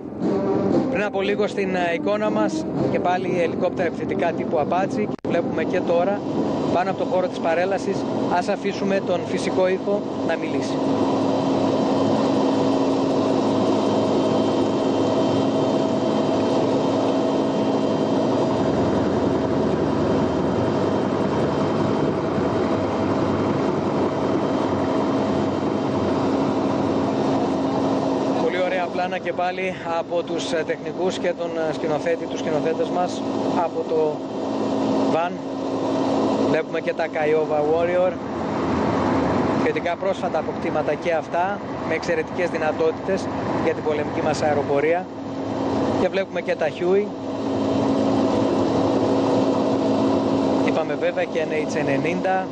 S1: πριν από λίγο στην εικόνα μας και πάλι ελικόπτερα επιθετικά τύπου Apache, και βλέπουμε και τώρα πάνω από το χώρο της παρέλασης. Ας αφήσουμε τον φυσικό ήχο να μιλήσει. Πλάνα και πάλι από τους τεχνικούς και τον σκηνοθέτη, τους σκηνοθέτες μας από το Van. Βλέπουμε και τα Kiowa Warrior, σχετικά πρόσφατα αποκτήματα και αυτά, με εξαιρετικές δυνατότητες για την πολεμική μας αεροπορία. Και βλέπουμε και τα Huey. Είπαμε βέβαια και NH-90.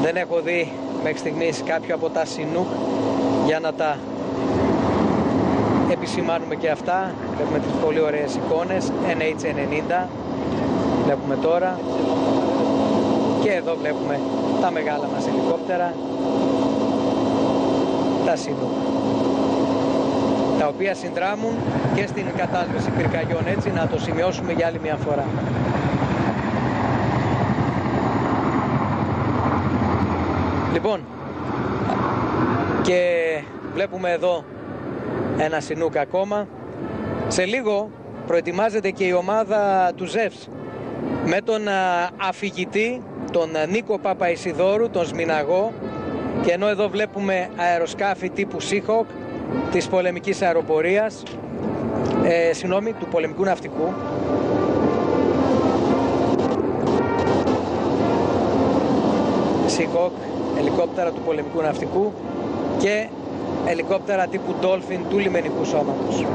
S1: Δεν έχω δει μέχρι στιγμής κάποιο από τα Chinook για να τα επισημάνουμε και αυτά. Βλέπουμε τις πολύ ωραίες εικόνες NH-90 βλέπουμε τώρα, και εδώ βλέπουμε τα μεγάλα μας ελικόπτερα, τα Chinook, τα οποία συνδράμουν και στην κατάσβεση πυρκαγιών, έτσι να το σημειώσουμε για άλλη μια φορά. Λοιπόν, και βλέπουμε εδώ ένα Chinook ακόμα. Σε λίγο προετοιμάζεται και η ομάδα του Ζεύς με τον αφηγητή, τον Νίκο Παπαϊσιδόρου, τον Σμιναγό, και ενώ εδώ βλέπουμε αεροσκάφη τύπου Seahawk της πολεμικής αεροπορίας, του πολεμικού ναυτικού. Seahawk, ελικόπτερα του πολεμικού ναυτικού, και ελικόπτερα τύπου Dolphin του λιμενικού σώματος.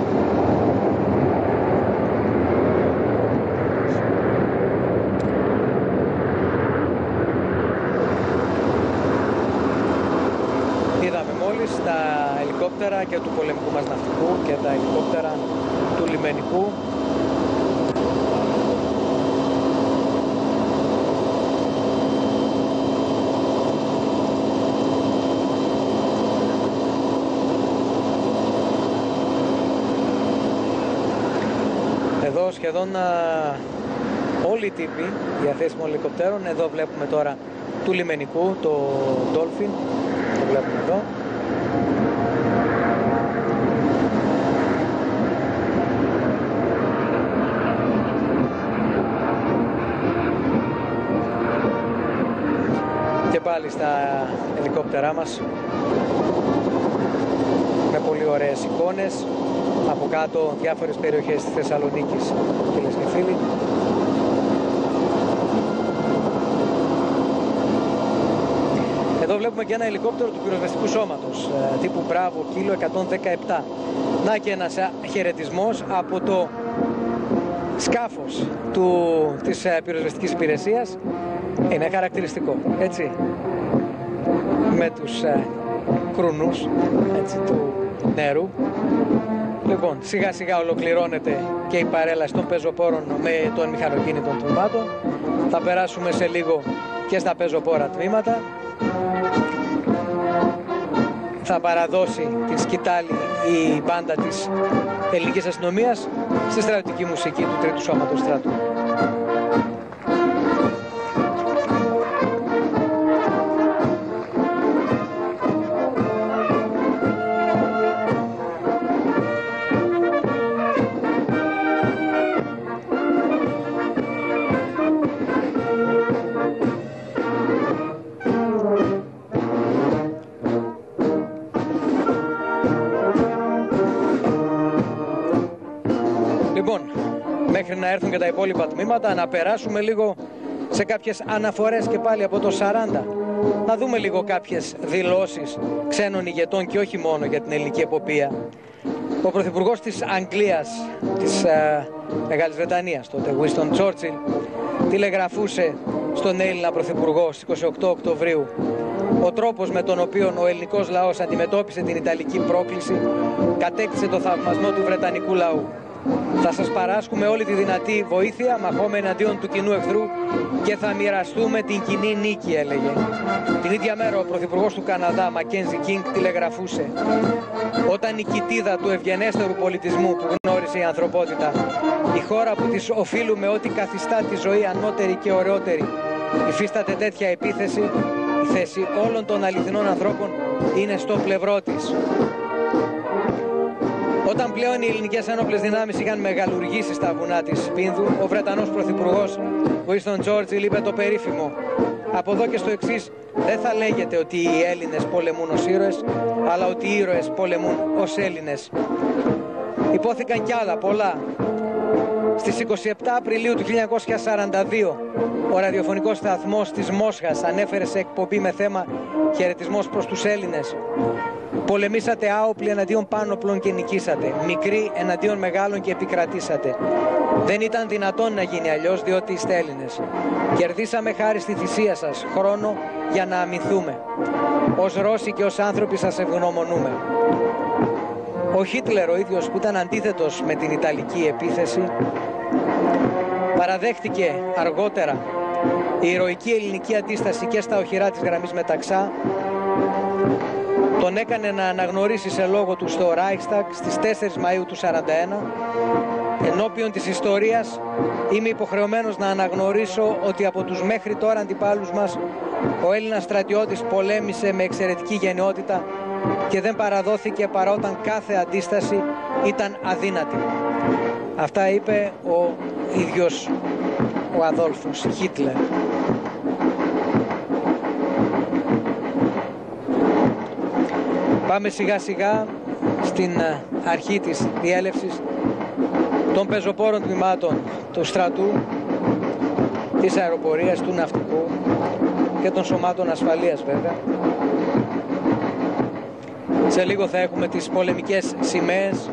S1: Είδαμε μόλις τα ελικόπτερα και του πολεμικού μας ναυτικού και τα ελικόπτερα του λιμενικού. Εδώ σχεδόν όλοι οι τύποι διαθέσιμων ελικοπτέρων. Εδώ βλέπουμε τώρα του λιμενικού, το Dolphin, το βλέπουμε εδώ. Και πάλι στα ελικόπτερά μας με πολύ ωραίες εικόνες. Από κάτω διάφορες περιοχές της Θεσσαλονίκης, φίλες και φίλοι. Εδώ βλέπουμε και ένα ελικόπτερο του πυροσβεστικού σώματος τύπου Μπράβο Κίλο 117. Να και ένας χαιρετισμός από το σκάφος της πυροσβεστικής υπηρεσίας. Είναι χαρακτηριστικό, έτσι, με τους κρουνούς, έτσι, του νερού. Λοιπόν, σιγά σιγά ολοκληρώνεται και η παρέλαση των πεζοπόρων με των μηχανοκίνητων τμήματων. Θα περάσουμε σε λίγο και στα πεζοπόρα τμήματα. Θα παραδώσει την σκητάλη η μπάντα της ελληνικής αστυνομίας στη στρατιωτική μουσική του Τρίτου Σώματος Στρατού. να έρθουν και τα υπόλοιπα τμήματα, να περάσουμε λίγο σε κάποιες αναφορές και πάλι από το 40. Να δούμε λίγο κάποιες δηλώσεις ξένων ηγετών και όχι μόνο για την ελληνική εποπία. Ο πρωθυπουργός της Αγγλίας, της Μεγάλης Βρετανίας τότε, Winston Churchill, τηλεγραφούσε στον Έλληνα πρωθυπουργό στις 28 Οκτωβρίου ο τρόπος με τον οποίο ο ελληνικός λαός αντιμετώπισε την Ιταλική πρόκληση κατέκτησε το θαυμασμό του Βρετανικού λαού. Θα σας παράσχουμε όλη τη δυνατή βοήθεια, μαχώμε εναντίον του κοινού εχθρού και θα μοιραστούμε την κοινή νίκη, έλεγε. Την ίδια μέρα ο πρωθυπουργός του Καναδά, Μακένζι Κίνγκ, τηλεγραφούσε: όταν η κοιτίδα του ευγενέστερου πολιτισμού που γνώρισε η ανθρωπότητα, η χώρα που της οφείλουμε ό,τι καθιστά τη ζωή ανώτερη και ωραιότερη, υφίσταται τέτοια επίθεση, η θέση όλων των αληθινών ανθρώπων είναι στο πλευρό της. Όταν πλέον οι ελληνικές ένοπλες δυνάμεις είχαν μεγαλουργήσει στα βουνά της Πίνδου, ο Βρετανός πρωθυπουργός Winston Churchill είπε το περίφημο: από εδώ και στο εξής, δεν θα λέγεται ότι οι Έλληνες πολεμούν ως ήρωες, αλλά ότι οι ήρωες πολεμούν ως Έλληνες. Υπόθηκαν κι άλλα πολλά. Στις 27 Απριλίου του 1942, ο ραδιοφωνικός σταθμός της Μόσχας ανέφερε σε εκπομπή με θέμα «Χαιρετισμός προς τους Έλληνες». Πολεμήσατε άοπλοι εναντίον πάνωπλων και νικήσατε. Μικροί εναντίον μεγάλων και επικρατήσατε. Δεν ήταν δυνατόν να γίνει αλλιώς, διότι είστε Έλληνες. Κερδίσαμε χάρη στη θυσία σας χρόνο για να αμυνθούμε. Ως Ρώσοι και ως άνθρωποι σας ευγνωμονούμε. Ο Χίτλερ ο ίδιος, που ήταν αντίθετος με την Ιταλική επίθεση, παραδέχτηκε αργότερα η ηρωική ελληνική αντίσταση και στα οχυρά της γραμμής Μεταξά. Τον έκανε να αναγνωρίσει σε λόγο του στο Reichstag στις 4 Μαΐου του 1941. Ενώπιον της ιστορίας είμαι υποχρεωμένος να αναγνωρίσω ότι από τους μέχρι τώρα αντιπάλους μας ο Έλληνας στρατιώτης πολέμησε με εξαιρετική γενναιότητα και δεν παραδόθηκε παρά όταν κάθε αντίσταση ήταν αδύνατη. Αυτά είπε ο ίδιος ο Αδόλφος Χίτλερ. Πάμε σιγά σιγά στην αρχή της διέλευσης των πεζοπόρων τμήματων του στρατού, της αεροπορίας, του ναυτικού και των σωμάτων ασφαλείας βέβαια. Σε λίγο θα έχουμε τις πολεμικές σημαίες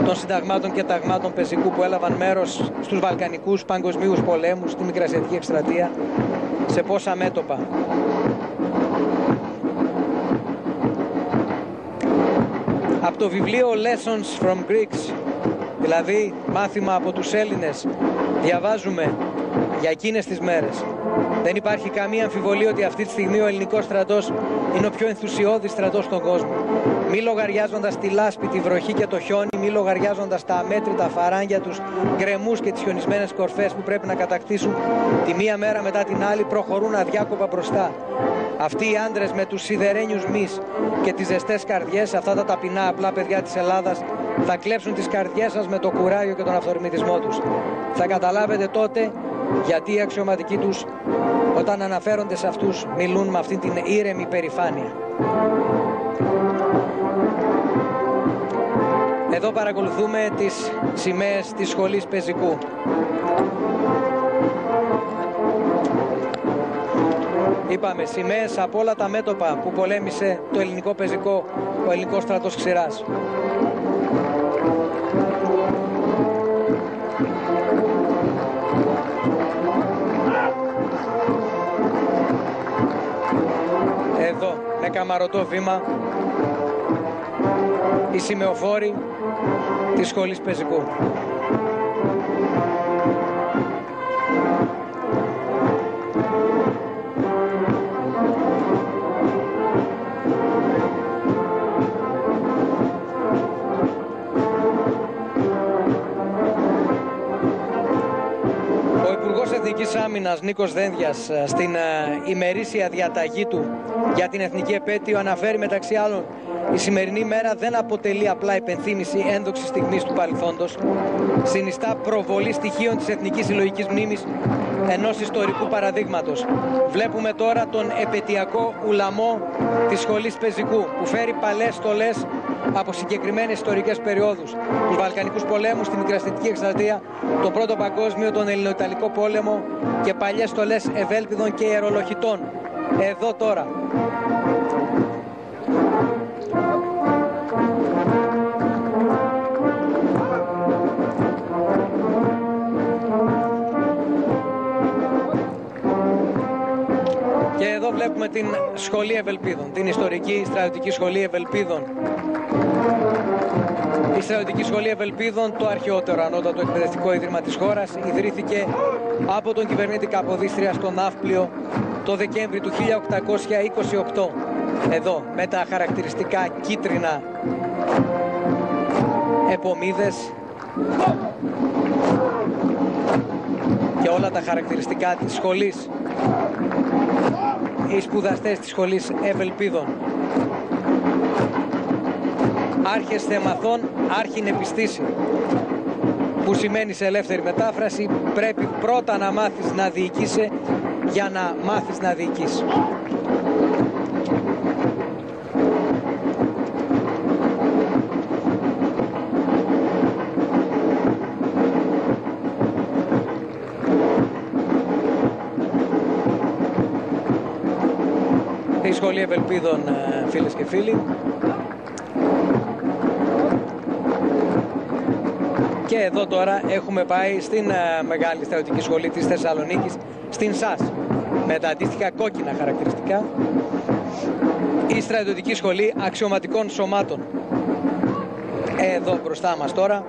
S1: των συνταγμάτων και ταγμάτων πεζικού που έλαβαν μέρος στους Βαλκανικούς παγκοσμίους πολέμους, στη Μικρασιατική εκστρατεία, σε πόσα μέτωπα. Από το βιβλίο Lessons from Greeks, δηλαδή μάθημα από τους Έλληνες, διαβάζουμε για εκείνες τις μέρες: δεν υπάρχει καμία αμφιβολία ότι αυτή τη στιγμή ο ελληνικός στρατός είναι ο πιο ενθουσιώδης στρατός στον κόσμο. Μη λογαριάζοντας τη λάσπη, τη βροχή και το χιόνι, μη λογαριάζοντας τα αμέτρητα φαράγγια, τους γκρεμούς και τις χιονισμένες κορφές που πρέπει να κατακτήσουν, τη μία μέρα μετά την άλλη προχωρούν αδιάκοπα μπροστά. Αυτοί οι άντρες με τους σιδερένιους μυς και τις ζεστές καρδιές, αυτά τα ταπεινά απλά παιδιά της Ελλάδας, θα κλέψουν τις καρδιές σας με το κουράγιο και τον αυθορμητισμό τους. Θα καταλάβετε τότε γιατί οι αξιωματικοί τους, όταν αναφέρονται σε αυτούς, μιλούν με αυτήν την ήρεμη περηφάνεια. Εδώ παρακολουθούμε τις σημαίες της σχολής πεζικού. Είπαμε, σημαίες από όλα τα μέτωπα που πολέμησε το ελληνικό πεζικό, ο ελληνικός στρατός ξηράς. Εδώ, με καμαρωτό βήμα, οι σημεοφόροι της σχολής πεζικού. Ο Υπουργός Εθνικής Άμυνας Νίκος Δένδιας στην ημερήσια διαταγή του για την εθνική επέτειο αναφέρει μεταξύ άλλων: η σημερινή μέρα δεν αποτελεί απλά υπενθύμηση ένδοξης στιγμής του παρελθόντος, συνιστά προβολή στοιχείων της εθνικής συλλογικής μνήμης ενός ιστορικού παραδείγματος. Βλέπουμε τώρα τον επετειακό ουλαμό της σχολής Πεζικού, που φέρει παλές στολές από συγκεκριμένες ιστορικές περιόδους: τους Βαλκανικούς πολέμους, τη Μικρασιατική Εκστρατεία, τον Πρώτο Παγκόσμιο, τον Ελληνοϊταλικό πόλεμο και παλιές στολές ευέλπιδων και ιερολογητών. Εδώ τώρα. Και εδώ βλέπουμε την Σχολή Ευελπίδων, την ιστορική στρατιωτική Σχολή Ευελπίδων. Η Στρατιωτική Σχολή Ευελπίδων, το αρχαιότερο ανώτατο εκπαιδευτικό ίδρυμα της χώρας, ιδρύθηκε από τον κυβερνήτη Καποδίστρια στο Ναύπλιο το Δεκέμβρη του 1828. Εδώ, με τα χαρακτηριστικά κίτρινα επομίδες και όλα τα χαρακτηριστικά της σχολής, οι σπουδαστές της Σχολής Ευελπίδων. Άρχες θεμαθών, άρχιν επιστήσει, που σημαίνει σε ελεύθερη μετάφραση πρέπει πρώτα να μάθεις να διοικείσαι για να μάθεις να διοικείς. Η Σχολή Ευελπίδων, φίλες και φίλοι. Και εδώ τώρα έχουμε πάει στην μεγάλη στρατιωτική σχολή της Θεσσαλονίκης, στην ΣΑΣ, με τα αντίστοιχα κόκκινα χαρακτηριστικά, η Στρατιωτική Σχολή Αξιωματικών Σωμάτων. Εδώ μπροστά μας τώρα.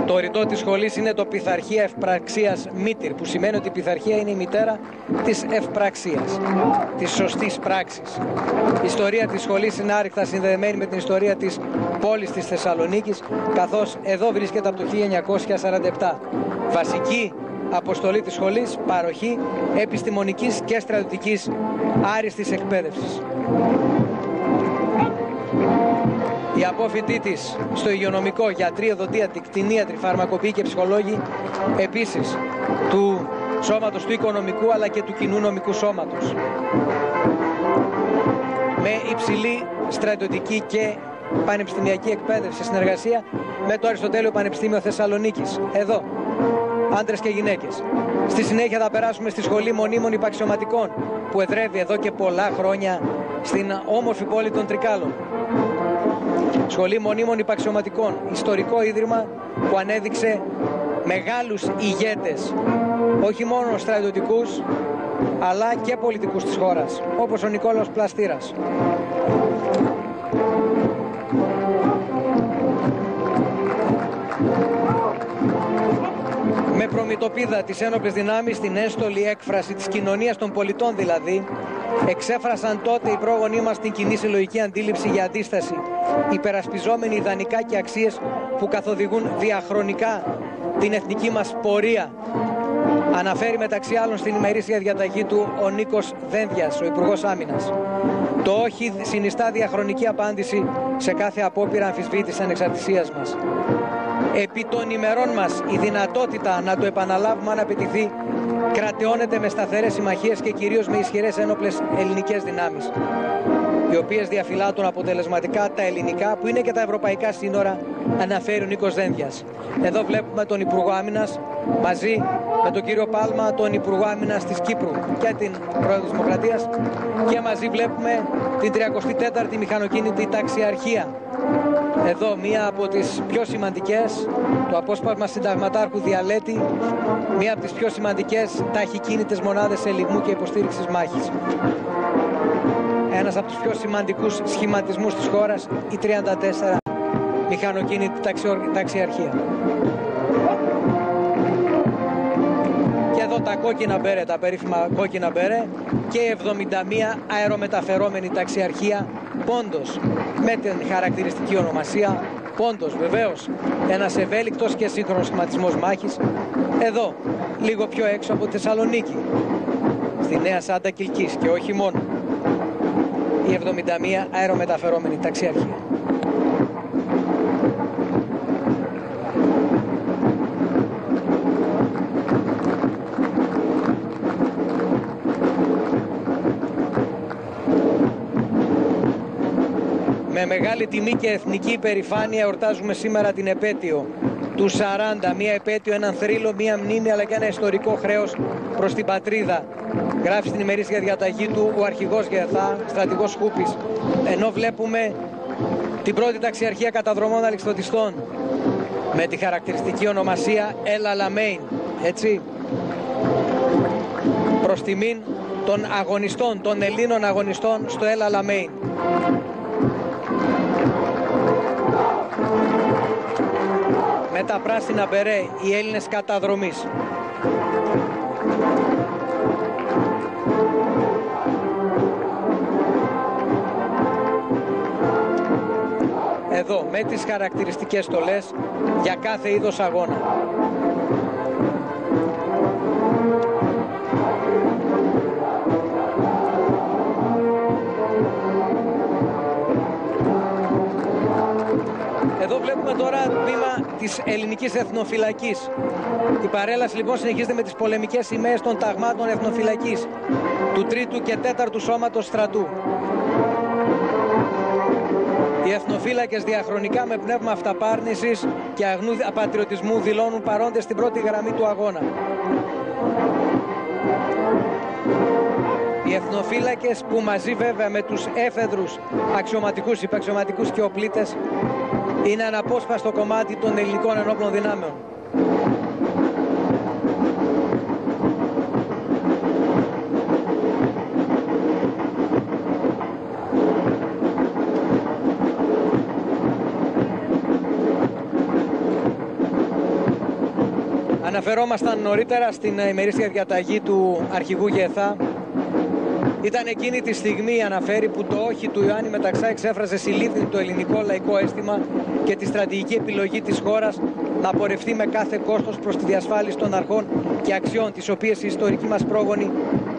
S1: Το ρητό της σχολής είναι το Πειθαρχία Ευπραξίας Μήτυρ, που σημαίνει ότι η πειθαρχία είναι η μητέρα της ευπραξίας, της σωστής πράξης. Η ιστορία της σχολής είναι άρρηκτα συνδεδεμένη με την ιστορία της πόλης της Θεσσαλονίκης, καθώς εδώ βρίσκεται από το 1947. Βασική αποστολή της σχολής: παροχή επιστημονικής και στρατιωτικής άριστης εκπαίδευσης. Οι απόφοιτοί της στο υγειονομικό, γιατροί, οδοντίατροι, κτηνίατροι, φαρμακοποιοί και ψυχολόγοι, επίσης του σώματος του οικονομικού αλλά και του κοινού νομικού σώματος, με υψηλή στρατιωτική και πανεπιστημιακή εκπαίδευση, συνεργασία με το Αριστοτέλειο Πανεπιστήμιο Θεσσαλονίκης. Εδώ, άντρες και γυναίκες. Στη συνέχεια θα περάσουμε στη Σχολή Μονίμων Υπαξιωματικών, που εδρεύει εδώ και πολλά χρόνια στην όμορφη πόλη των Τρικάλων. Σχολή Μονίμων Υπαξιωματικών, ιστορικό ίδρυμα που ανέδειξε μεγάλους ηγέτες, όχι μόνο στρατιωτικούς αλλά και πολιτικούς της χώρας, όπως ο Νικόλαος Πλαστήρας. Με προμητωπίδα τις ένοπλες δυνάμεις, την ένστολη έκφραση της κοινωνίας των πολιτών δηλαδή, εξέφρασαν τότε οι πρόγονοί μας την κοινή συλλογική αντίληψη για αντίσταση, υπερασπιζόμενοι ιδανικά και αξίες που καθοδηγούν διαχρονικά την εθνική μας πορεία. Αναφέρει μεταξύ άλλων στην ημερήσια διαταγή του ο Νίκος Δένδιας, ο Υπουργός Άμυνας. Το όχι συνιστά διαχρονική απάντηση σε κάθε απόπειρα αμφισβήτησης ανεξαρτησίας μας. Επί των ημερών μας η δυνατότητα να το επαναλάβουμε αν απαιτηθεί κρατεώνεται με σταθερές συμμαχίες και κυρίως με ισχυρές ένοπλες ελληνικές δυνάμεις, οι οποίες διαφυλάττουν αποτελεσματικά τα ελληνικά που είναι και τα ευρωπαϊκά σύνορα, αναφέρει ο Νίκος Δένδιας. Εδώ βλέπουμε τον Υπουργό Άμυνας μαζί με τον κύριο Πάλμα, τον Υπουργό Άμυνας της Κύπρου και την Πρόεδρο της Δημοκρατίας, και μαζί βλέπουμε την 34η Μηχανοκίνητη Ταξιαρχία. Εδώ μία από τις πιο σημαντικές, το απόσπασμα συνταγματάρχου Διαλέτη, μία από τις πιο σημαντικές ταχυκίνητες μονάδες ελιγμού και υποστήριξης μάχης. Ένας από τους πιο σημαντικούς σχηματισμούς της χώρας, η 34 Μηχανοκίνητη Ταξιαρχία. Και εδώ τα κόκκινα μπέρε, τα περίφημα κόκκινα μπέρε, και 71 αερομεταφερόμενη ταξιαρχία Πόντος, με την χαρακτηριστική ονομασία Πόντος. Βεβαίως ένας ευέλικτος και σύγχρονος σχηματισμός μάχης, εδώ λίγο πιο έξω από τη Θεσσαλονίκη. στη Νέα Σάντα Κιλκής και όχι μόνο. Η 71 αερομεταφερόμενη ταξιαρχία. Με μεγάλη τιμή και εθνική υπερηφάνεια εορτάζουμε σήμερα την επέτειο του 40, μία επέτειο, έναν θρύλο, μία μνήμη αλλά και ένα ιστορικό χρέος προς την πατρίδα. Γράφει στην ημερήσια διαταγή του ο αρχηγός ΓΕΘΑ, στρατηγός Χούπης, ενώ βλέπουμε την πρώτη ταξιαρχία καταδρομών αλεξιπτωτιστών με τη χαρακτηριστική ονομασία El Alamein, έτσι, προς τιμήν των αγωνιστών, των Ελλήνων αγωνιστών στο El Alamein. Με τα πράσινα μπερέ οι Έλληνες καταδρομής. Εδώ με τις χαρακτηριστικές στολές για κάθε είδος αγώνα. Εδώ βλέπουμε τώρα τμήμα της ελληνικής εθνοφυλακής. Η παρέλαση λοιπόν συνεχίζεται με τις πολεμικές σημαίες των ταγμάτων εθνοφυλακής του 3ου και 4ου σώματος στρατού. Οι εθνοφύλακες διαχρονικά με πνεύμα αυταπάρνησης και αγνού πατριωτισμού δηλώνουν παρόντες στην πρώτη γραμμή του αγώνα. Οι εθνοφύλακες που μαζί βέβαια με τους έφεδρους αξιωματικούς, υπαξιωματικούς και οπλίτες είναι αναπόσπαστο κομμάτι των ελληνικών ενόπλων δυνάμεων. Αναφερόμασταν νωρίτερα στην ημερήσια διαταγή του αρχηγού ΓΕΘΑ. Ήταν εκείνη τη στιγμή, αναφέρει, που το όχι του Ιωάννη Μεταξά εξέφραζε συλλήφθη το ελληνικό λαϊκό αίσθημα και τη στρατηγική επιλογή της χώρας να πορευτεί με κάθε κόστος προς τη διασφάλιση των αρχών και αξιών, τις οποίες οι ιστορικοί μας πρόγονοι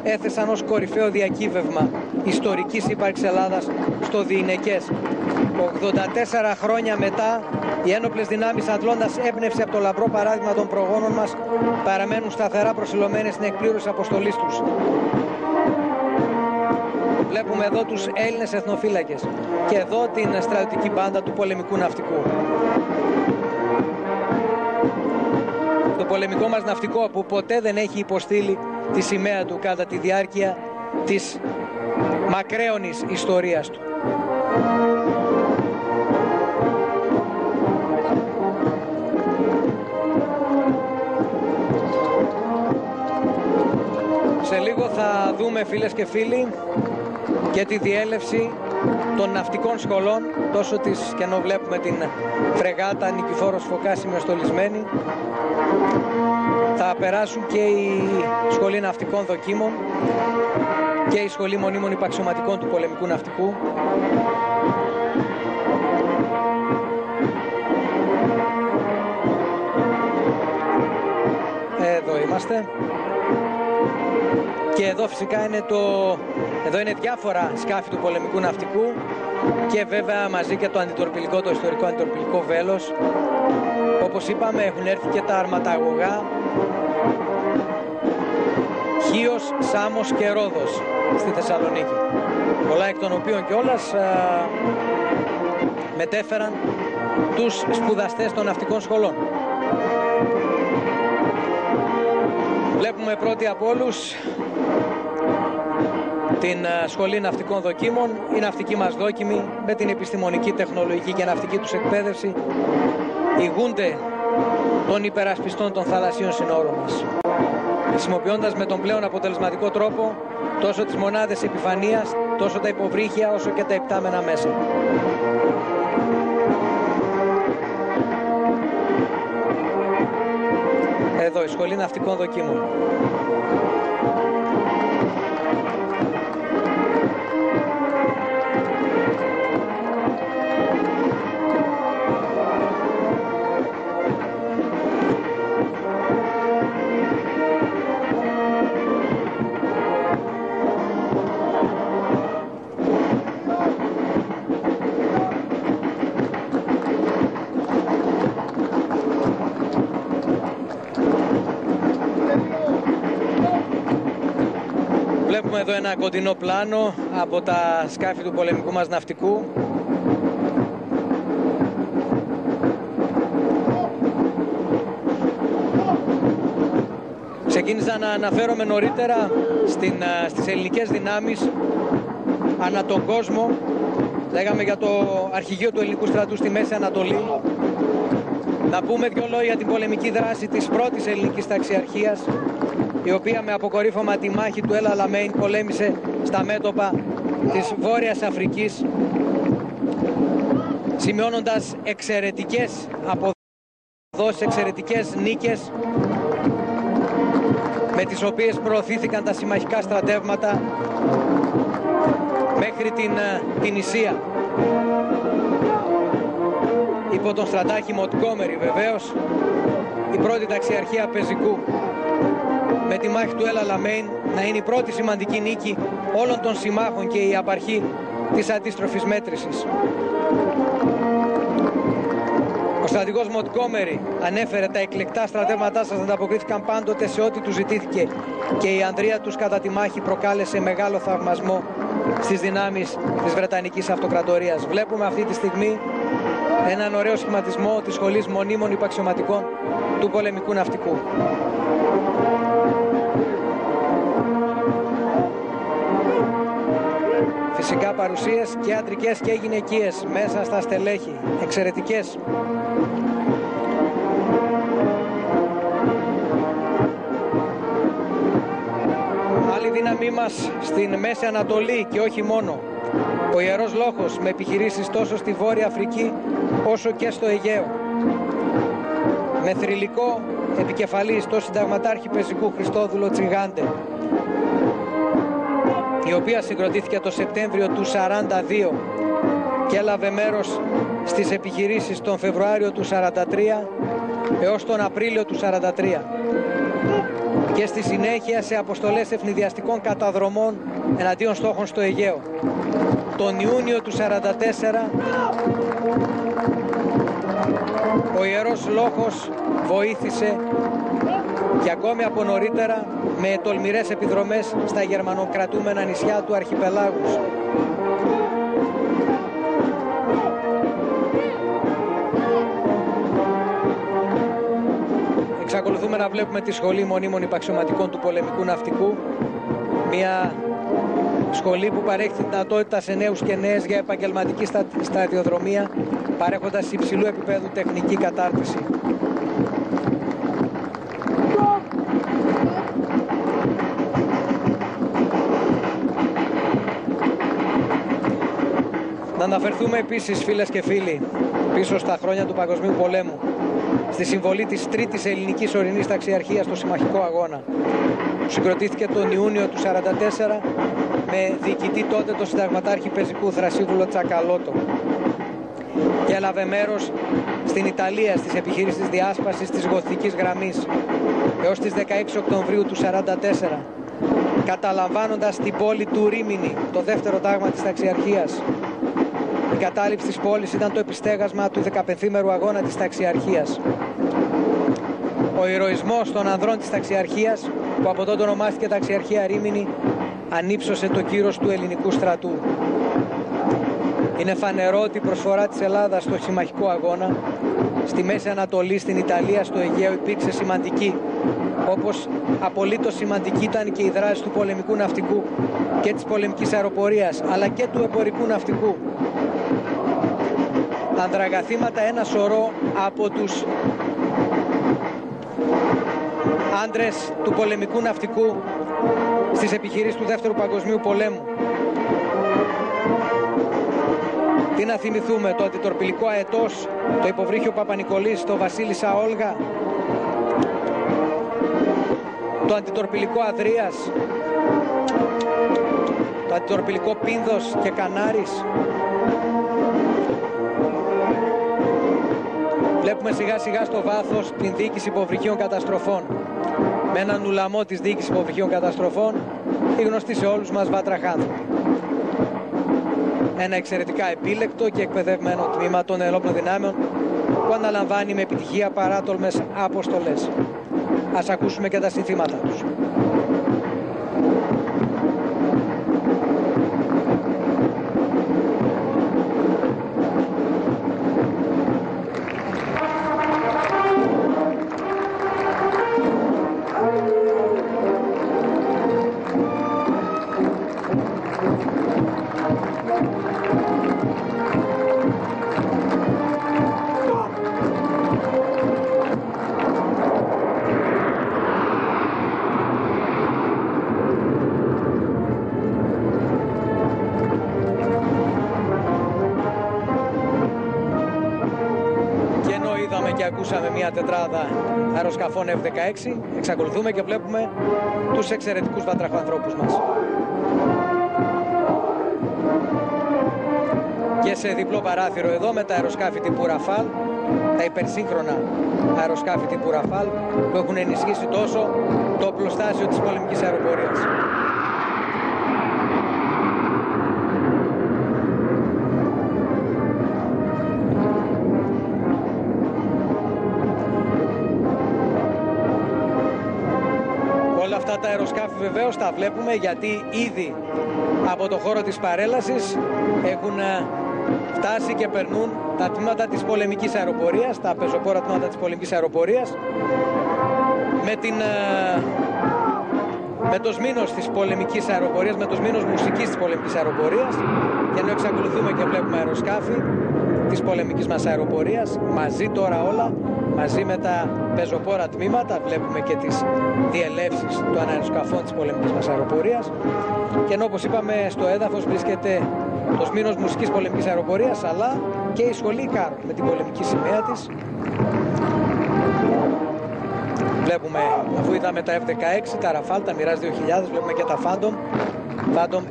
S1: έθεσαν ως κορυφαίο διακύβευμα ιστορικής ύπαρξης Ελλάδας στο διηνεκές. 84 χρόνια μετά, οι ένοπλες δυνάμεις αντλώντας έμπνευση από το λαμπρό παράδειγμα των προγόνων μας, παραμένουν σταθερά προσιλωμένες στην εκπλήρωση αποστολής τους. Βλέπουμε εδώ τους Έλληνες εθνοφύλακες και εδώ την στρατιωτική μπάντα του πολεμικού ναυτικού. Το πολεμικό μας ναυτικό που ποτέ δεν έχει υποστείλει τη σημαία του κατά τη διάρκεια της μακραίωνης ιστορίας του. Σε λίγο θα δούμε, φίλες και φίλοι, και τη διέλευση των ναυτικών σχολών, τόσο της, και ενώ βλέπουμε την φρεγάτα Νικηφόρος Φωκάς ημεστολισμένη, θα περάσουν και η Σχολή Ναυτικών Δοκίμων και η Σχολή Μονίμων Υπαξιωματικών του Πολεμικού Ναυτικού. Εδώ είμαστε. Και εδώ φυσικά είναι εδώ είναι διάφορα σκάφη του πολεμικού ναυτικού και βέβαια μαζί και το αντιτορπιλικό, το ιστορικό αντιτορπιλικό βέλος. Όπως είπαμε, έχουν έρθει και τα αρματαγωγά Χίος, Σάμος και Ρόδος στη Θεσσαλονίκη. Πολλά εκ των οποίων κιόλας μετέφεραν τους σπουδαστές των ναυτικών σχολών. Βλέπουμε πρώτη από όλους την Σχολή Ναυτικών Δοκίμων, η ναυτική μας δόκιμη με την επιστημονική, τεχνολογική και ναυτική τους εκπαίδευση ηγούνται των υπερασπιστών των θαλασσίων συνόρων μας, χρησιμοποιώντας με τον πλέον αποτελεσματικό τρόπο τόσο τις μονάδες επιφανείας, τόσο τα υποβρύχια όσο και τα υπτάμενα μέσα. Εδώ η Σχολή Ναυτικών Δοκίμων. Βλέπουμε εδώ ένα κοντινό πλάνο από τα σκάφη του πολεμικού μας ναυτικού. Ξεκίνησα να αναφέρομαι νωρίτερα στις ελληνικές δυνάμεις ανά τον κόσμο. Λέγαμε για το αρχηγείο του ελληνικού στρατού στη Μέση Ανατολή. Να πούμε δύο λόγια για την πολεμική δράση της πρώτης ελληνικής ταξιαρχίας, η οποία με αποκορύφωμα τη μάχη του El Alamein πολέμησε στα μέτωπα της Βόρειας Αφρικής, σημειώνοντας εξαιρετικές αποδόσεις, εξαιρετικές νίκες, με τις οποίες προωθήθηκαν τα συμμαχικά στρατεύματα μέχρι την Ισία. Υπό τον στρατάρχη Μοντγκόμερι βεβαίως, η πρώτη ταξιαρχία πεζικού, με τη μάχη του El Alamein να είναι η πρώτη σημαντική νίκη όλων των συμμάχων και η απαρχή της αντίστροφης μέτρησης. Ο στρατηγός Μοντγκόμερι ανέφερε τα εκλεκτά στρατεύματά σας ανταποκρίθηκαν πάντοτε σε ό,τι του ζητήθηκε και η ανδρεία τους κατά τη μάχη προκάλεσε μεγάλο θαυμασμό στις δυνάμεις της Βρετανικής Αυτοκρατορίας. Βλέπουμε αυτή τη στιγμή έναν ωραίο σχηματισμό της Σχολής Μονίμων Υπαξιωματικών του Πολεμικού Ναυτικού. Φυσικά παρουσίες και αντρικές και γυναικείες μέσα στα στελέχη, εξαιρετικές. Άλλη δύναμή μας στην Μέση Ανατολή και όχι μόνο, ο Ιερός Λόχος, με επιχειρήσεις τόσο στη Βόρεια Αφρική όσο και στο Αιγαίο. Με θρυλικό επικεφαλής το συνταγματάρχη πεζικού Χριστόδουλο Τσιγάντε, η οποία συγκροτήθηκε το Σεπτέμβριο του 1942 και έλαβε μέρος στις επιχειρήσεις τον Φεβρουάριο του 1943 έως τον Απρίλιο του 1943 και στη συνέχεια σε αποστολές ευνηδιαστικών καταδρομών εναντίον στόχων στο Αιγαίο. Τον Ιούνιο του 1944 ο Ιερός Λόχος βοήθησε και ακόμη από νωρίτερα με τολμηρές επιδρομές στα γερμανοκρατούμενα νησιά του Αρχιπελάγους. Εξακολουθούμε να βλέπουμε τη Σχολή Μονίμων Υπαξιωματικών του Πολεμικού Ναυτικού, μια σχολή που παρέχει τη δυνατότητα σε νέους και νέες για επαγγελματική στρατιοδρομία, παρέχοντας υψηλού επίπεδου τεχνική κατάρτιση. Να αναφερθούμε επίσης, φίλες και φίλοι, πίσω στα χρόνια του Παγκοσμίου Πολέμου, στη συμβολή της τρίτης ελληνικής ορεινής ταξιαρχίας στο συμμαχικό αγώνα, που συγκροτήθηκε τον Ιούνιο του 1944 με διοικητή τότε το συνταγματάρχη πεζικού Θρασίβουλο Τσακαλώτο, και έλαβε μέρος στην Ιταλία στις επιχειρήσεις διάσπασης της Γοθικής Γραμμής έως τις 16 Οκτωβρίου του 1944, καταλαμβάνοντας την πόλη του Ρίμινι, το δεύτερο τάγμα της ταξιαρχίας. Η κατάληψη της πόλης ήταν το επιστέγασμα του 15ήμερου αγώνα της ταξιαρχίας. Ο ηρωισμός των ανδρών της ταξιαρχίας, που από τότε ονομάστηκε ταξιαρχία Ρίμινι, ανύψωσε το κύρος του ελληνικού στρατού. Είναι φανερό ότι η προσφορά της Ελλάδας στο συμμαχικό αγώνα στη Μέση Ανατολή, στην Ιταλία, στο Αιγαίο υπήρξε σημαντική, όπως απολύτως σημαντική ήταν και η δράση του πολεμικού ναυτικού και της πολεμικής αεροπορίας, αλλά και του εμπορικού ναυτικού. Ανδραγαθήματα ένα σωρό από τους άντρες του πολεμικού ναυτικού στις επιχειρήσεις του Δεύτερου Παγκοσμίου Πολέμου. Τι να θυμηθούμε, το αντιτορπιλικό Αετός, το υποβρύχιο Παπα-Νικολής, το Βασίλισσα Όλγα, το αντιτορπιλικό Αδρίας, το αντιτορπιλικό Πίνδος και Κανάρης. Βλέπουμε σιγά σιγά στο βάθος την διοίκηση υποβρυχίων καταστροφών. Με έναν ουλαμό της διοίκησης υποβρυχίων καταστροφών, η γνωστή σε όλους μας Βάτρα Χάνθου. Ένα εξαιρετικά επίλεκτο και εκπαιδευμένο τμήμα των ενόπλων δυνάμεων που αναλαμβάνει με επιτυχία παράτολμες αποστολές. Ας ακούσουμε και τα συνθήματα τους. ακούσαμε μια τετράδα αεροσκαφών F-16. Εξακολουθούμε και βλέπουμε τους εξαιρετικούς βατραχοανθρώπους μας. Και σε διπλό παράθυρο εδώ με τα αεροσκάφη τύπου Ραφάλ, τα υπερσύγχρονα αεροσκάφη τύπου Ραφάλ που έχουν ενισχύσει τόσο το οπλοστάσιο της πολεμικής αεροπορίας. Όλα αυτά τα αεροσκάφη βεβαίως τα βλέπουμε γιατί ήδη από το χώρο της παρέλασης έχουν φτάσει και περνούν τα τμήματα της πολεμικής αεροπορίας, τα πεζοπόρα τμήματα της πολεμικής αεροπορίας με το σμήνος της πολεμικής αεροπορίας, με το σμήνος μουσικής της πολεμικής αεροπορίας, και ενώ εξακολουθούμε και βλέπουμε αεροσκάφη της πολεμικής μας αεροπορίας μαζί τώρα όλα, μαζί με τα πεζοπόρα τμήματα, βλέπουμε και τις διελεύσεις των αεροσκαφών της πολεμικής μας αεροπορίας, και ενώ όπως είπαμε στο έδαφος βρίσκεται το σμήνος μουσικής πολεμικής αεροπορίας, αλλά και η σχολή Κάρολ με την πολεμική σημαία της. Βλέπουμε, αφού είδαμε τα F-16, τα Rafale, τα Mirage 2000, βλέπουμε και τα Phantom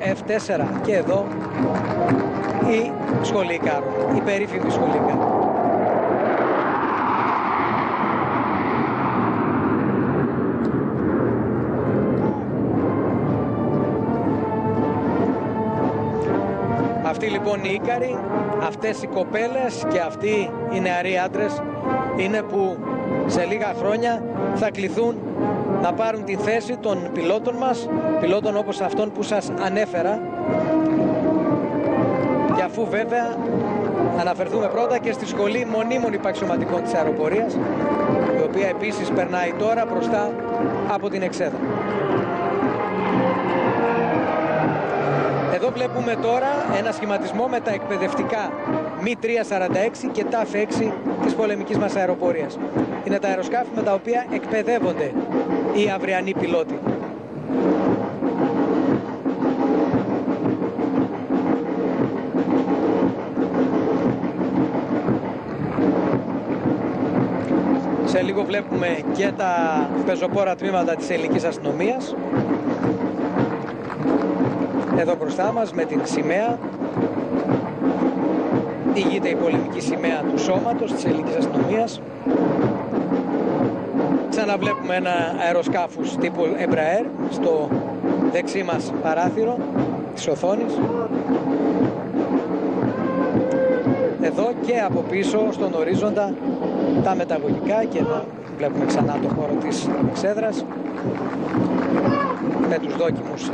S1: F-4 και εδώ η σχολή Κάρολ, η περίφημη σχολή Κάρολ. Αυτοί λοιπόν οι Ίκαροι, αυτές οι κοπέλες και αυτοί οι νεαροί άντρες είναι που σε λίγα χρόνια θα κληθούν να πάρουν τη θέση των πιλότων μας, πιλότων όπως αυτόν που σας ανέφερα, και αφού βέβαια αναφερθούμε πρώτα και στη σχολή μονίμων υπαξιωματικών της αεροπορίας, η οποία επίσης περνάει τώρα μπροστά από την εξέδρα. Εδώ βλέπουμε τώρα ένα σχηματισμό με τα εκπαιδευτικά Mi-346 και TAF-6 της πολεμικής μας αεροπορίας. Είναι τα αεροσκάφη με τα οποία εκπαιδεύονται οι αυριανοί πιλότοι. Σε λίγο βλέπουμε και τα πεζοπόρα τμήματα της ελληνικής αστυνομίας. Εδώ μπροστά μας με την σημαία ηγείται η πολεμική σημαία του σώματος της ελληνικής αστυνομίας. Ξαναβλέπουμε ένα αεροσκάφους τύπου Embraer στο δεξί μας παράθυρο της οθόνης. Εδώ και από πίσω στον ορίζοντα τα μεταγωγικά, και εδώ βλέπουμε ξανά το χώρο της εξέδρας με τους δόκιμους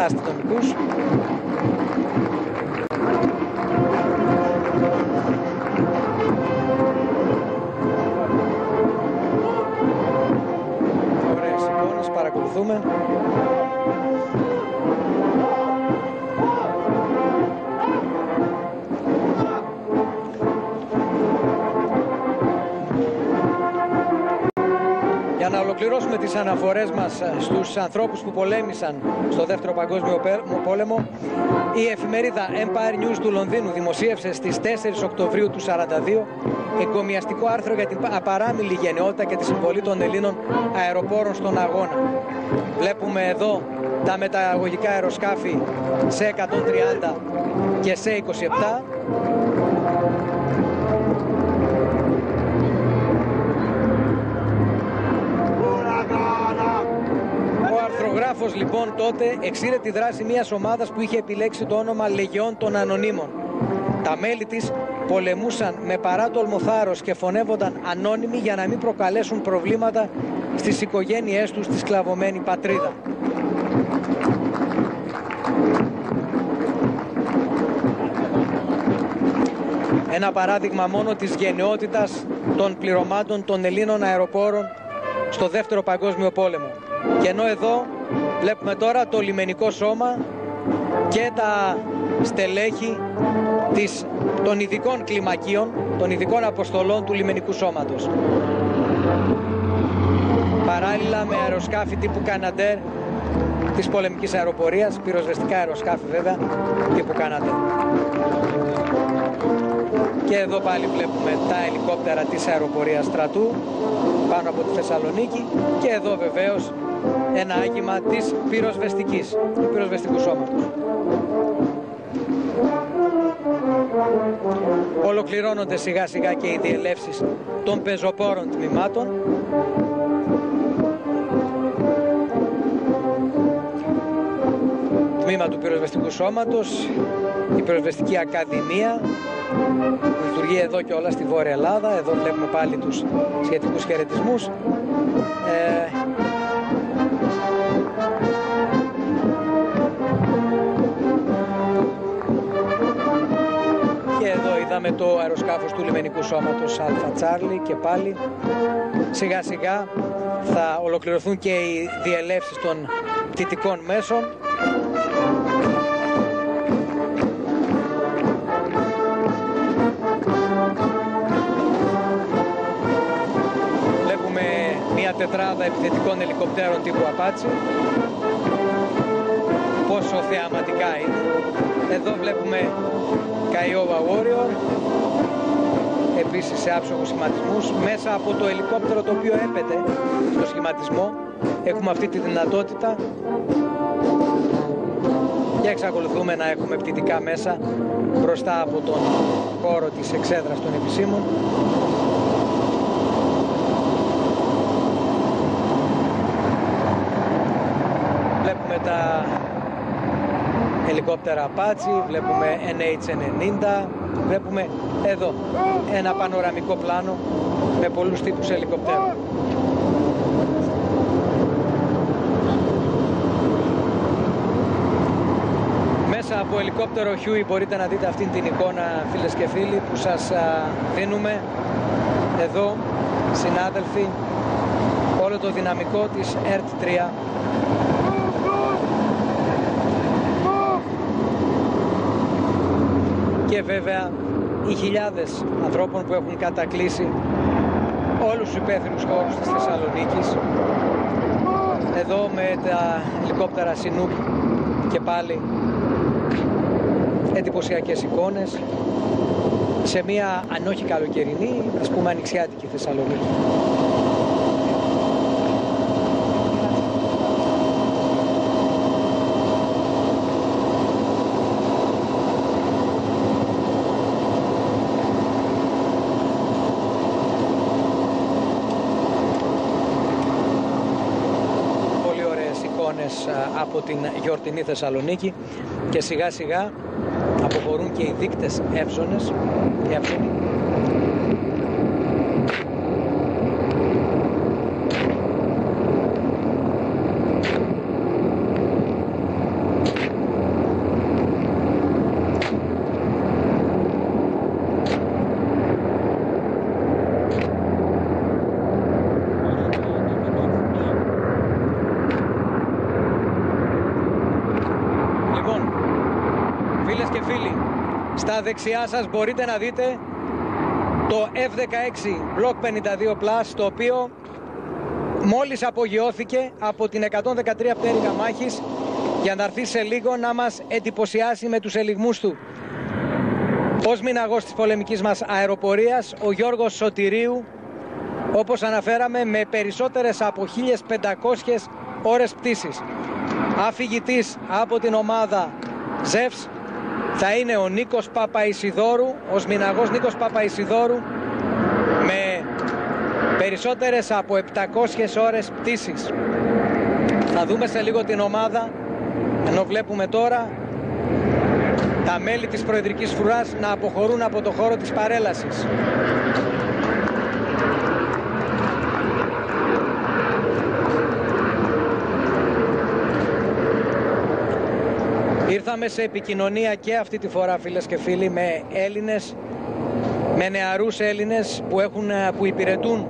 S1: αστυνομικούς. Ωραίες εικόνες παρακολουθούμε. Για να ολοκληρώσουμε τις αναφορές μας στους ανθρώπους που πολέμησαν στο Δεύτερο Παγκόσμιο Πόλεμο, η εφημερίδα Empire News του Λονδίνου δημοσίευσε στις 4 Οκτωβρίου του 1942 εγκομιαστικό άρθρο για την απαράμιλη γενναιότητα και τη συμβολή των Ελλήνων αεροπόρων στον αγώνα. Βλέπουμε εδώ τα μεταγωγικά αεροσκάφη σε 130 και σε 27. Ο αρθρογράφος λοιπόν τότε εξήρε τη δράση μιας ομάδας που είχε επιλέξει το όνομα Λεγιών των Ανωνύμων. Τα μέλη της πολεμούσαν με παράτολμο θάρρος και φωνεύονταν ανώνυμοι για να μην προκαλέσουν προβλήματα στις οικογένειές τους στη σκλαβωμένη πατρίδα. Ένα παράδειγμα μόνο της γενναιότητας των πληρωμάτων των Ελλήνων αεροπόρων στο Δεύτερο Παγκόσμιο Πόλεμο. Και ενώ εδώ βλέπουμε τώρα το λιμενικό σώμα και τα στελέχη των ειδικών κλιμακίων, των ειδικών αποστολών του λιμενικού σώματος. Παράλληλα με αεροσκάφη τύπου Καναντέρ της πολεμικής αεροπορίας, πυροσβεστικά αεροσκάφη βέβαια τύπου Καναντέρ. Και εδώ πάλι βλέπουμε τα ελικόπτερα της αεροπορίας στρατού πάνω από τη Θεσσαλονίκη. Και εδώ βεβαίως ένα άγγιμα της πυροσβεστικής, του πυροσβεστικού σώματος. Ολοκληρώνονται σιγά σιγά και οι διελεύσεις των πεζοπόρων τμήματων. Τμήμα του πυροσβεστικού σώματος, η πυροσβεστική ακαδημία που λειτουργεί εδώ και όλα στη Βόρεια Ελλάδα. Εδώ βλέπουμε πάλι τους σχετικούς χαιρετισμούς. Και εδώ είδαμε το αεροσκάφος του λιμενικού σώματος Αλφα Τσάρλι και πάλι σιγά σιγά θα ολοκληρωθούν και οι διελεύσεις των πτυτικών μέσων. Βλέπουμε μια τετράδα επιθετικών ελικοπτέρων τύπου Apache. Πόσο θεαματικά είναι. Εδώ βλέπουμε Kiowa Warrior, επίσης σε άψογους σχηματισμούς. Μέσα από το ελικόπτερο το οποίο έπεται στο σχηματισμό έχουμε αυτή τη δυνατότητα και εξακολουθούμε να έχουμε πτυτικά μέσα μπροστά από τον χώρο της εξέδρας των επισήμων. Βλέπουμε τα ελικόπτερα Apache, βλέπουμε NH-90, βλέπουμε εδώ ένα πανοραμικό πλάνο με πολλούς τύπους ελικοπτέρων. Μέσα από ελικόπτερο Huey μπορείτε να δείτε αυτήν την εικόνα, φίλες και φίλοι, που σας δίνουμε εδώ, συνάδελφοι, όλο το δυναμικό της ERT-3. Και βέβαια οι χιλιάδες ανθρώπων που έχουν κατακλείσει όλους τους υπαίθριους χώρους της Θεσσαλονίκης. Εδώ με τα ελικόπτερα Chinook και πάλι εντυπωσιακές εικόνες σε μια, αν όχι καλοκαιρινή, ας πούμε ανοιξιάτικη Θεσσαλονίκη. Από την γιορτινή Θεσσαλονίκη και σιγά σιγά αποχωρούν και οι δείκτες εύζωνες. Στα δεξιά σας μπορείτε να δείτε το F-16 Block 52 Plus, το οποίο μόλις απογειώθηκε από την 113 πτέρυγα μάχης για να έρθει σε λίγο να μας εντυπωσιάσει με τους ελιγμούς του. Ως μηναγός της πολεμικής μας αεροπορίας, ο Γιώργος Σωτηρίου, όπως αναφέραμε, με περισσότερες από 1500 ώρες πτήσης. Αφηγητής από την ομάδα Ζεύς θα είναι ο Νίκος Παπαϊσιδόρου, ως μηναγός Νίκος Παπαϊσιδόρου, με περισσότερες από 700 ώρες πτήσης. Θα δούμε σε λίγο την ομάδα, ενώ βλέπουμε τώρα τα μέλη της Προεδρικής Φρουράς να αποχωρούν από το χώρο της παρέλασης. Ήρθαμε σε επικοινωνία και αυτή τη φορά, φίλες και φίλοι, με Έλληνες, με νεαρούς Έλληνες που υπηρετούν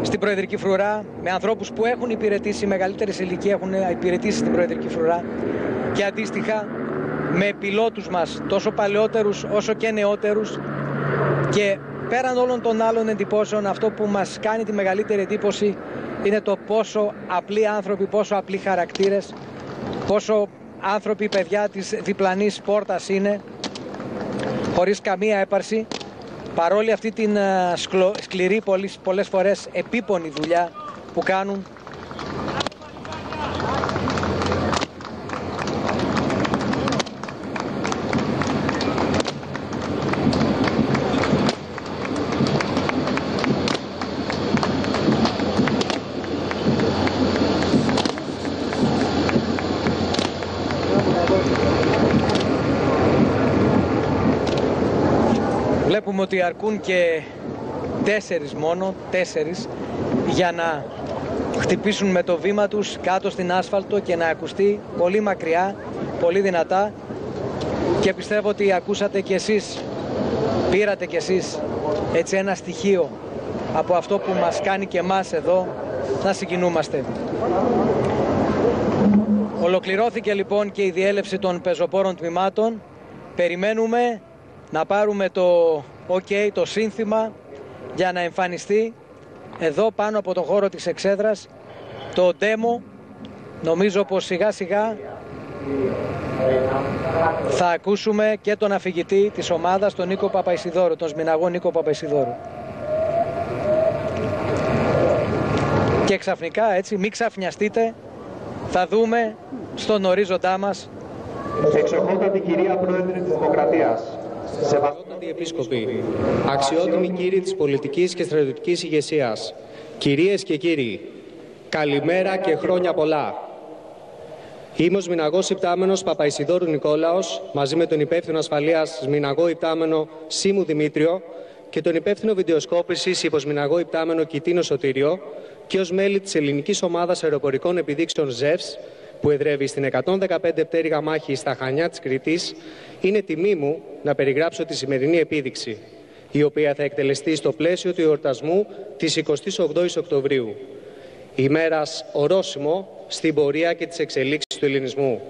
S1: στην Προεδρική Φρουρά, με ανθρώπους που έχουν υπηρετήσει, μεγαλύτερης ηλικία έχουν υπηρετήσει στην Προεδρική Φρουρά, και αντίστοιχα με πιλότους μας, τόσο παλαιότερους όσο και νεότερους. Και πέραν όλων των άλλων εντυπώσεων, αυτό που μας κάνει τη μεγαλύτερη εντύπωση είναι το πόσο απλοί άνθρωποι, πόσο απλοί χαρακτήρες, πόσο άνθρωποι, παιδιά της διπλανής πόρτας είναι, χωρίς καμία έπαρση, παρόλη αυτή την σκληρή, πολλές φορές επίπονη δουλειά που κάνουν, βλέπουμε ότι αρκούν και 4 μόνο, 4, για να χτυπήσουν με το βήμα τους κάτω στην άσφαλτο και να ακουστεί πολύ μακριά, πολύ δυνατά, και πιστεύω ότι ακούσατε κι εσείς, πήρατε κι εσείς έτσι ένα στοιχείο από αυτό που μας κάνει και εμάς εδώ να συγκινούμαστε. Ολοκληρώθηκε λοιπόν και η διέλευση των πεζοπόρων τμήματων. Περιμένουμε να πάρουμε το OK, το σύνθημα, για να εμφανιστεί εδώ πάνω από τον χώρο της εξέδρας το demo. Νομίζω πως σιγά σιγά θα ακούσουμε και τον αφηγητή της ομάδας, τον Νίκο Παπαϊσιδόρου, τον Σμηναγό Νίκο Παπαϊσιδόρου. Και ξαφνικά, έτσι, μην ξαφνιαστείτε, θα δούμε στον ορίζοντά μας
S6: Εξοχότατη κυρία Πρόεδρε της Δημοκρατίας,
S7: Σεβαστότατοι Επίσκοποι, αξιότιμοι κύριοι της πολιτικής και στρατιωτικής ηγεσίας, κυρίες και κύριοι, καλημέρα και χρόνια πολλά. Είμαι ο Σμηναγός Υπτάμενος Παπαϊσιδόρου Νικόλαος, μαζί με τον υπεύθυνο ασφαλείας Σμηναγό Υπτάμενο Σίμου Δημήτριο και τον υπεύθυνο βιντεοσκόπησης υποσμηναγό Υπτάμενο Κιτίνο Σωτήριο, και ως μέλη της ελληνικής ομάδας αεροπορικών επιδείξεων ΖΕΒΣ, που εδρεύει στην 115 πτέρυγα μάχη στα Χανιά της Κρήτης, είναι τιμή μου να περιγράψω τη σημερινή επίδειξη, η οποία θα εκτελεστεί στο πλαίσιο του εορτασμού της 28ης Οκτωβρίου, ημέρας ορόσημο στην πορεία και τις εξελίξεις του ελληνισμού.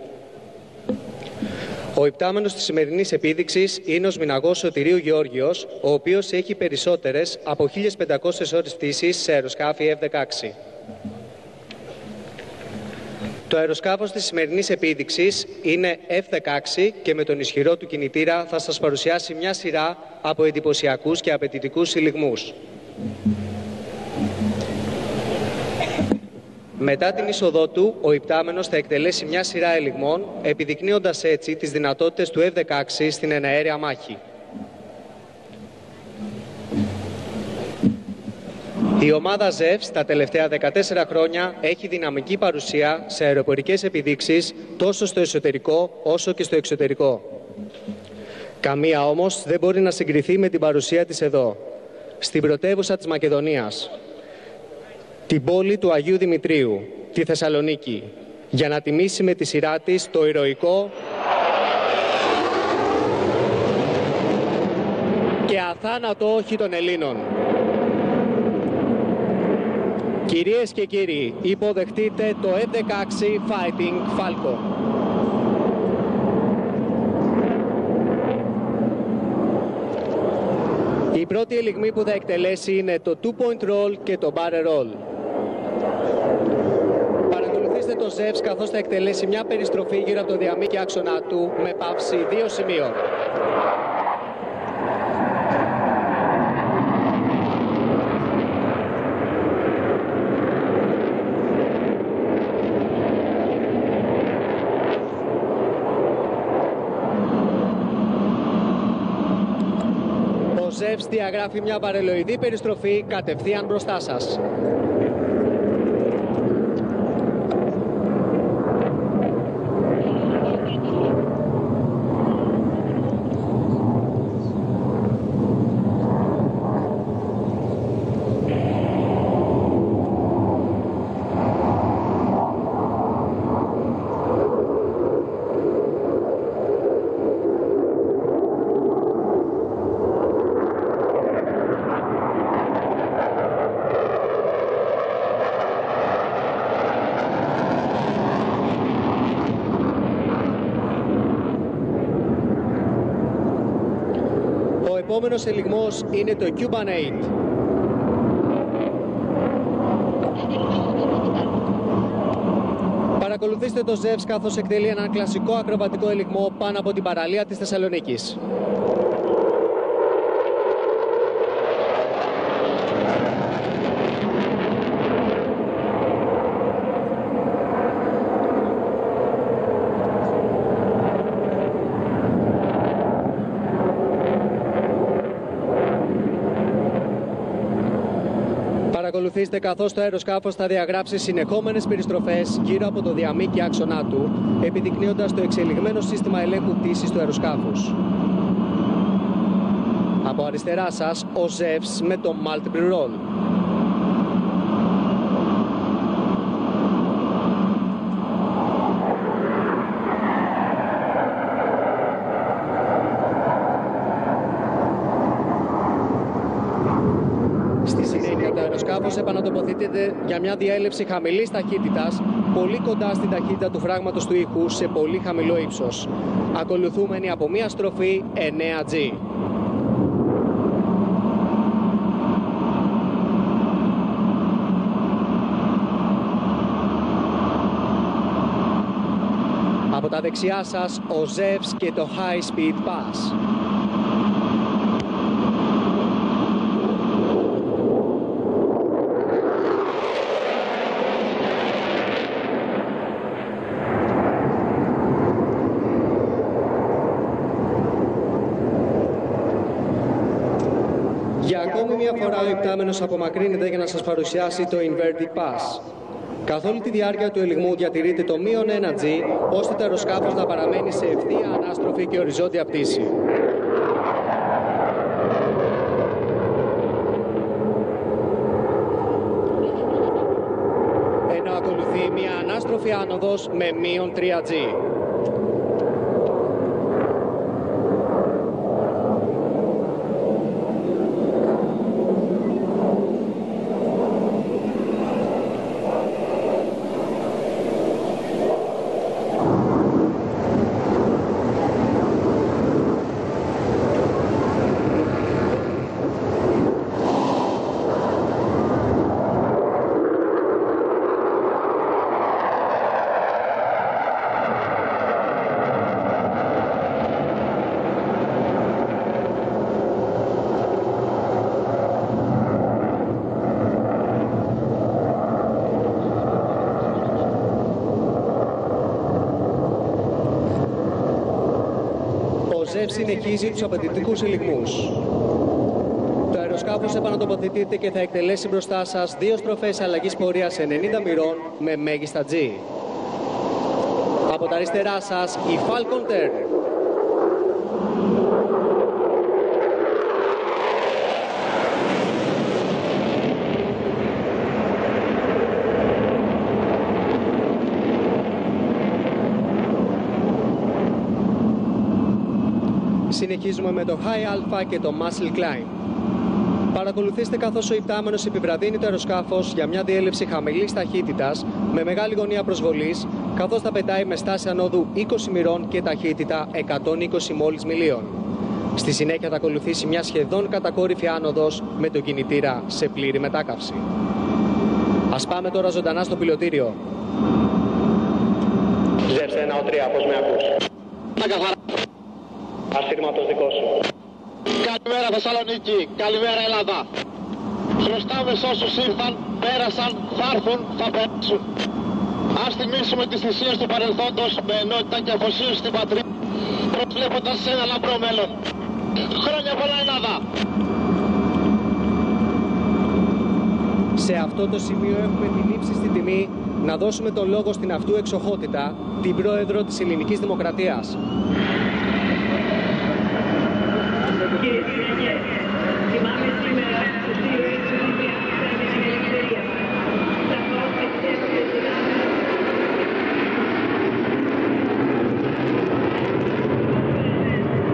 S7: Ο υπτάμενος της σημερινής επίδειξης είναι ο Σμηναγός Σωτηρίου Γεώργιος, ο οποίος έχει περισσότερες από 1.500 ώρες πτήσης σε αεροσκάφη F-16. Το αεροσκάφος της σημερινής επίδειξης είναι F-16 και με τον ισχυρό του κινητήρα θα σας παρουσιάσει μια σειρά από εντυπωσιακούς και απαιτητικούς συλιγμούς. Μετά την είσοδό του, ο υπτάμενος θα εκτελέσει μια σειρά ελιγμών, επιδεικνύοντας έτσι τις δυνατότητες του F-16 στην εναέρια μάχη. Η ομάδα ΖΕΒΣ τα τελευταία 14 χρόνια έχει δυναμική παρουσία σε αεροπορικές επιδείξεις τόσο στο εσωτερικό όσο και στο εξωτερικό. Καμία όμως δεν μπορεί να συγκριθεί με την παρουσία της εδώ, στην πρωτεύουσα της Μακεδονίας, την πόλη του Αγίου Δημητρίου, τη Θεσσαλονίκη, για να τιμήσει με τη σειρά της το ηρωικό και αθάνατο όχι των Ελλήνων. Κυρίες και κύριοι, υποδεχτείτε το F-16 Fighting Falcon. Η πρώτη ελιγμή που θα εκτελέσει είναι το 2-point roll και το barrel roll. Παρακολουθήστε το ΖΕΒΣ καθώς θα εκτελέσει μια περιστροφή γύρω από το διαμήκη άξονα του με παύση 2 σημείων. Ο ΖΕΒΣ διαγράφει μια βαρελοειδή περιστροφή κατευθείαν μπροστά σας. Ο επόμενος ελιγμός είναι το Cuban 8. Παρακολουθήστε το ΖΕΒΣ καθώς εκτελεί έναν κλασικό ακροβατικό ελιγμό πάνω από την παραλία της Θεσσαλονίκης. Παρακολουθήστε καθώς το αεροσκάφος θα διαγράψει συνεχόμενες περιστροφές γύρω από το διαμήκη άξονά του, επιδεικνύοντας το εξελιγμένο σύστημα ελέγχου πτήσης του αεροσκάφους. Από αριστερά σας, ο Ζεύς με το Multiple Roll. Στη συνέχεια το αεροσκάφος επανατοποθετείται για μια διέλευση χαμηλής ταχύτητας, πολύ κοντά στην ταχύτητα του φράγματος του ήχου σε πολύ χαμηλό ύψος, ακολουθούμενη από μια στροφή 9G. Από τα δεξιά σας, ο Ζεύς και το High Speed Pass. Για ακόμη μια φορά ο υπτάμενος απομακρύνεται για να σας παρουσιάσει το Inverted Pass. Καθ' όλη τη διάρκεια του ελιγμού διατηρείται το μείον 1G, ώστε το αεροσκάφος να παραμένει σε ευθεία ανάστροφη και οριζόντια πτήση. Ενώ ακολουθεί μια ανάστροφη άνοδος με μείον 3G. Ο Ζεύς συνεχίζει τους απαιτητικούς ελιγμούς. Το αεροσκάφος επανατοποθετείται και θα εκτελέσει μπροστά σας δύο στροφές αλλαγής πορείας 90 μοιρών με μέγιστα G. Από τα αριστερά σας, η Falcon Turner. Συνεχίζουμε με το High Alpha και το Muscle Climb. Παρακολουθήστε καθώς ο υπτάμενος επιβραδύνει το αεροσκάφος για μια διέλευση χαμηλής ταχύτητας με μεγάλη γωνία προσβολής, καθώς θα πετάει με στάση ανόδου 20 μοιρών και ταχύτητα 120 μόλις μιλίων. Στη συνέχεια θα ακολουθήσει μια σχεδόν κατακόρυφη άνοδος με τον κινητήρα σε πλήρη μετάκαυση. Ας πάμε τώρα ζωντανά στο πιλωτήριο.
S6: Ζεύς 1-3, πώς με ακούς? Αστήρματος δικό σου.
S8: Καλημέρα Θεσσαλονίκη, καλημέρα Ελλάδα. Χρωστάμε σ' όσους ήρθαν, πέρασαν, θα έρθουν, θα περάσουν. Ας τιμήσουμε τις θυσίες του παρελθόντος με ενότητα και αφοσίωση στην πατρίδα, προσβλέποντας σε ένα λαμπρό μέλλον. Χρόνια πολλά Ελλάδα!
S7: Σε αυτό το σημείο έχουμε την ύψιστη τιμή να δώσουμε το λόγο στην αυτού εξοχότητα, την πρόεδρο της Ελληνικής Δημοκρατίας.
S9: Κύριε Συναγέ, θυμάμαι σήμερα στους 2 έξω την ελευθερία μας. Θα πω και τέσσερις δυνάμεις.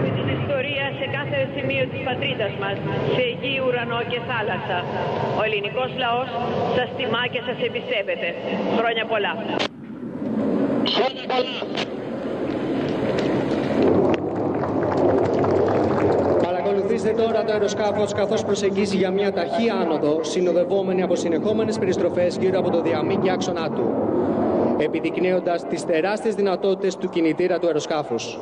S9: Με την ιστορία σε κάθε σημείο της πατρίδας μας, σε γη, ουρανό και θάλασσα. Ο ελληνικός λαός σας τιμά και σας εμπιστεύεται. Χρόνια πολλά.
S8: Χρόνια πολλά!
S7: Παρακολουθήστε τώρα το αεροσκάφος καθώς προσεγγίζει για μια ταχύ άνοδο, συνοδευόμενη από συνεχόμενες περιστροφές γύρω από το διαμήκη άξονά του, επιδεικνύοντας τις τεράστιες δυνατότητες του κινητήρα του αεροσκάφους.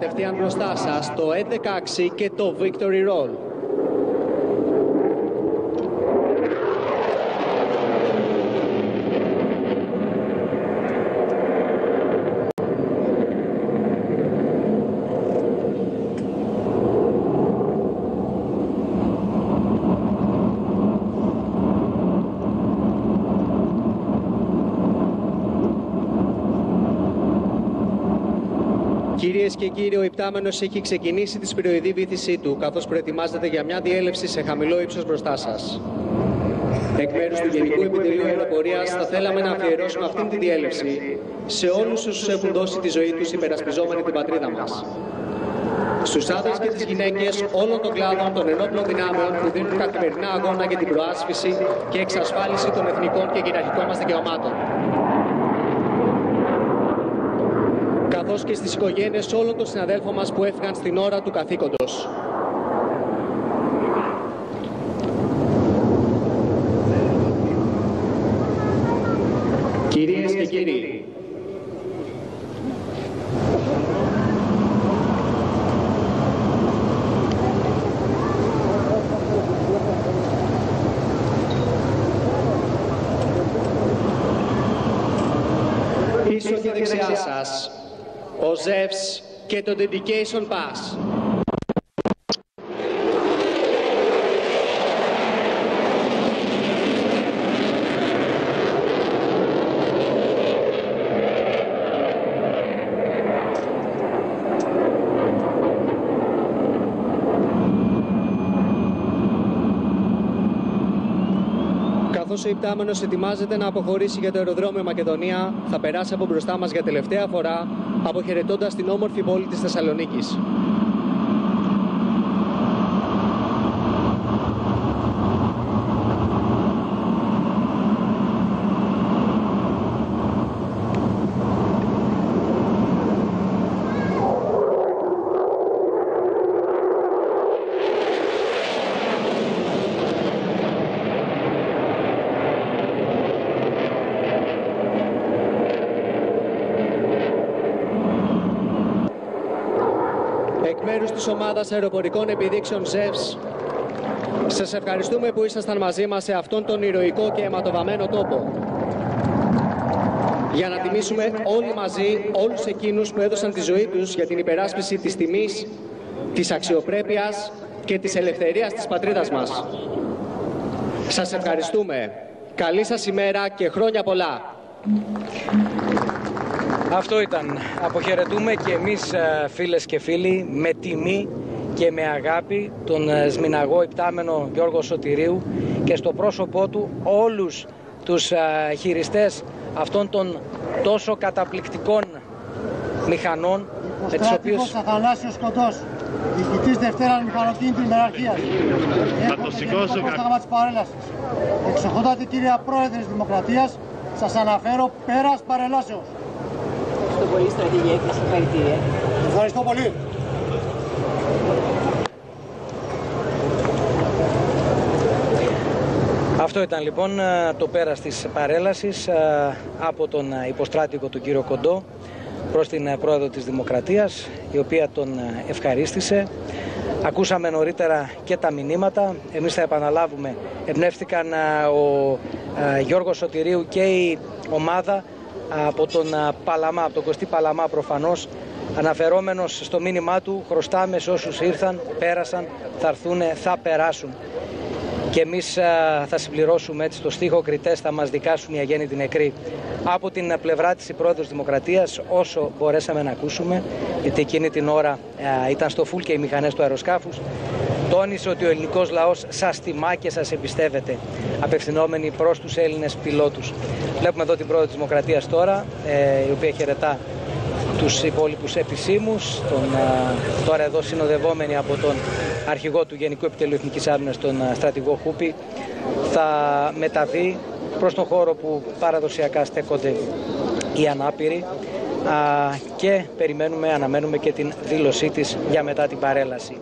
S7: κατευθείαν μπροστά σας το F-16 και το Victory Roll. Κυρίες και κύριοι, ο υπτάμενος έχει ξεκινήσει τη σπυροειδή βήθησή του, καθώς προετοιμάζεται για μια διέλευση σε χαμηλό ύψος μπροστά σας. Εκ μέρους του Γενικού Επιτελείου Αεροπορίας θα θέλαμε να αφιερώσουμε αυτήν τη διέλευση σε όλους όσους έχουν δώσει τη ζωή τους υπερασπιζόμενοι την πατρίδα μας. Στους άντρες και τις γυναίκες όλων των κλάδων των ενόπλων δυνάμεων που δίνουν καθημερινά αγώνα για την προάσπιση και εξασφάλιση των εθνικών και κυριαρχικών μας δικαιωμάτων. Καθώς και στις οικογένειες όλων των συναδέλφων μας που έφυγαν στην ώρα του καθήκοντος. Κυρίες και κύριοι, πίσω και δεξιά σας, ο ZEVS και το Dedication Pass. Καθώς ο υπτάμενος ετοιμάζεται να αποχωρήσει για το αεροδρόμιο Μακεδονία, θα περάσει από μπροστά μας για τελευταία φορά, αποχαιρετώντας την όμορφη πόλη της Θεσσαλονίκης. Εκ μέρους της ομάδας αεροπορικών επιδείξεων ZEVS, σας ευχαριστούμε που ήσασταν μαζί μας σε αυτόν τον ηρωικό και αιματοβαμμένο τόπο. Για να τιμήσουμε όλοι μαζί όλους εκείνους που έδωσαν τη ζωή τους για την υπεράσπιση της τιμής, της αξιοπρέπειας και της ελευθερίας της πατρίδας μας. Σας ευχαριστούμε. Καλή σας ημέρα και χρόνια πολλά.
S1: Αυτό ήταν. Αποχαιρετούμε και εμείς, φίλες και φίλοι, με τιμή και με αγάπη τον σμηναγό υπτάμενο Γιώργο Σωτηρίου και στο πρόσωπό του όλους τους χειριστές αυτών των τόσο καταπληκτικών μηχανών με τις οποίες...
S10: Αθανάσιος Κοντός, διοικητής Δευτέρας Μηχανοκίνητης Μεραρχίας.
S8: Θα το σηκώσω
S10: το πρόσταγμα της παρέλασης. Εξοχότατη κυρία Πρόεδρε της Δημοκρατίας, σας αναφέρω πέρας παρελάσεως.
S11: Ευχαριστώ πολύ, στρατηγέ, και συγχαρητήρια.
S10: Ευχαριστώ πολύ.
S1: Αυτό ήταν λοιπόν το πέρας της παρέλασης από τον υποστράτηγο του κύριο Κοντό προς την Πρόεδρο της Δημοκρατίας, η οποία τον ευχαρίστησε. Ακούσαμε νωρίτερα και τα μηνύματα, εμείς θα επαναλάβουμε, εμπνεύστηκαν ο Γιώργος Σωτηρίου και η ομάδα από τον Παλαμά, από τον Κωστή Παλαμά προφανώς, αναφερόμενος στο μήνυμά του, χρωστάμε σε όσους ήρθαν, πέρασαν, θα έρθουν, θα περάσουν. Και εμείς θα συμπληρώσουμε έτσι το στίχο, κριτές θα μας δικάσουν οι αγέννητοι νεκροί. Από την πλευρά της η Πρόεδρος Δημοκρατίας, όσο μπορέσαμε να ακούσουμε, γιατί εκείνη την ώρα ήταν στο φουλ και οι μηχανές του αεροσκάφους, τόνισε ότι ο ελληνικός λαός σας τιμά και σας εμπιστεύεται, απευθυνόμενοι προς τους Έλληνες πιλότους. Βλέπουμε εδώ την Πρόεδρο της Δημοκρατίας τώρα, η οποία χαιρετά τους υπόλοιπους επισήμους, τώρα εδώ συνοδευόμενοι από τον αρχηγό του Γενικού Επιτελείου Εθνικής Άμυνας, τον στρατηγό Χούπη, θα μεταβεί προς τον χώρο που παραδοσιακά στέκονται οι ανάπηροι και αναμένουμε και την δήλωσή της για μετά την παρέλαση.